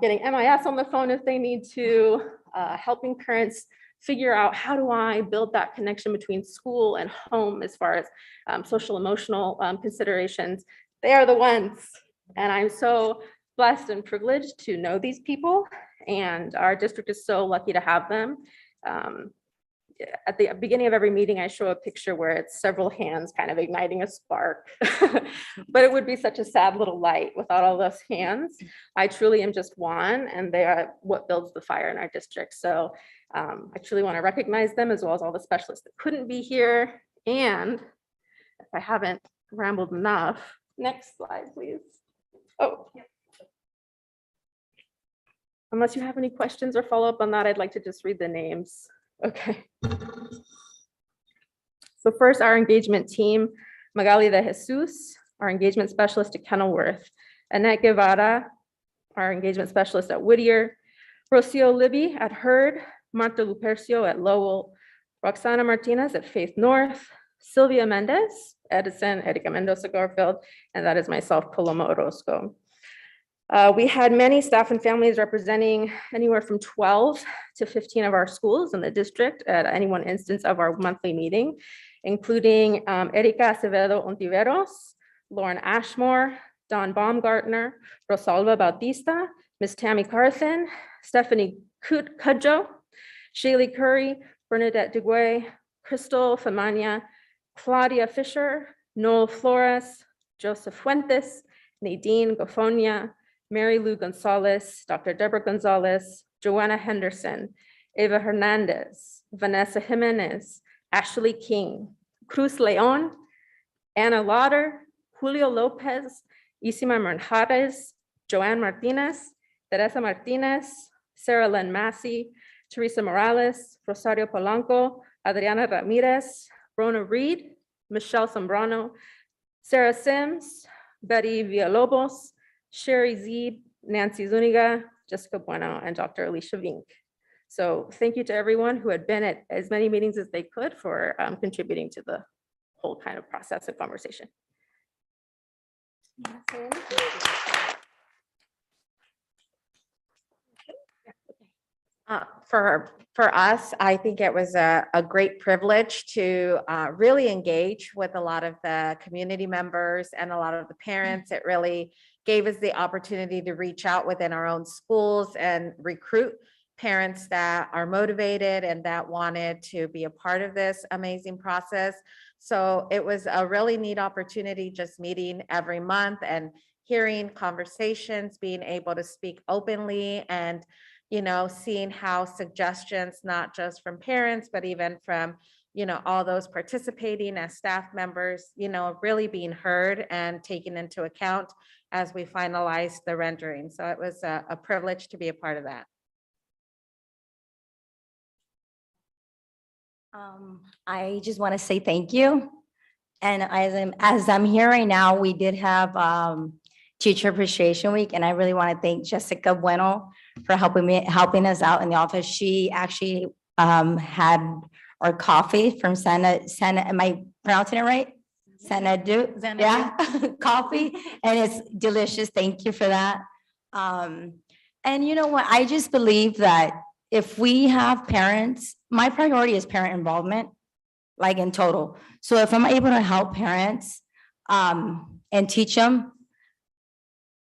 getting MIS on the phone if they need to, helping parents figure out how do I build that connection between school and home as far as social emotional considerations. They are the ones, and I'm so blessed and privileged to know these people, and our district is so lucky to have them. At the beginning of every meeting, I show a picture where it's several hands kind of igniting a spark, but it would be such a sad little light without all those hands. I truly am just one, and they are what builds the fire in our district. So I truly want to recognize them, as well as all the specialists that couldn't be here. And if I haven't rambled enough, next slide, please. Oh, unless you have any questions or follow up on that, I'd like to just read the names. Okay. So first, our engagement team, Magali de Jesus, our engagement specialist at Kenilworth, Annette Guevara, our engagement specialist at Whittier, Rocio Libby at Hurd, Marta Lupercio at Lowell, Roxana Martinez at Faith North, Sylvia Mendez, Edison, Erika Mendoza Garfield, and that is myself, Paloma Orozco. We had many staff and families representing anywhere from 12 to 15 of our schools in the district at any one instance of our monthly meeting, including Erika Acevedo Ontiveros, Lauren Ashmore, Don Baumgartner, Rosalba Bautista, Ms. Tammy Carthen, Stephanie Cudjoe, Shaylee Curry, Bernadette DeGuay, Crystal Famania, Claudia Fisher, Noel Flores, Joseph Fuentes, Nadine Gafonia, Mary Lou Gonzalez, Dr. Deborah Gonzalez, Joanna Henderson, Eva Hernandez, Vanessa Jimenez, Ashley King, Cruz Leon, Anna Lauder, Julio Lopez, Isima Manjares, Joanne Martinez, Teresa Martinez, Sarah Lynn Massey, Teresa Morales, Rosario Polanco, Adriana Ramirez, Rona Reed, Michelle Zambrano, Sarah Sims, Betty Villalobos, Sherry Zeeb, Nancy Zuniga, Jessica Bueno, and Dr. Alicia Vink. So thank you to everyone who had been at as many meetings as they could for contributing to the whole kind of process and conversation. For us, I think it was a great privilege to really engage with a lot of the community members and a lot of the parents. It really gave us the opportunity to reach out within our own schools and recruit parents that are motivated and that wanted to be a part of this amazing process. So it was a really neat opportunity, just meeting every month and hearing conversations, being able to speak openly, and seeing how suggestions, not just from parents, but even from, all those participating as staff members, really being heard and taken into account as we finalized the rendering. So it was a privilege to be a part of that. I just want to say thank you. And as I'm here right now, we did have Teacher Appreciation Week, and I really want to thank Jessica Bueno for helping us out in the office. She actually had our coffee from Santa, am I pronouncing it right? Xanadu, yeah, coffee, and it's delicious. Thank you for that. And you know what? I just believe that if we have parents, my priority is parent involvement, like in total. So if I'm able to help parents and teach them,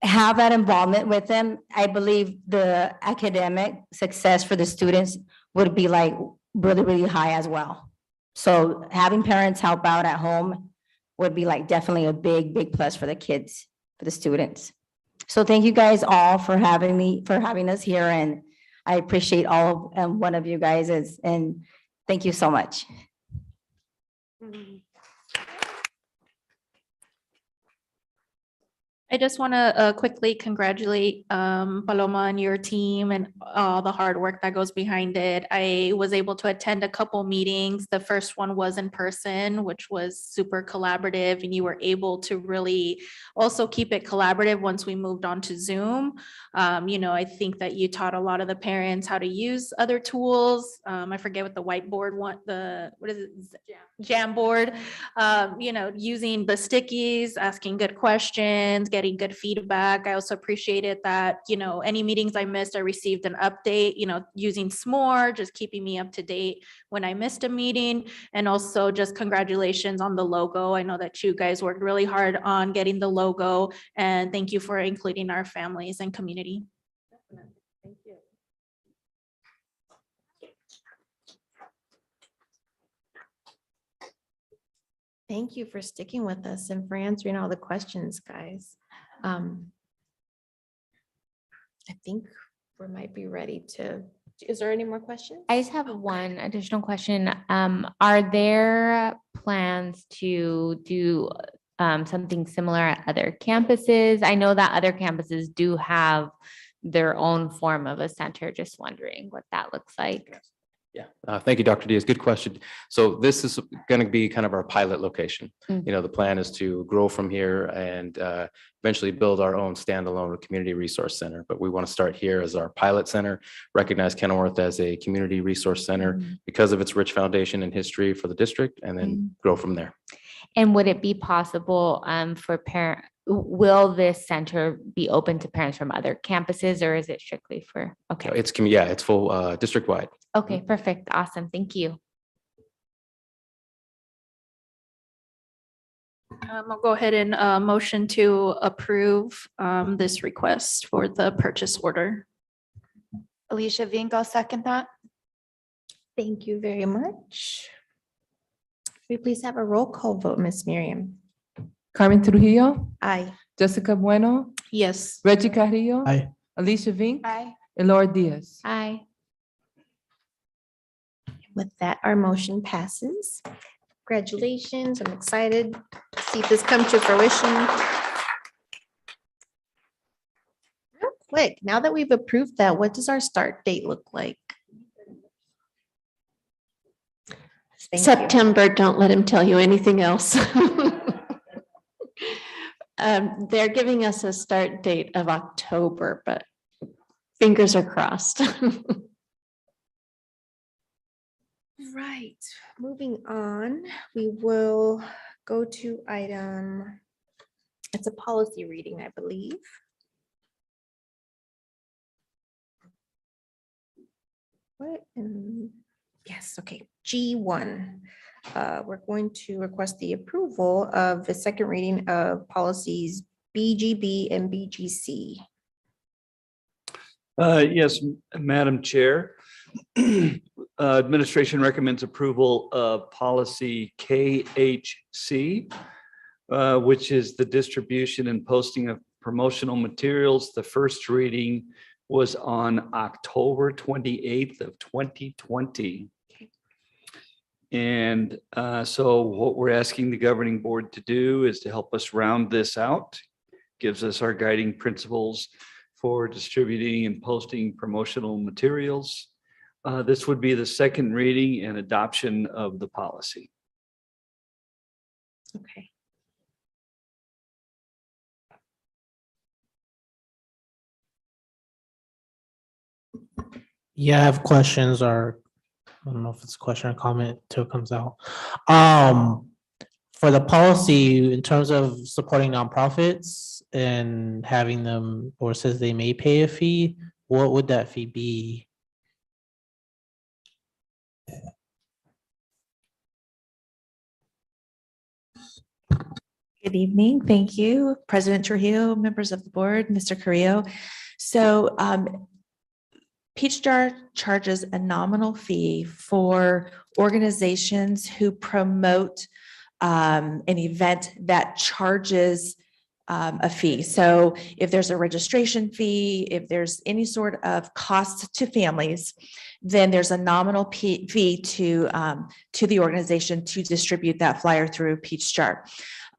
have that involvement with them, I believe the academic success for the students would be like really, really high as well. So having parents help out at home would be like definitely a big, big plus for the kids, for the students. So thank you guys all for having us here. And I appreciate all one of you guys and thank you so much. I just want to quickly congratulate Paloma and your team and all the hard work that goes behind it. I was able to attend a couple meetings. The first one was in person, which was super collaborative, and you were able to really also keep it collaborative once we moved on to Zoom. I think that you taught a lot of the parents how to use other tools. I forget what the whiteboard what is it? Jamboard. Using the stickies, asking good questions, getting good feedback. I also appreciated that, any meetings I missed, I received an update, using SMORE, just keeping me up to date when I missed a meeting. And also just congratulations on the logo. I know that you guys worked really hard on getting the logo, and thank you for including our families and community. Thank you. Thank you for sticking with us and for answering all the questions, guys. I think we might be ready to, is there any more questions? I just have one additional question. Are there plans to do something similar at other campuses? I know that other campuses do have their own form of a center. Just wondering what that looks like. Yeah, thank you, Dr. Diaz. Good question. So this is going to be kind of our pilot location. The plan is to grow from here and eventually build our own standalone community resource center. But we want to start here as our pilot center, recognize Kenilworth as a community resource center because of its rich foundation and history for the district, and then grow from there. And would it be possible for will this center be open to parents from other campuses, or is it strictly for, okay, It's full district-wide. okay, perfect, awesome, thank you. I'll go ahead and motion to approve this request for the purchase order. Alicia Vink, I'll second that. Thank you very much. May we please have a roll call vote, Ms. Miriam? Carmen Trujillo, Aye. Jessica Bueno, Yes. Reggie Carrillo. Aye. Alicia Vink. Aye. And Laura Diaz. Aye. With that, our motion passes. Congratulations. I'm excited to see this come to fruition. Real quick, now that we've approved that, what does our start date look like? Thank you. September, don't let him tell you anything else. They're giving us a start date of October, but fingers are crossed. Right, moving on, we will go to item, it's a policy reading, I believe. What? Yes, okay, G1. We're going to request the approval of the second reading of policies BGB and BGC. Yes, Madam Chair. Administration recommends approval of policy KHC, which is the distribution and posting of promotional materials. The first reading was on October 28th of 2020. And so what we're asking the governing board to do is to help us round this out. Gives us our guiding principles for distributing and posting promotional materials. This would be the second reading and adoption of the policy. Okay. Yeah, I have questions, or I don't know if it's a question or comment till it comes out. For the policy, in terms of supporting nonprofits and having them, or says they may pay a fee, what would that fee be? Good evening. Thank you, President Trujillo, members of the board, Mr. Carrillo. So Peach Jar charges a nominal fee for organizations who promote an event that charges a fee. So if there's a registration fee, if there's any sort of cost to families, then there's a nominal fee to the organization to distribute that flyer through Peach Jar.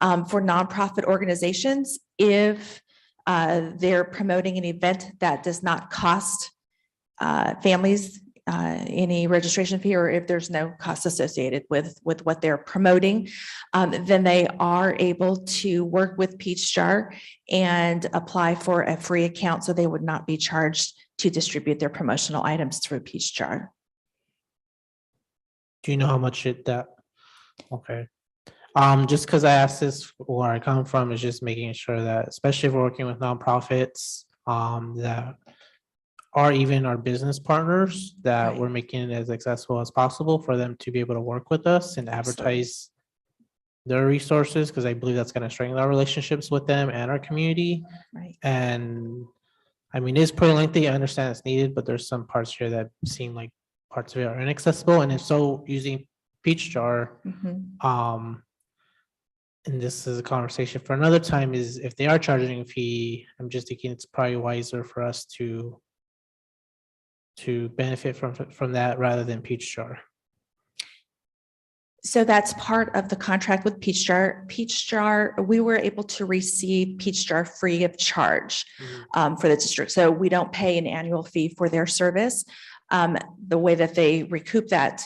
For nonprofit organizations, if they're promoting an event that does not cost families any registration fee, or if there's no cost associated with what they're promoting, then they are able to work with Peach Jar and apply for a free account, so they would not be charged to distribute their promotional items through Peach Jar. Do you know how much that? Okay. Just because I asked this, where I come from, is just making sure that, especially if we're working with nonprofits, that are even our business partners, that we're making it as accessible as possible for them to be able to work with us and advertise their resources, because I believe that's going to strengthen our relationships with them and our community. Right. And I mean, it's pretty lengthy. I understand it's needed, but there's some parts here that seem like parts of it are inaccessible. And if so, using Peach Jar, and this is a conversation for another time, is if they are charging a fee, I'm just thinking it's probably wiser for us to benefit from that rather than Peach Jar. So that's part of the contract with Peach Jar. Peach Jar, we were able to receive Peach Jar free of charge for the district. So we don't pay an annual fee for their service. The way that they recoup that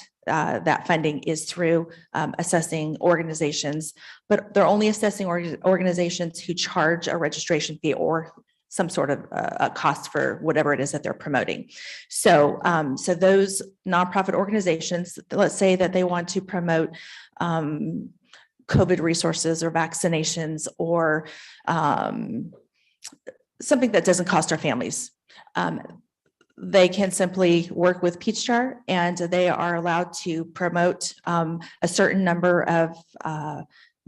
funding is through assessing organizations, but they're only assessing organizations who charge a registration fee or some sort of a cost for whatever it is that they're promoting. So, so those nonprofit organizations, let's say that they want to promote COVID resources or vaccinations or something that doesn't cost our families. They can simply work with Peach Jar, and they are allowed to promote a certain number of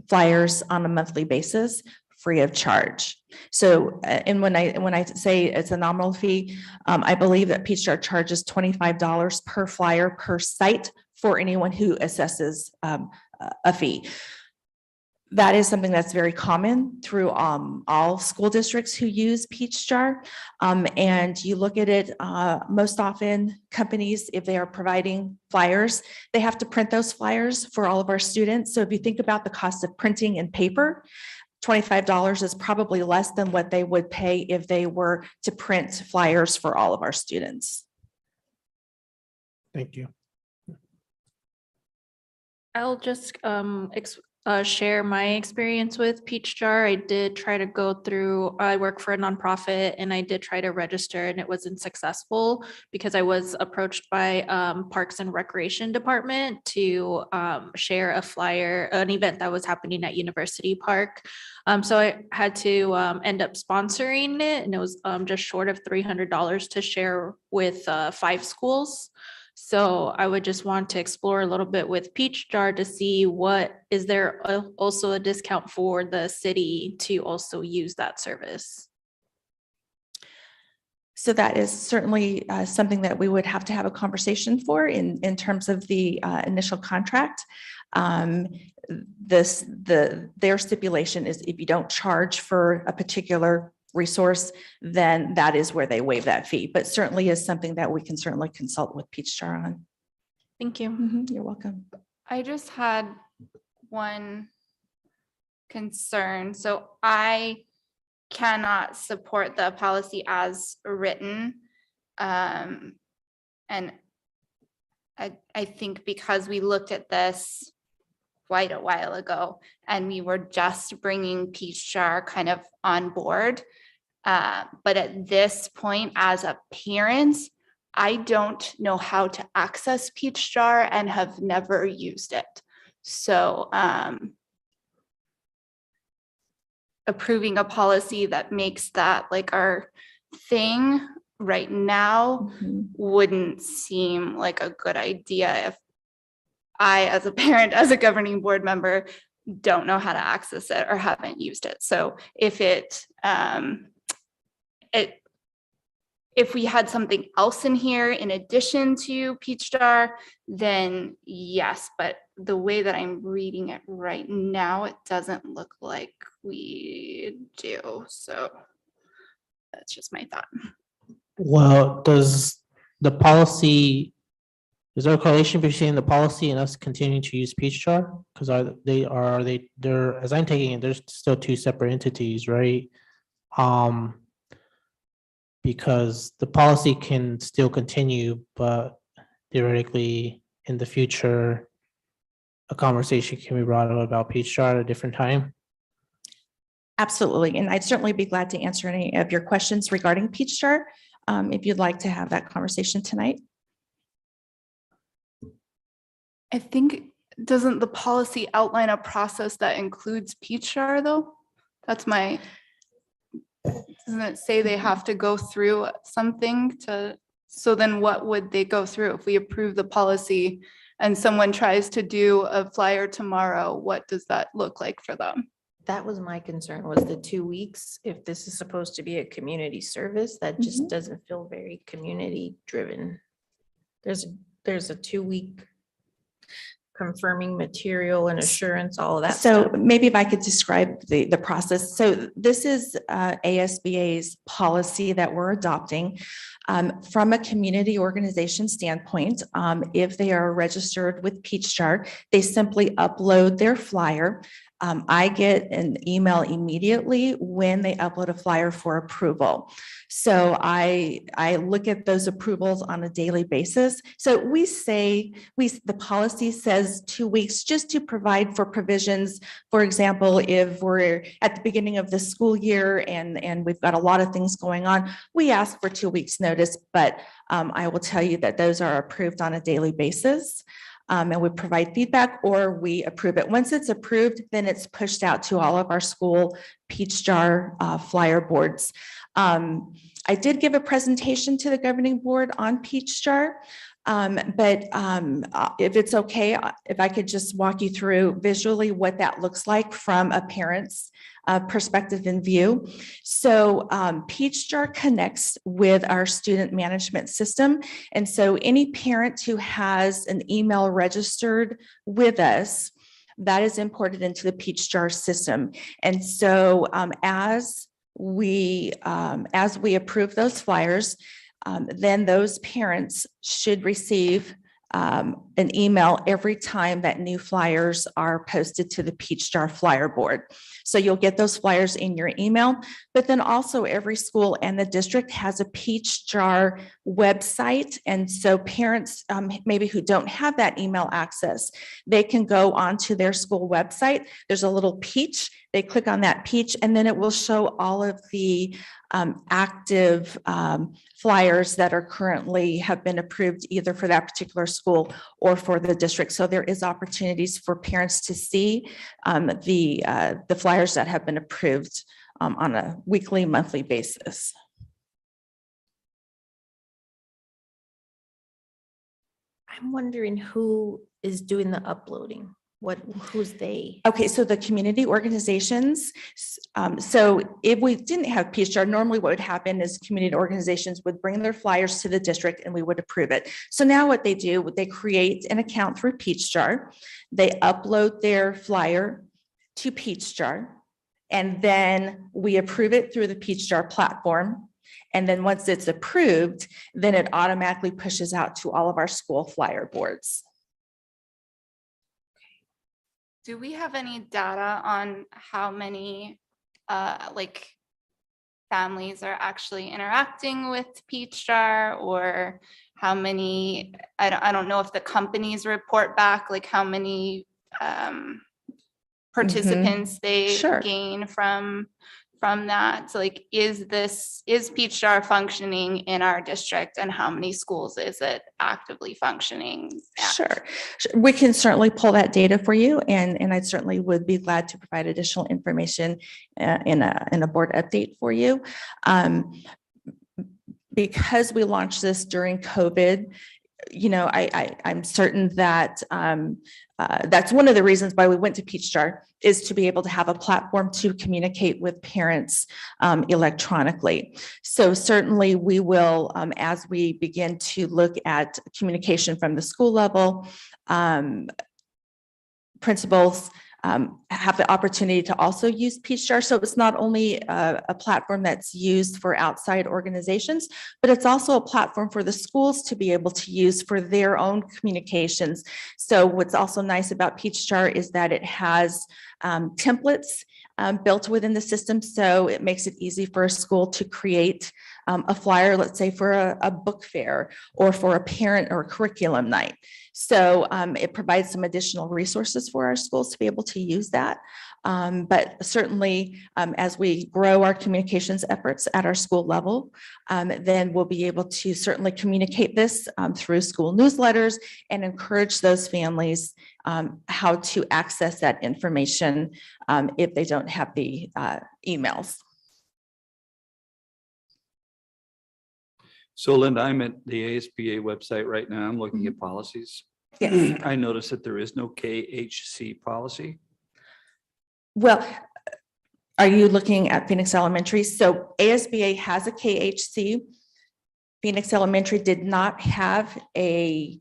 flyers on a monthly basis, free of charge. So, and when I say it's a nominal fee, I believe that Peach Jar charges $25 per flyer per site for anyone who assesses a fee. That is something that's very common through all school districts who use Peach Jar. And you look at it, most often companies, if they are providing flyers, they have to print those flyers for all of our students. So if you think about the cost of printing and paper, $25 is probably less than what they would pay if they were to print flyers for all of our students. Thank you. I'll just share my experience with Peach Jar. I did try to go through, I work for a nonprofit, and I did try to register, and it wasn't successful because I was approached by Parks and Recreation Department to share a flyer, an event that was happening at University Park. So I had to end up sponsoring it, and it was just short of $300 to share with 5 schools. So I would just want to explore a little bit with Peach Jar to see is there also a discount for the city to also use that service? So that is certainly something that we would have to have a conversation for in terms of the initial contract. Their stipulation is if you don't charge for a particular resource, then that is where they waive that fee, but certainly is something that we can certainly consult with Peach Jar on. Thank you. You're welcome. I just had one concern. So I cannot support the policy as written. And I think because we looked at this quite a while ago and we were just bringing Peach Jar kind of on board. But at this point, as a parent, I don't know how to access Peach Jar and have never used it. So approving a policy that makes that like our thing right now wouldn't seem like a good idea if I, as a parent, as a governing board member, don't know how to access it or haven't used it. So if if we had something else in here in addition to Peach Jar, then yes, but the way that I'm reading it right now, it doesn't look like we do. So that's just my thought. Well, is there a correlation between the policy and us continuing to use Peach Jar? Because they're, as I'm taking it, there's still 2 separate entities, right? Because the policy can still continue, but theoretically in the future, a conversation can be brought up about Peach Jar at a different time. Absolutely. And I'd certainly be glad to answer any of your questions regarding Peach Jar if you'd like to have that conversation tonight. I think, doesn't the policy outline a process that includes Peach Jar though? Doesn't it say they have to go through something so then what would they go through? If we approve the policy and someone tries to do a flyer tomorrow, what does that look like for them? That was my concern, was the 2 weeks. If this is supposed to be a community service, that just doesn't feel very community driven. There's a 2-week confirming material and assurance, all of that So stuff. maybe if I could describe the process. So this is ASBA's policy that we're adopting. From a community organization standpoint, if they are registered with Peach Jar, they simply upload their flyer. I get an email immediately when they upload a flyer for approval. So I look at those approvals on a daily basis. So the policy says 2 weeks just to provide for provisions. For example, if we're at the beginning of the school year and we've got a lot of things going on, we ask for 2 weeks notice, but I will tell you that those are approved on a daily basis. and we provide feedback or we approve it. Once it's approved, then it's pushed out to all of our school Peach Jar flyer boards. I did give a presentation to the governing board on Peach Jar. If it's okay, if I could just walk you through visually what that looks like from a parent's perspective and view. So Peach Jar connects with our student management system. And so any parent who has an email registered with us, that is imported into the Peach Jar system. And so as we approve those flyers, then those parents should receive an email every time that new flyers are posted to the Peach Jar flyer board. So you'll get those flyers in your email, but then also every school and the district has a Peach Jar website. And so parents maybe who don't have that email access, they can go onto their school website. There's a little peach. They click on that peach and then it will show all of the active flyers that are currently have been approved either for that particular school or for the district. So there is opportunities for parents to see the flyers that have been approved on a weekly, monthly basis. I'm wondering who is doing the uploading? Who's they? Okay, so the community organizations. So if we didn't have Peach Jar, normally what would happen is community organizations would bring their flyers to the district and we would approve it. So now what they do, they create an account through Peach Jar. They upload their flyer to Peach Jar, and then we approve it through the Peach Jar platform. And then once it's approved, then it automatically pushes out to all of our school flyer boards. Do we have any data on how many families are actually interacting with Peach Jar, or how many, I don't know if the companies report back, like how many participants they Sure. gain from that? So like, is Peach Jar functioning in our district, and how many schools is it actively functioning at? Sure. We can certainly pull that data for you, and I certainly would be glad to provide additional information in a board update for you. Because we launched this during COVID, I'm certain that that's one of the reasons why we went to Peach Jar, is to be able to have a platform to communicate with parents electronically. So certainly we will, as we begin to look at communication from the school level, principals have the opportunity to also use Peach Jar. So it's not only a platform that's used for outside organizations, but it's also a platform for the schools to be able to use for their own communications. So what's also nice about Peach Jar is that it has templates built within the system. So it makes it easy for a school to create a flyer, let's say for a book fair or for a parent or curriculum night. So it provides some additional resources for our schools to be able to use that. But certainly as we grow our communications efforts at our school level, then we'll be able to certainly communicate this through school newsletters and encourage those families how to access that information if they don't have the emails. So Linda, I'm at the ASBA website right now. I'm looking at policies. Yes. I noticed that there is no KHC policy. Well, are you looking at Phoenix Elementary? So ASBA has a KHC. Phoenix Elementary did not have a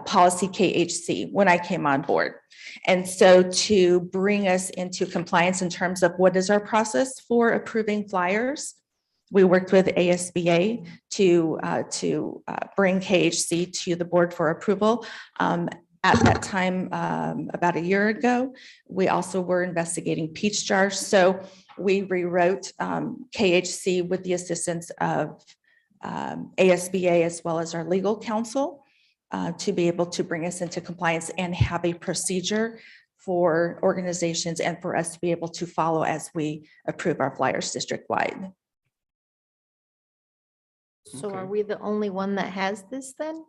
policy KHC when I came on board. And so to bring us into compliance in terms of what is our process for approving flyers, we worked with ASBA to bring KHC to the board for approval. At that time, about a year ago, we also were investigating Peach Jar. So we rewrote KHC with the assistance of ASBA as well as our legal counsel to be able to bring us into compliance and have a procedure for organizations and for us to be able to follow as we approve our flyers district-wide. So are we the only one that has this then?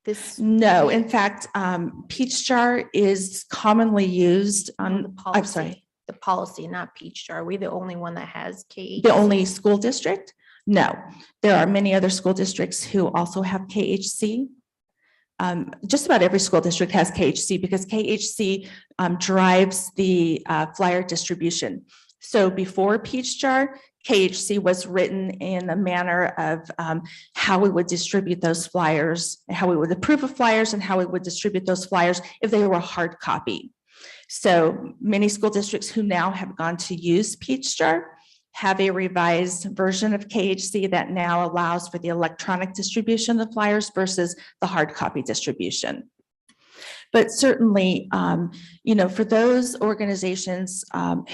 This? No, in fact, Peach Jar is commonly used on, I'm Policy. sorry, The policy, not Peach Jar. Are we the only one that has KHC? the only school district? No, there are many other school districts who also have KHC. Just about every school district has KHC because KHC drives the flyer distribution. So before Peach Jar, KHC was written in a manner of how we would distribute those flyers, how we would approve of flyers and how we would distribute those flyers if they were hard copy. So many school districts who now have gone to use Peach Jar have a revised version of KHC that now allows for the electronic distribution of flyers versus the hard copy distribution. But certainly, for those organizations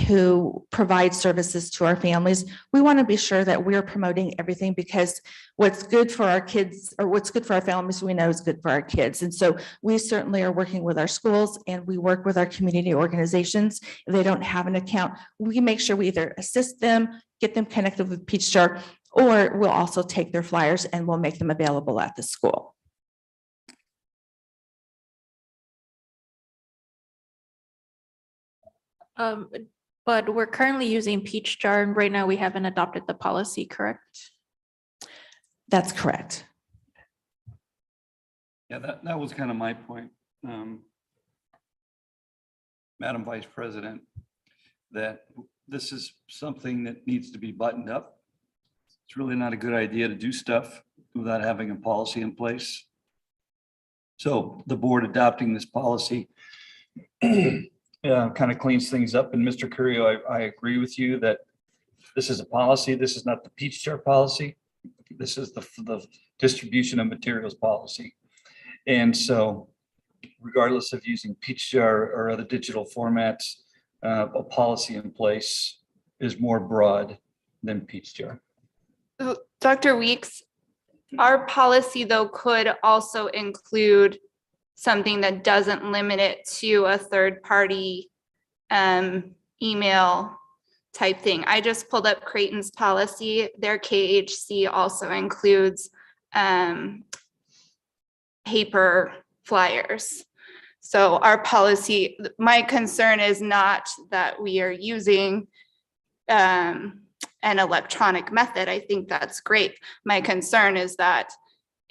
who provide services to our families, we want to be sure that we're promoting everything because what's good for our kids or what's good for our families, we know is good for our kids. And so we certainly are working with our schools and we work with our community organizations. If they don't have an account, we make sure we either assist them, get them connected with Peach Jar, or we'll also take their flyers and we'll make them available at the school. But we're currently using Peach Jar and right now we haven't adopted the policy, correct? That's correct. Yeah, that was kind of my point, Madam Vice President, that this is something that needs to be buttoned up. It's really not a good idea to do stuff without having a policy in place. So the board adopting this policy kind of cleans things up. And Mr. Carrillo, I agree with you that this is a policy. This is not the Peach Jar policy. This is the distribution of materials policy. And so regardless of using Peach Jar or other digital formats, a policy in place is more broad than Peach Jar. Dr. Weeks, our policy though could also include something that doesn't limit it to a third party email type thing. I just pulled up Creighton's policy. Their KHC also includes paper flyers. So our policy, my concern is not that we are using an electronic method. I think that's great. My concern is that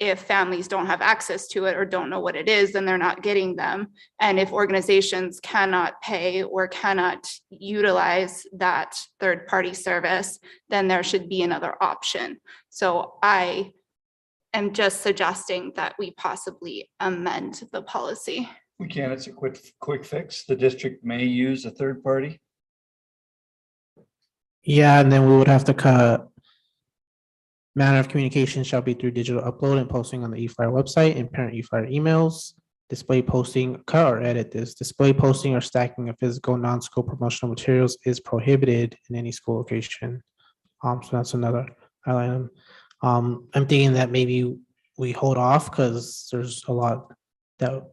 if families don't have access to it or don't know what it is, then they're not getting them. And if organizations cannot pay or cannot utilize that third-party service, then there should be another option. So I am just suggesting that we possibly amend the policy. We can, it's a quick fix. The district may use a third party. Yeah, and then we would have to cut. Manner of communication shall be through digital upload and posting on the eFlyer website and parent eFlyer emails. Display posting, cut or edit this. Display posting or stacking of physical non-school promotional materials is prohibited in any school location. So that's another item. I'm thinking that maybe we hold off because there's a lot that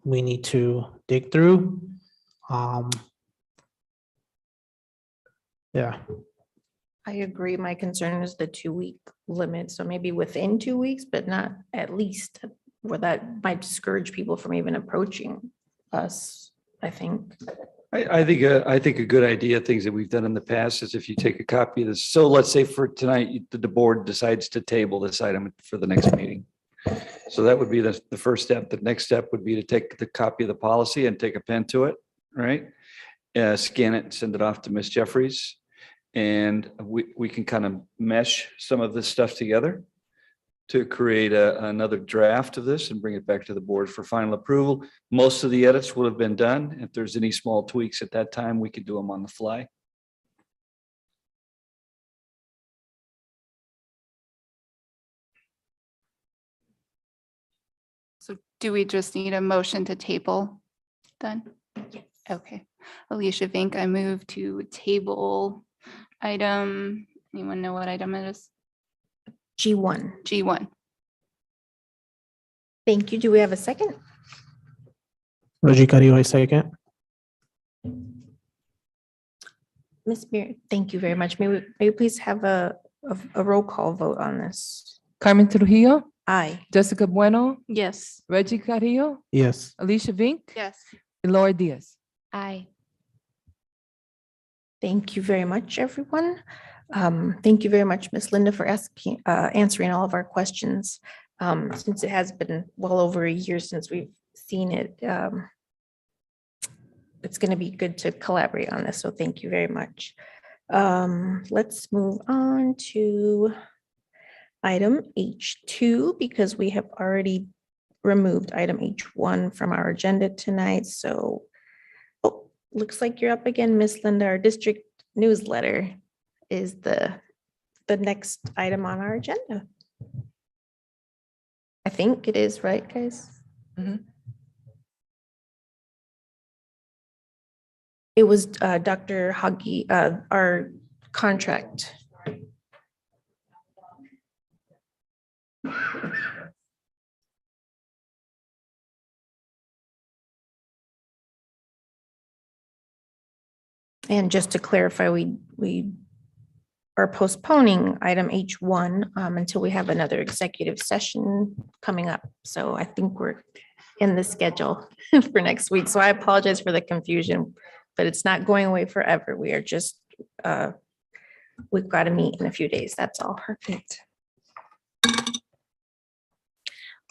we need to dig through. Yeah. I agree. My concern is the 2-week limit. So maybe within 2 weeks, but not at least, where that might discourage people from even approaching us, I think. I think a good idea, things that we've done in the past is if you take a copy of this. So let's say for tonight, the board decides to table this item for the next meeting. So that would be the first step. The next step would be to take the copy of the policy and take a pen to it, right? Scan it and send it off to Ms. Jeffries. And we can kind of mesh some of this stuff together to create another draft of this and bring it back to the board for final approval. Most of the edits would have been done. If there's any small tweaks at that time, we could do them on the fly. So do we just need a motion to table then? Yes. Okay. Alicia Vink, I move to table item, anyone know what item it is? G1. G1. Thank you. Do we have a second? Roger Carrillo, I second. Ms. Beard, thank you very much. May we please have a roll call vote on this? Carmen Trujillo, Aye. Jessica Bueno, Yes. Reggie Carrillo, Yes. Alicia Vink, Yes. and Laura Diaz. Aye. Thank you very much, everyone. Thank you very much, Ms. Linda, for answering all of our questions. Since it has been well over a year since we've seen it, it's going to be good to collaborate on this, so thank you very much. Let's move on to item H2 because we have already removed item H1 from our agenda tonight. So, oh, looks like you're up again, Miss Linda. Our district newsletter is the next item on our agenda. I think it is, right, guys? It was Dr. Hoggy, our contract. And just to clarify, we are postponing item H1 until we have another executive session coming up. So I think we're in the schedule for next week. So I apologize for the confusion, but it's not going away forever. We are just, we've got to meet in a few days. That's all. Perfect.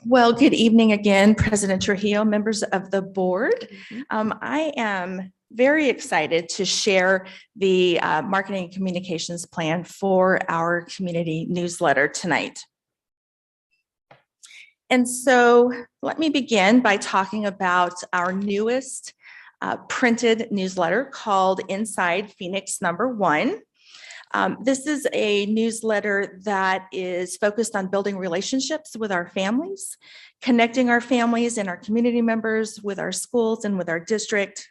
Well, good evening again, President Trujillo, members of the board. I am very excited to share the marketing and communications plan for our community newsletter tonight. And so let me begin by talking about our newest printed newsletter called Inside Phoenix #1. This is a newsletter that is focused on building relationships with our families, connecting our families and our community members with our schools and with our district,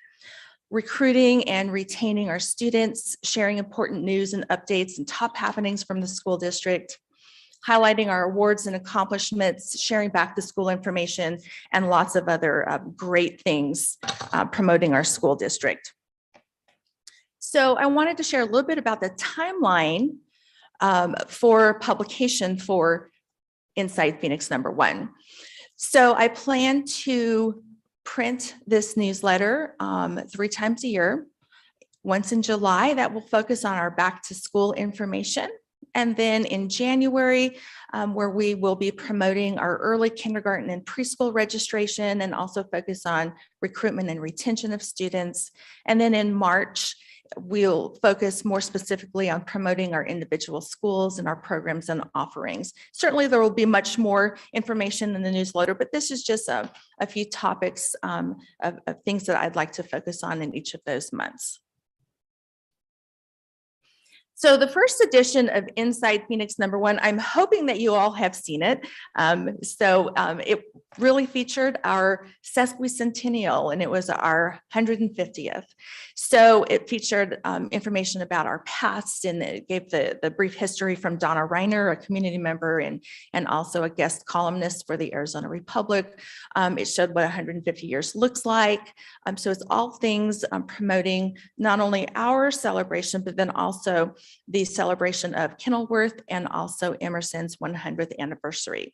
recruiting and retaining our students, sharing important news and updates and top happenings from the school district, highlighting our awards and accomplishments, sharing back to school information, and lots of other great things promoting our school district. So I wanted to share a little bit about the timeline for publication for Inside Phoenix #1. So I plan to print this newsletter 3 times a year. Once in July, that will focus on our back to school information. And then in January, where we will be promoting our early kindergarten and preschool registration and also focus on recruitment and retention of students. And then in March, we'll focus more specifically on promoting our individual schools and our programs and offerings. Certainly, there will be much more information in the newsletter, but this is just a few topics of things that I'd like to focus on in each of those months. So the first edition of Inside Phoenix #1, I'm hoping that you all have seen it. It really featured our sesquicentennial, and it was our 150th. So it featured information about our past, and it gave the brief history from Donna Reiner, a community member and also a guest columnist for the Arizona Republic. It showed what 150 years looks like. So it's all things promoting not only our celebration, but then also the celebration of Kenilworth and also Emerson's 100th anniversary.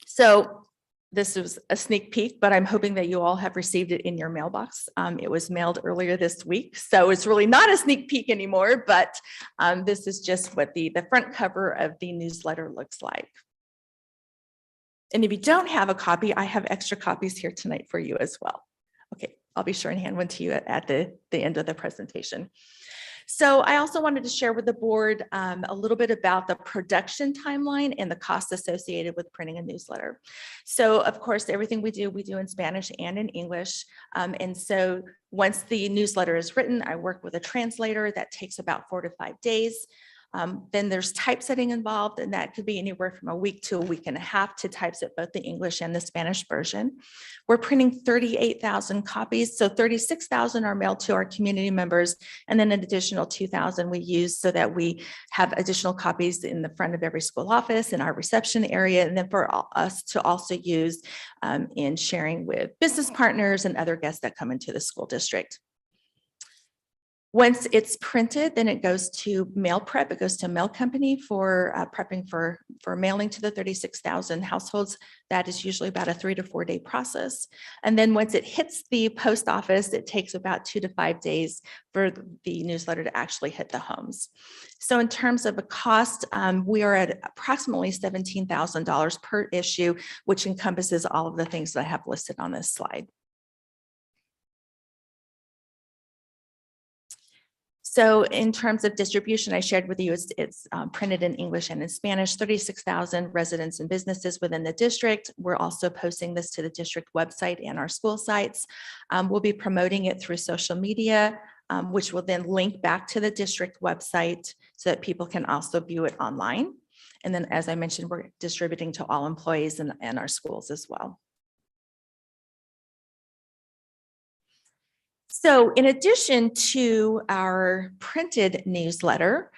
So this was a sneak peek, but I'm hoping that you all have received it in your mailbox. It was mailed earlier this week, so it's really not a sneak peek anymore, but this is just what the front cover of the newsletter looks like. And if you don't have a copy, I have extra copies here tonight for you as well. Okay, I'll be sure and hand one to you at the end of the presentation. So I also wanted to share with the board a little bit about the production timeline and the cost associated with printing a newsletter. So of course, everything we do in Spanish and in English. And so once the newsletter is written, I work with a translator. That takes about 4 to 5 days. Then there's typesetting involved, and that could be anywhere from a week to a week and a half to typeset both the English and the Spanish version. We're printing 38,000 copies, so 36,000 are mailed to our community members, and then an additional 2,000 we use so that we have additional copies in the front of every school office, in our reception area, and then for us to also use in sharing with business partners and other guests that come into the school district. Once it's printed, then it goes to mail prep. It goes to a mail company for prepping for mailing to the 36,000 households. That is usually about a 3 to 4 day process. And then once it hits the post office, it takes about 2 to 5 days for the newsletter to actually hit the homes. So in terms of a cost, we are at approximately $17,000 per issue, which encompasses all of the things that I have listed on this slide. So in terms of distribution, I shared with you, it's printed in English and in Spanish, 36,000 residents and businesses within the district. We're also posting this to the district website and our school sites. We'll be promoting it through social media, which will then link back to the district website so that people can also view it online. And then, as I mentioned, we're distributing to all employees and our schools as well. So in addition to our printed newsletter,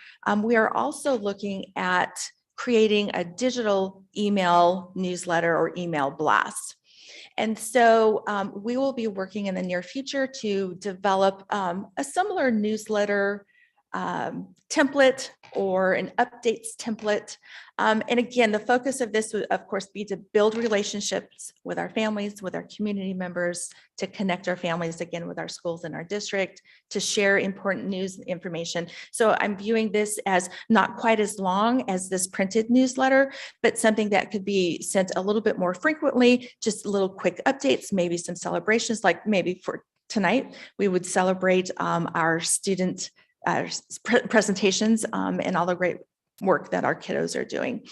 we are also looking at creating a digital email newsletter or email blast. And so we will be working in the near future to develop a similar newsletter template or an updates template. And again, the focus of this would, of course, be to build relationships with our families, with our community members, to connect our families again with our schools and our district, to share important news information. So I'm viewing this as not quite as long as this printed newsletter, but something that could be sent a little bit more frequently, just little quick updates, maybe some celebrations, like maybe for tonight, we would celebrate our student presentations and all the great work that our kiddos are doing.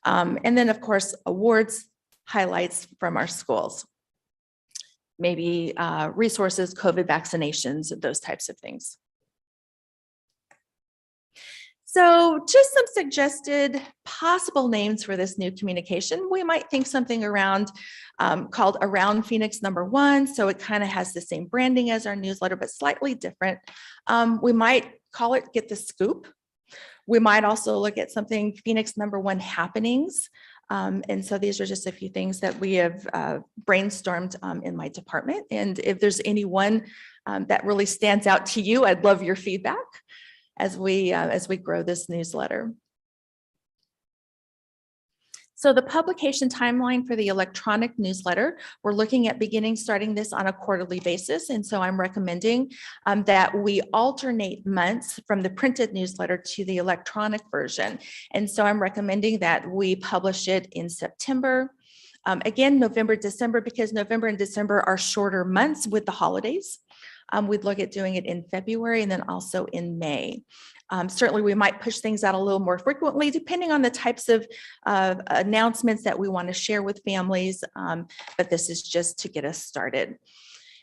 And then, of course, awards, highlights from our schools, maybe resources, COVID vaccinations, those types of things. So just some suggested possible names for this new communication. We might think something around called Around Phoenix #1. So it kind of has the same branding as our newsletter, but slightly different. We might call it Get the Scoop. We might also look at something Phoenix #1 Happenings. And so these are just a few things that we have brainstormed in my department. And if there's any one that really stands out to you, I'd love your feedback as we grow this newsletter. So the publication timeline for the electronic newsletter, we're looking at starting this on a quarterly basis. And so I'm recommending that we alternate months from the printed newsletter to the electronic version. And so I'm recommending that we publish it in September. Again, November, December, because November and December are shorter months with the holidays. We'd look at doing it in February and then also in May. Certainly, we might push things out a little more frequently, depending on the types of announcements that we want to share with families, but this is just to get us started.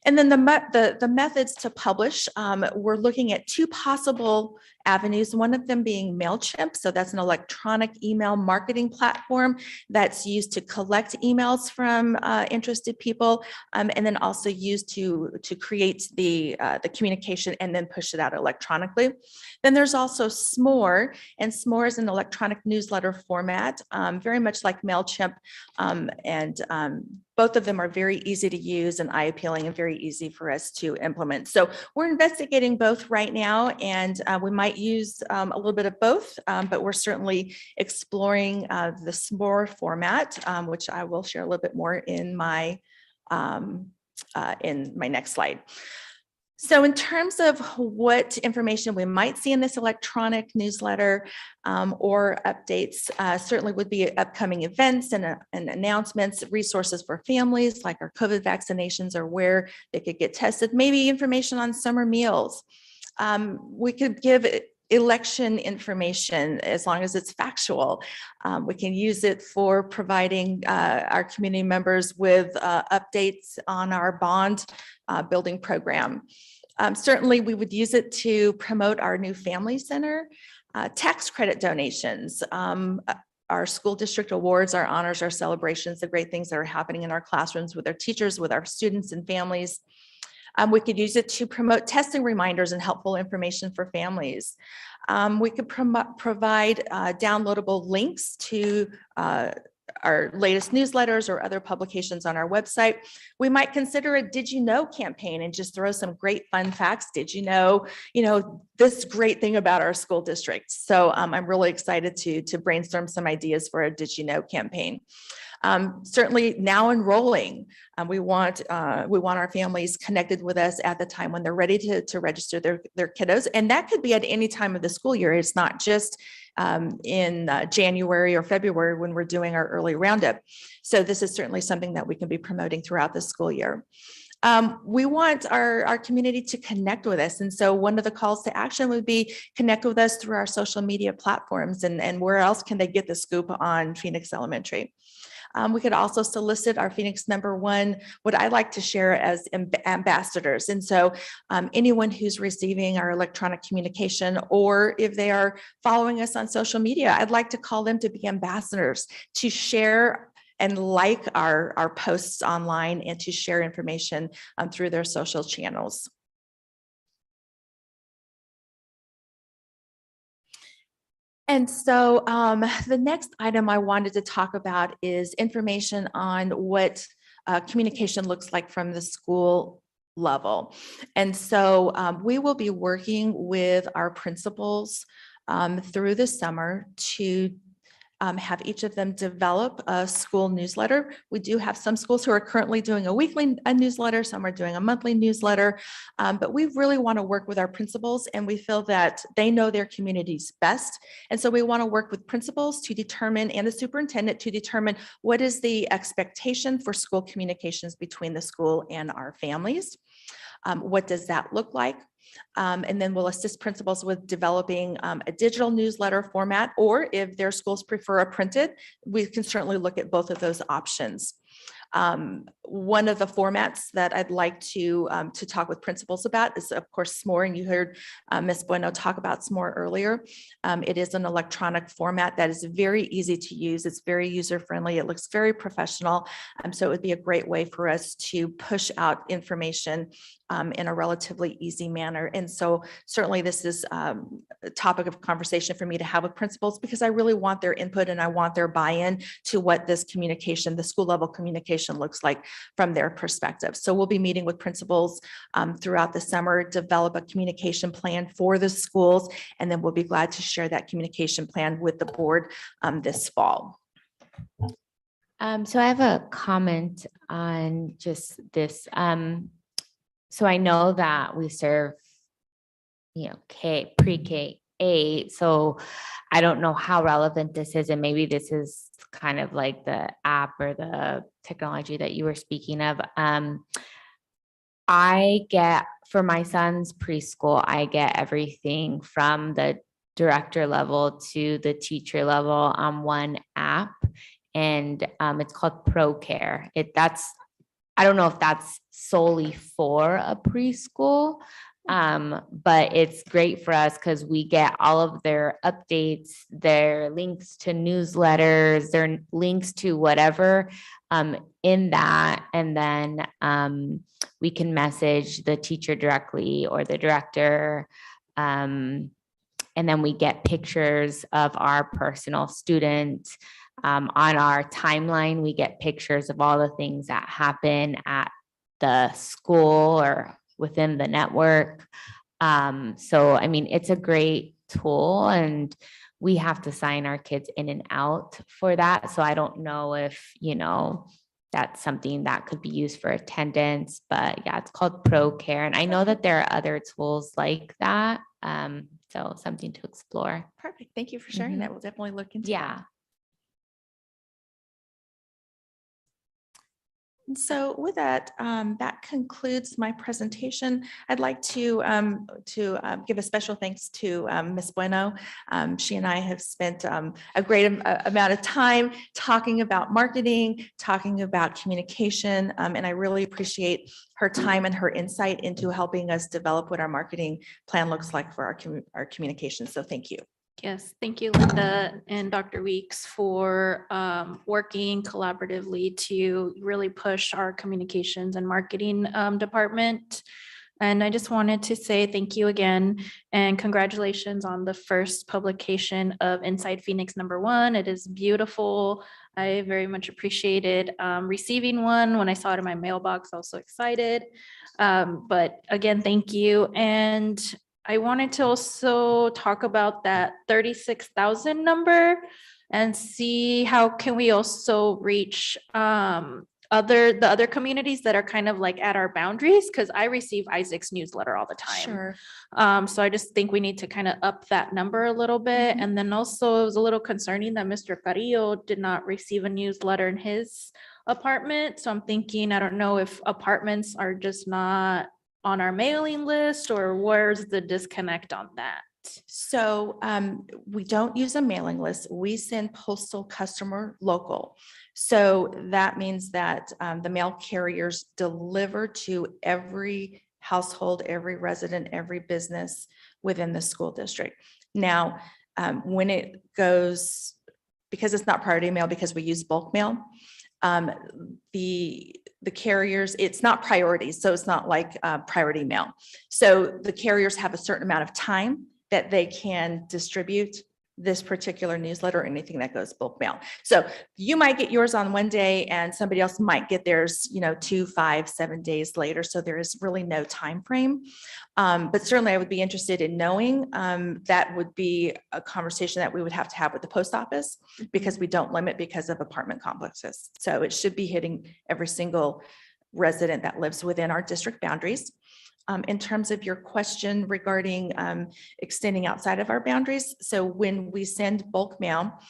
And then the methods to publish, we're looking at two possible avenues, one of them being MailChimp. So that's an electronic email marketing platform that's used to collect emails from interested people, and then also used to create the communication and then push it out electronically. Then there's also S'more, and S'more is an electronic newsletter format, very much like MailChimp, and both of them are very easy to use and eye appealing and very easy for us to implement. So we're investigating both right now, and we might use a little bit of both, but we're certainly exploring the S'more format, which I will share a little bit more in my next slide. So in terms of what information we might see in this electronic newsletter or updates, certainly would be upcoming events and announcements, resources for families like our COVID vaccinations or where they could get tested, maybe information on summer meals. We could give election information as long as it's factual. We can use it for providing our community members with updates on our bond building program. Certainly, we would use it to promote our new family center, tax credit donations, our school district awards, our honors, our celebrations, the great things that are happening in our classrooms with our teachers, with our students and families. We could use it to promote testing reminders and helpful information for families. We could provide downloadable links to our latest newsletters or other publications on our website. We might consider a Did You Know campaign and just throw some great fun facts. Did you know, this great thing about our school district? So I'm really excited to brainstorm some ideas for a Did You Know campaign. Certainly now enrolling, we want our families connected with us at the time when they're ready to register their kiddos. And that could be at any time of the school year. It's not just in January or February when we're doing our early roundup. So this is certainly something that we can be promoting throughout the school year. We want our community to connect with us. And so one of the calls to action would be connect with us through our social media platforms, and where else can they get the scoop on Phoenix Elementary. We could also solicit our Phoenix #1, what I like to share as ambassadors. And so anyone who's receiving our electronic communication, or if they are following us on social media, I'd like to call them to be ambassadors, to share and like our posts online and to share information through their social channels. And so the next item I wanted to talk about is information on what communication looks like from the school level. And so we will be working with our principals through the summer to have each of them develop a school newsletter. We do have some schools who are currently doing a weekly newsletter, some are doing a monthly newsletter, but we really want to work with our principals, and we feel that they know their communities best. And so we want to work with principals to determine, and the superintendent to determine, what is the expectation for school communications between the school and our families. What does that look like? And then we'll assist principals with developing a digital newsletter format, or if their schools prefer a printed, we can certainly look at both of those options. One of the formats that I'd like to talk with principals about is, of course, SMORE, and you heard Ms. Bueno talk about SMORE earlier. It is an electronic format that is very easy to use. It's very user-friendly. It looks very professional. So it would be a great way for us to push out information in a relatively easy manner. And so certainly this is a topic of conversation for me to have with principals, because I really want their input and I want their buy-in to what this communication, the school level communication, looks like from their perspective. So we'll be meeting with principals throughout the summer, develop a communication plan for the schools, and then we'll be glad to share that communication plan with the board this fall. So I have a comment on just this. So I know that we serve, pre-K 8. So I don't know how relevant this is, and maybe this is kind of like the app or the technology that you were speaking of. I get, for my son's preschool, I get everything from the director level to the teacher level on one app, and it's called ProCare. I don't know if that's solely for a preschool, but it's great for us because we get all of their updates, their links to newsletters, their links to whatever in that. And then we can message the teacher directly or the director. And then we get pictures of our personal students. On our timeline, we get pictures of all the things that happen at the school or within the network. So, I mean, it's a great tool, and we have to sign our kids in and out for that. So I don't know if, that's something that could be used for attendance, but yeah, it's called ProCare. And I know that there are other tools like that. So something to explore. Perfect. Thank you for sharing that. We'll definitely look into Yeah. that. And so with that, that concludes my presentation. I'd like to give a special thanks to Ms. Bueno. She and I have spent a great amount of time talking about marketing, talking about communication, and I really appreciate her time and her insight into helping us develop what our marketing plan looks like for our communication. So thank you. Yes, thank you, Linda and Dr. Weeks, for working collaboratively to really push our communications and marketing department And I just wanted to say thank you again and congratulations on the first publication of Inside Phoenix #1. It is beautiful. I very much appreciated receiving one. When I saw it in my mailbox, I was so excited. But again, thank you. And I wanted to also talk about that 36,000 number and see how can we also reach the other communities that are kind of like at our boundaries, because I receive Isaac's newsletter all the time. Sure. So I just think we need to kind of up that number a little bit. And then also it was a little concerning that Mr. Carrillo did not receive a newsletter in his apartment. So I'm thinking, I don't know if apartments are just not on our mailing list, or where's the disconnect on that? So we don't use a mailing list. We send postal customer local. So that means that the mail carriers deliver to every household, every resident, every business within the school district. Now, when it goes, because it's not priority mail, because we use bulk mail, the carriers, it's not priorities, so it's not like priority mail. So the carriers have a certain amount of time that they can distribute this particular newsletter or anything that goes bulk mail. So you might get yours on one day and somebody else might get theirs, 2, 5, 7 days later. So there is really no time frame. But certainly I would be interested in knowing. That would be a conversation that we would have to have with the post office, because we don't limit because of apartment complexes. So it should be hitting every single resident that lives within our district boundaries. In terms of your question regarding extending outside of our boundaries, so when we send bulk mail,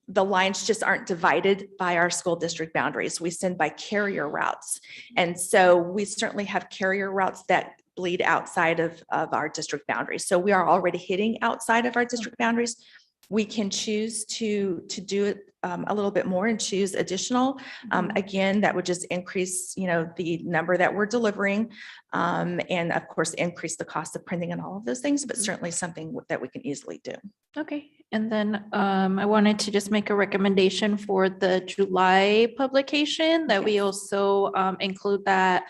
the lines just aren't divided by our school district boundaries. We send by carrier routes. And so we certainly have carrier routes that bleed outside of our district boundaries. So we are already hitting outside of our district boundaries. We can choose to do it a little bit more and choose additional. Again, that would just increase, the number that we're delivering, and of course, increase the cost of printing and all of those things, but certainly something that we can easily do. Okay, and then I wanted to just make a recommendation for the July publication that we also include that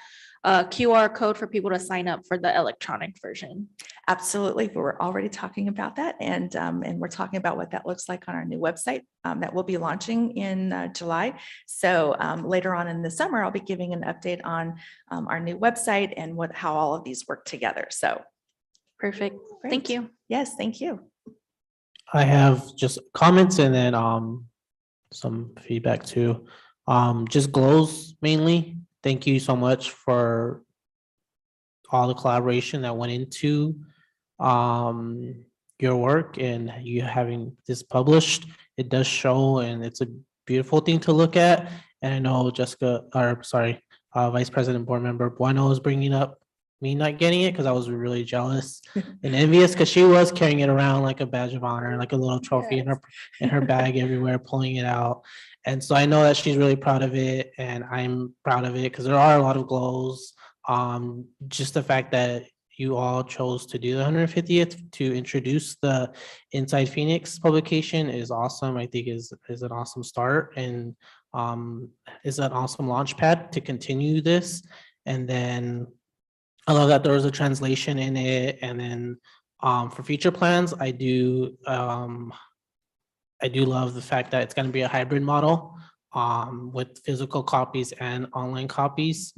QR code for people to sign up for the electronic version. Absolutely. We're already talking about that, and we're talking about what that looks like on our new website that we'll be launching in July. So later on in the summer, I'll be giving an update on our new website and how all of these work together. So perfect. Thank you. Yes, thank you. I have just comments and then some feedback too. Just glows mainly. Thank you so much for all the collaboration that went into your work and you having this published. It does show, and it's a beautiful thing to look at. And I know Vice President Board Member Bueno is bringing up me not getting it because I was really jealous and envious, because she was carrying it around like a badge of honor, like a little trophy in her bag everywhere, pulling it out. And so I know that she's really proud of it, and I'm proud of it because there are a lot of glows. Just the fact that you all chose to do the 150th to introduce the Inside Phoenix publication is awesome. I think is an awesome start, and is an awesome launch pad to continue this. And then I love that there was a translation in it. And then for future plans, I do love the fact that it's going to be a hybrid model with physical copies and online copies.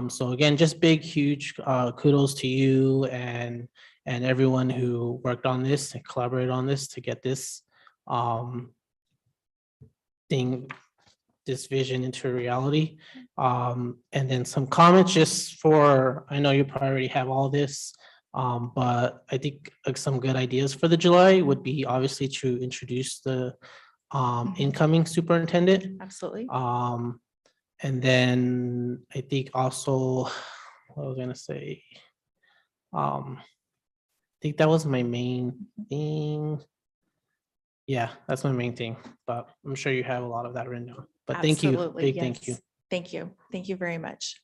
So again, just big, huge kudos to you and everyone who worked on this and collaborated on this to get this this vision into reality. And then some comments just for, I know you probably already have all this, but I think some good ideas for the July would be obviously to introduce the incoming superintendent. Absolutely. And then I think also, what I was gonna say, I think that was my main thing. Yeah, that's my main thing, but I'm sure you have a lot of that written down. But thank you, Absolutely, big thank you. yes. Thank you. Thank you very much.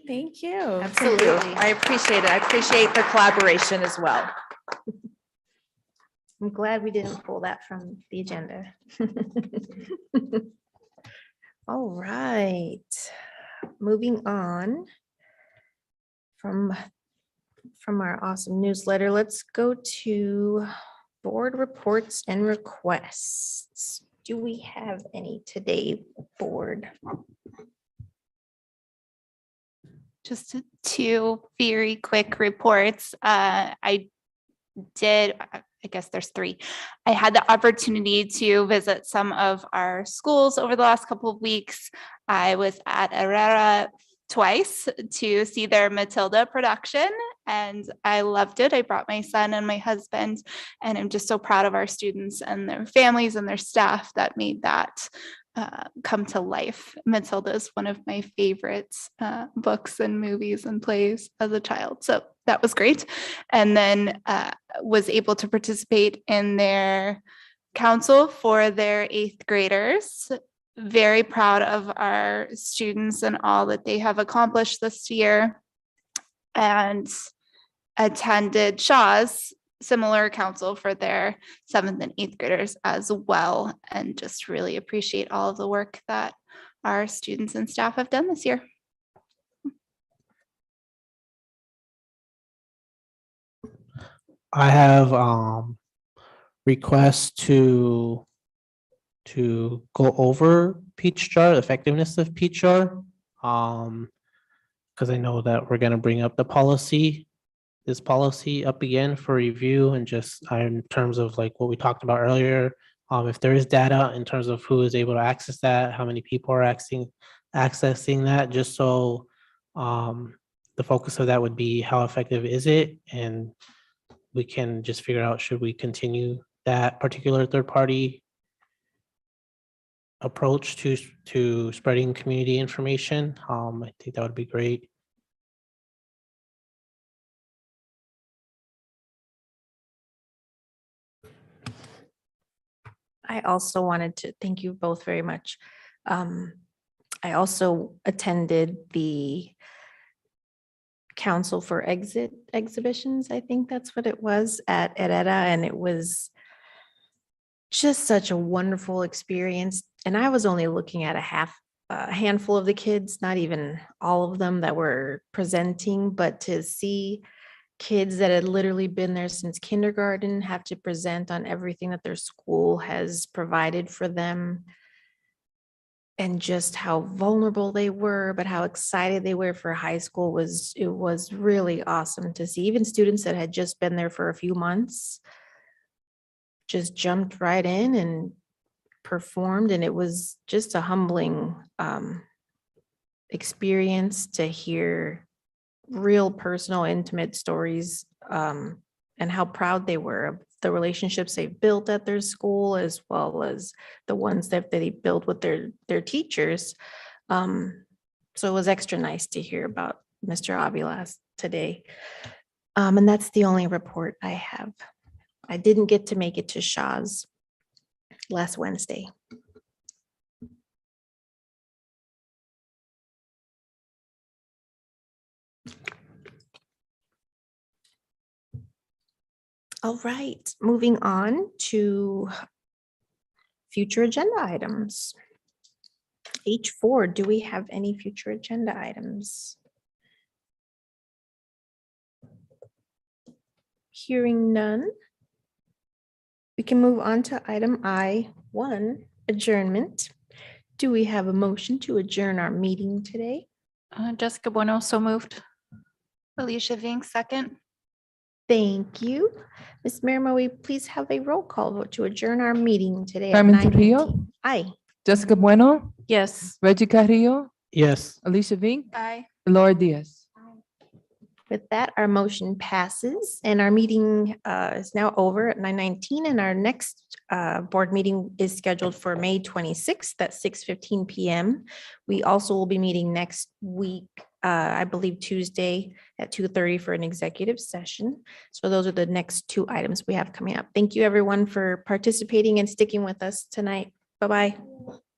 Thank you. Absolutely. I appreciate it. I appreciate the collaboration as well. I'm glad we didn't pull that from the agenda. All right, moving on from our awesome newsletter, let's go to board reports and requests. Do we have any today, board? Just two very quick reports. I guess there's three. I had the opportunity to visit some of our schools over the last couple of weeks. I was at Herrera twice to see their Matilda production, and I loved it. I brought my son and my husband, and I'm just so proud of our students and their families and their staff that made that come to life. Matilda is one of my favorite books and movies and plays as a child. So that was great. And then was able to participate in their council for their 8th graders. Very proud of our students and all that they have accomplished this year. And attended Shaw's similar council for their 7th and 8th graders as well, and just really appreciate all of the work that our students and staff have done this year. I have requests to go over Peach Jar, effectiveness of Peach Jar. Because I know that we're gonna bring up this policy up again for review, and just in terms of like what we talked about earlier. If there is data in terms of who is able to access that, how many people are accessing that, just so the focus of that would be how effective is it, and we can just figure out, should we continue that particular third-party approach to spreading community information. I think that would be great. I also wanted to thank you both very much. I also attended the Council for Exit Exhibitions, I think that's what it was, at Herrera, and it was just such a wonderful experience. And I was only looking at a handful of the kids, not even all of them that were presenting, but to see kids that had literally been there since kindergarten have to present on everything that their school has provided for them, and just how vulnerable they were, but how excited they were for high school it was really awesome to see. Even students that had just been there for a few months just jumped right in and performed, and it was just a humbling experience to hear real personal, intimate stories, and how proud they were of the relationships they've built at their school, as well as the ones that they built with their teachers. So it was extra nice to hear about Mr. Avilas today. And that's the only report I have. I didn't get to make it to Shaw's last Wednesday. All right, moving on to future agenda items. H4, do we have any future agenda items? Hearing none. We can move on to item I1, adjournment. Do we have a motion to adjourn our meeting today? Jessica Bueno, so moved. Alicia Vink, second. Thank you. Ms. Mayor, may we please have a roll call vote to adjourn our meeting today at Carmen Trujillo? 9:19? Aye. Jessica Bueno, Yes. Reggie Carrillo, Yes. Alicia Vink, Aye. Laura Diaz. With that, our motion passes, and our meeting is now over at 9:19, and our next board meeting is scheduled for May 26th at 6:15 PM. We also will be meeting next week, I believe Tuesday at 2:30 for an executive session. So those are the next two items we have coming up. Thank you, everyone, for participating and sticking with us tonight. Bye-bye.